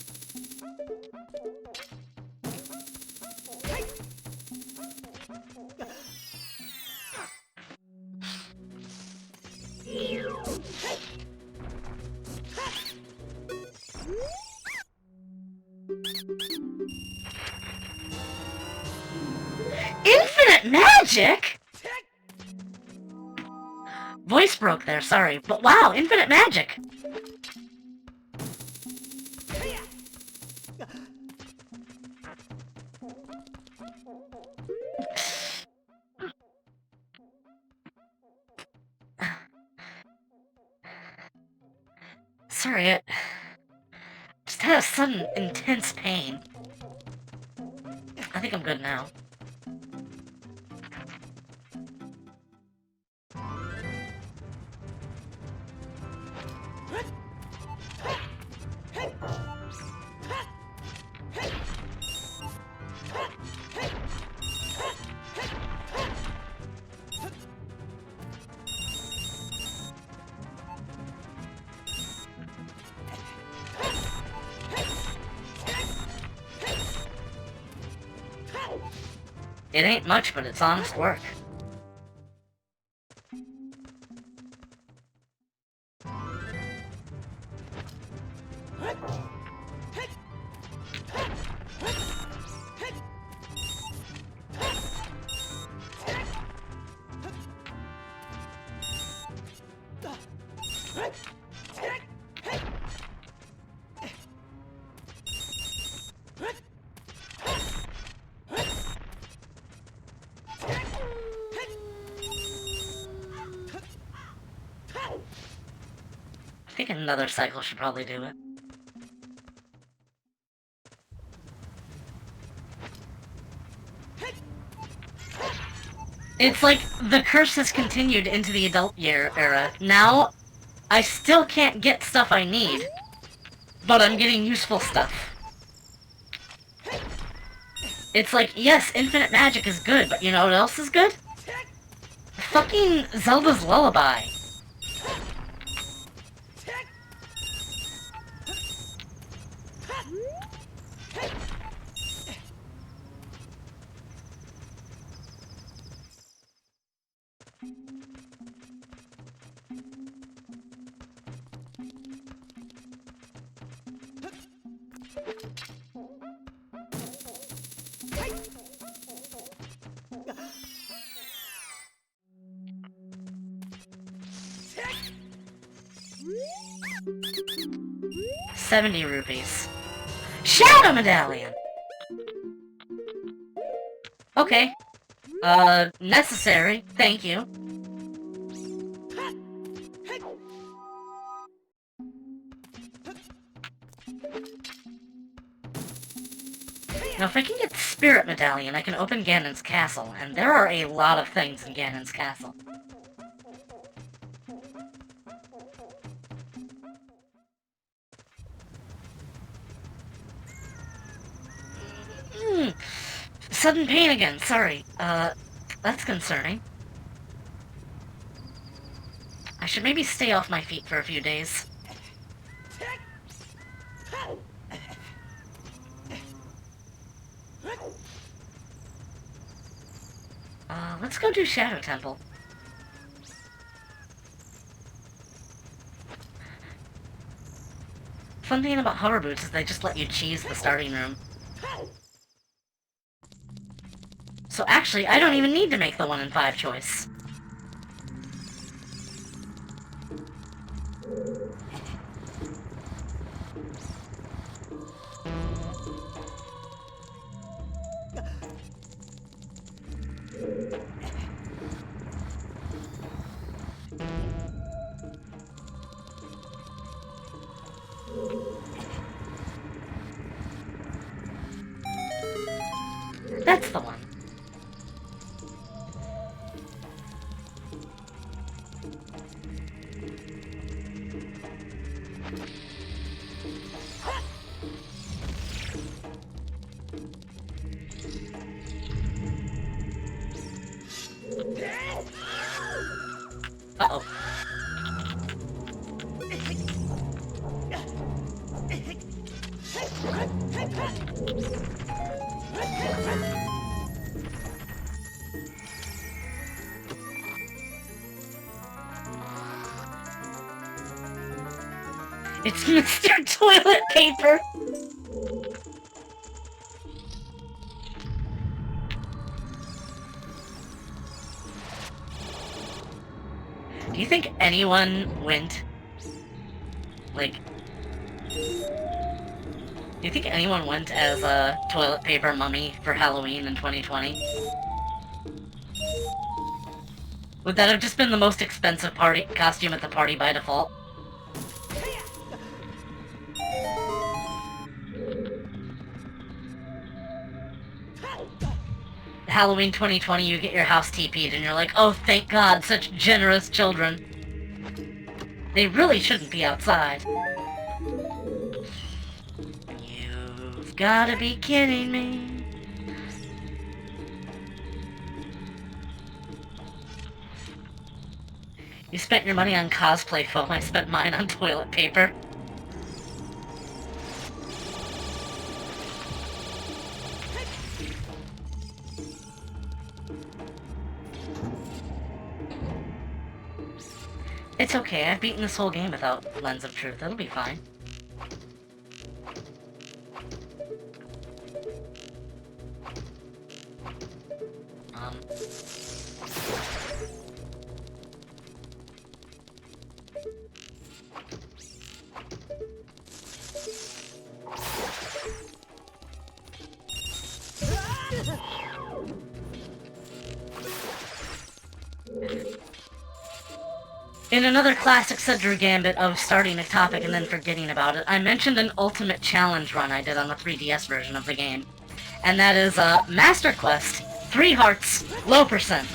Infinite magic?! Voice broke there, sorry, but wow, infinite magic! Sorry, I just had a sudden intense pain. I think I'm good now. It ain't much, but it's honest work. I think another cycle should probably do it. It's like the curse has continued into the adult year era. Now, I still can't get stuff I need, but I'm getting useful stuff. It's like, yes, infinite magic is good, but you know what else is good? Fucking Zelda's Lullaby. $70 rupees. Shadow Medallion! Okay. Necessary. Thank you. Now, if I can get the Spirit Medallion, I can open Ganon's castle, and there are a lot of things in Ganon's castle. sudden pain again, sorry. That's concerning. I should maybe stay off my feet for a few days. Let's go do Shadow Temple. Fun thing about hover boots is they just let you cheese the starting room. So actually, I don't even need to make the 1 in 5 choice. That's the one. Uh-oh. It's Mr. Toilet Paper! Do you think anyone went, like... Do you think anyone went as a toilet paper mummy for Halloween in 2020? Would that have just been the most expensive party costume at the party by default? Halloween 2020, you get your house TP'd and you're like, oh, thank God, such generous children. They really shouldn't be outside. You've gotta be kidding me. You spent your money on cosplay foam, I spent mine on toilet paper. It's okay, I've beaten this whole game without Lens of Truth, it'll be fine. In another classic Sedra gambit of starting a topic and then forgetting about it, I mentioned an ultimate challenge run I did on the 3DS version of the game. And that is, Master Quest, 3 hearts, low percent.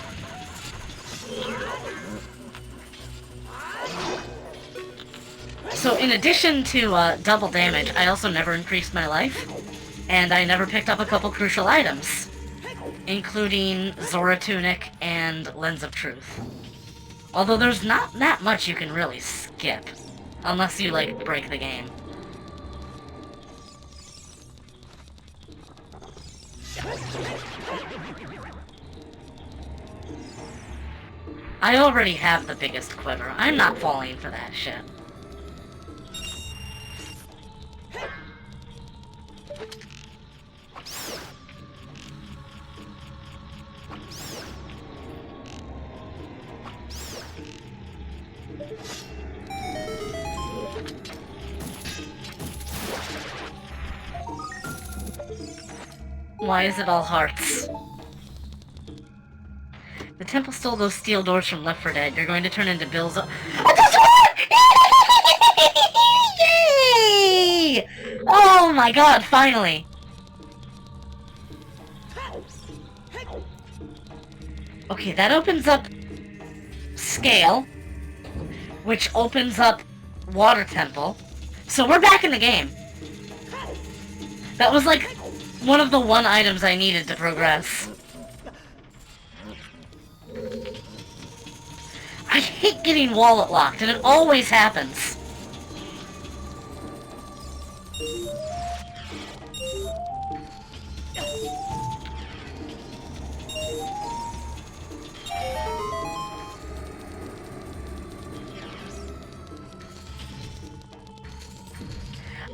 So in addition to, double damage, I also never increased my life, and I never picked up a couple crucial items, including Zora Tunic and Lens of Truth. Although there's not that much you can really skip, unless you, like, break the game. I already have the biggest quiver. I'm not falling for that shit. Why is it all hearts? The temple stole those steel doors from Left 4 Dead. You're going to turn into Bill's... Yay! Oh my god, finally! Okay, that opens up Scale, which opens up Water Temple. So we're back in the game. That was like one of the items I needed to progress. I hate getting wallet locked, and it always happens.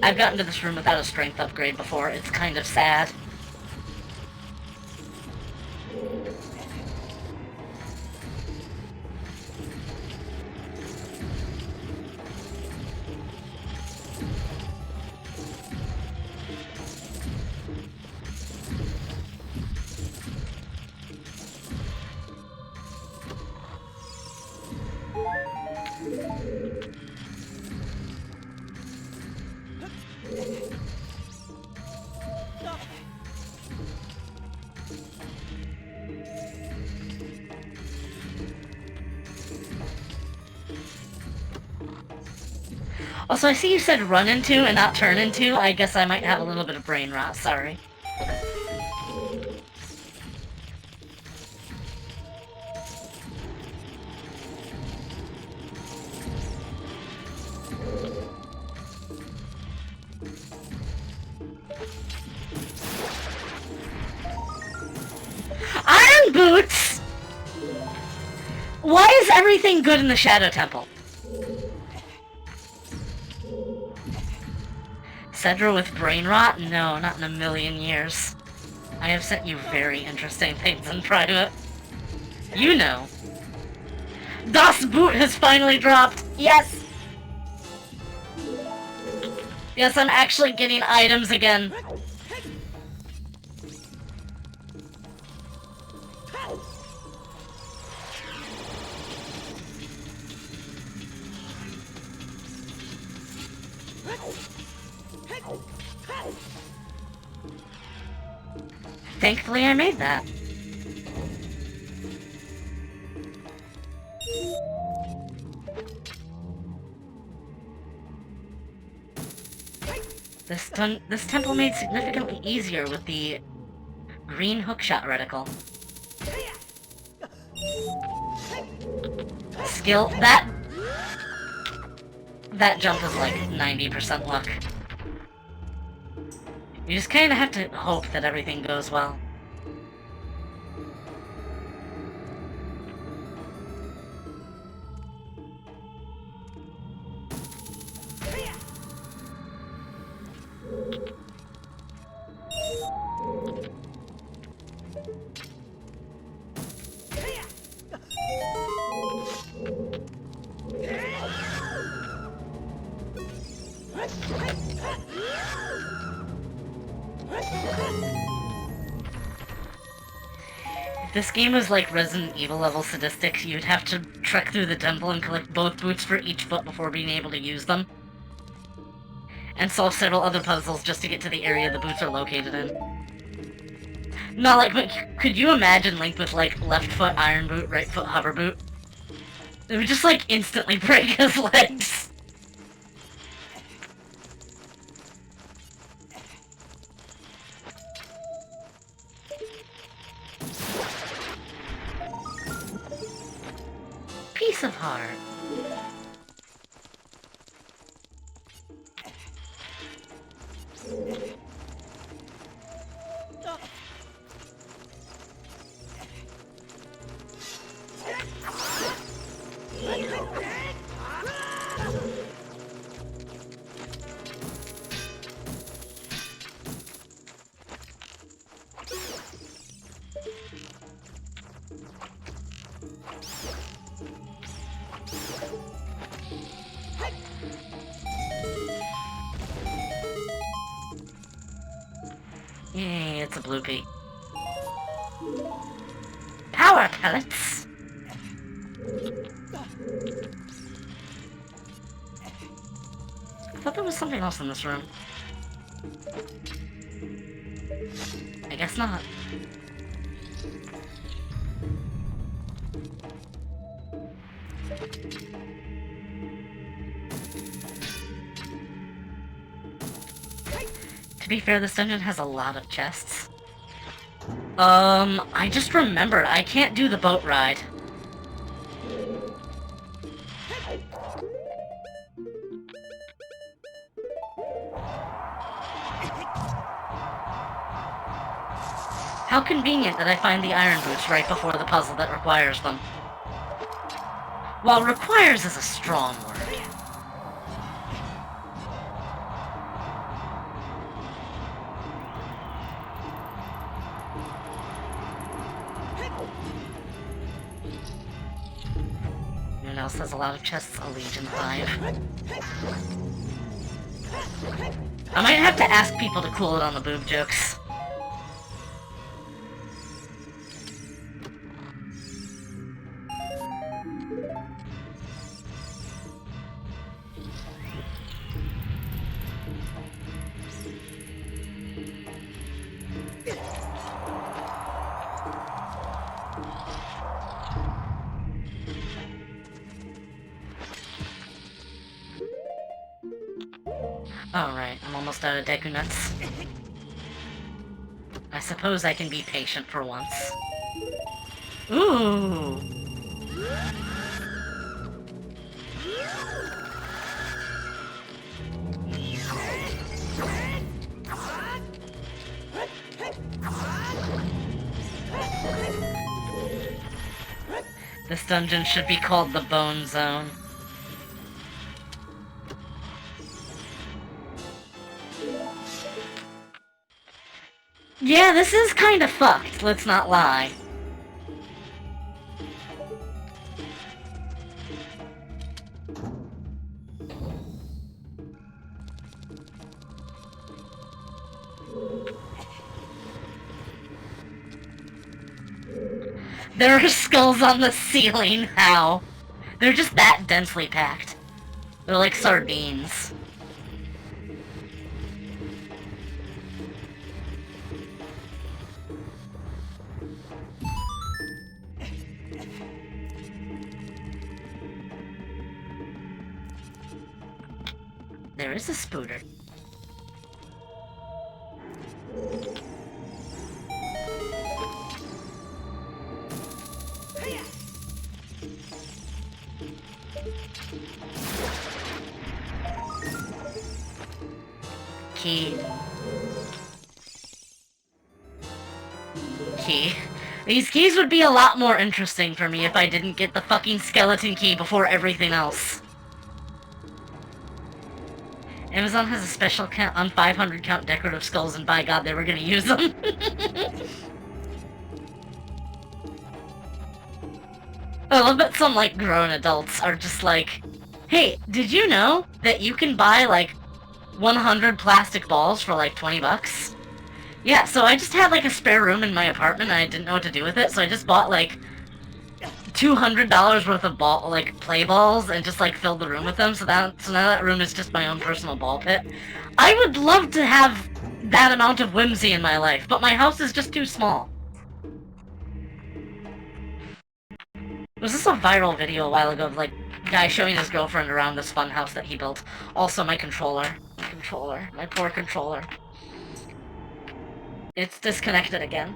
I've gotten to this room without a strength upgrade before. It's kind of sad. Also, I see you said run into and not turn into. I guess I might have a little bit of brain rot, sorry. Iron Boots! Why is everything good in the Shadow Temple? Sedra with brain rot? No, not in a million years. I have sent you very interesting things in private. You know. Das Boot has finally dropped! Yes! Yes, I'm actually getting items again. Thankfully, I made that. This temple made significantly easier with the green hookshot reticle. Skill, that jump is like 90% luck. You just kinda have to hope that everything goes well. If this game was like Resident Evil level sadistic, you'd have to trek through the temple and collect both boots for each foot before being able to use them. And solve several other puzzles just to get to the area the boots are located in. No, like, but could you imagine Link with, like, left foot iron boot, right foot hover boot? It would just, like, instantly break his legs. Piece of heart. Yay, it's a blue pea. Power pellets! I thought there was something else in this room. I guess not. To be fair, this dungeon has a lot of chests. I just remembered, I can't do the boat ride. How convenient that I find the iron boots right before the puzzle that requires them. Well, requires is a strong word. Anyone else has a lot of chests? A Legion 5. I might have to ask people to cool it on the boob jokes. Alright, I'm almost out of Deku Nuts. I suppose I can be patient for once. Ooh! This dungeon should be called the Bone Zone. Yeah, this is kinda fucked, let's not lie. There are skulls on the ceiling, how? They're just that densely packed. They're like sardines. There is a spooter. Key. Key. These keys would be a lot more interesting for me if I didn't get the fucking skeleton key before everything else. Amazon has a special count on 500 count decorative skulls, and by God, they were gonna use them. I love that some, like, grown adults are just like, hey, did you know that you can buy, like, 100 plastic balls for, like, 20 bucks? Yeah, so I just had, like, a spare room in my apartment, and I didn't know what to do with it, so I just bought, like, $200 worth of play balls, and just, like, filled the room with them, so now that room is just my own personal ball pit. I would love to have that amount of whimsy in my life, but my house is just too small. Was this a viral video a while ago of, like, a guy showing his girlfriend around this fun house that he built? Also, my controller. My poor controller. It's disconnected again.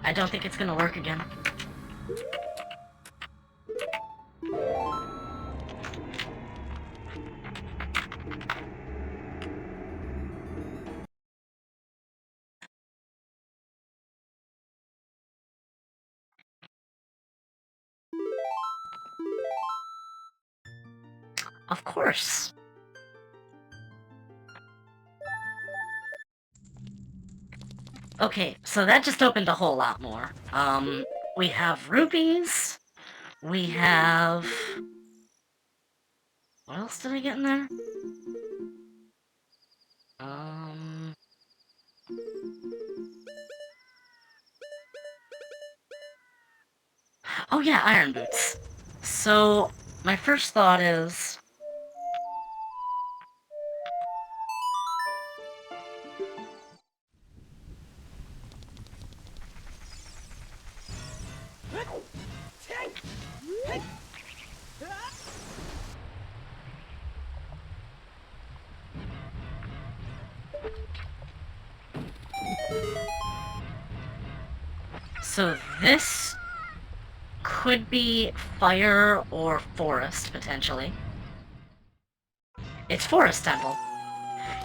I don't think it's gonna work again. Of course. Okay, so that just opened a whole lot more. We have rupees. We have... What else did I get in there? Oh yeah, iron boots. So, my first thought is... So this could be fire or forest, potentially. It's Forest Temple.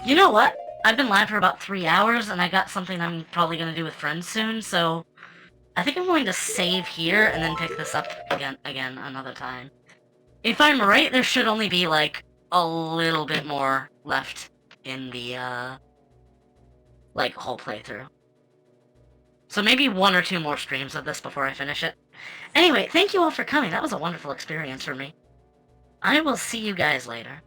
You know what? I've been live for about 3 hours, and I got something I'm probably going to do with friends soon, so I think I'm going to save here and then pick this up again another time. If I'm right, there should only be, like, a little bit more left in the, like, whole playthrough. So maybe 1 or 2 more streams of this before I finish it. Anyway, thank you all for coming. That was a wonderful experience for me. I will see you guys later.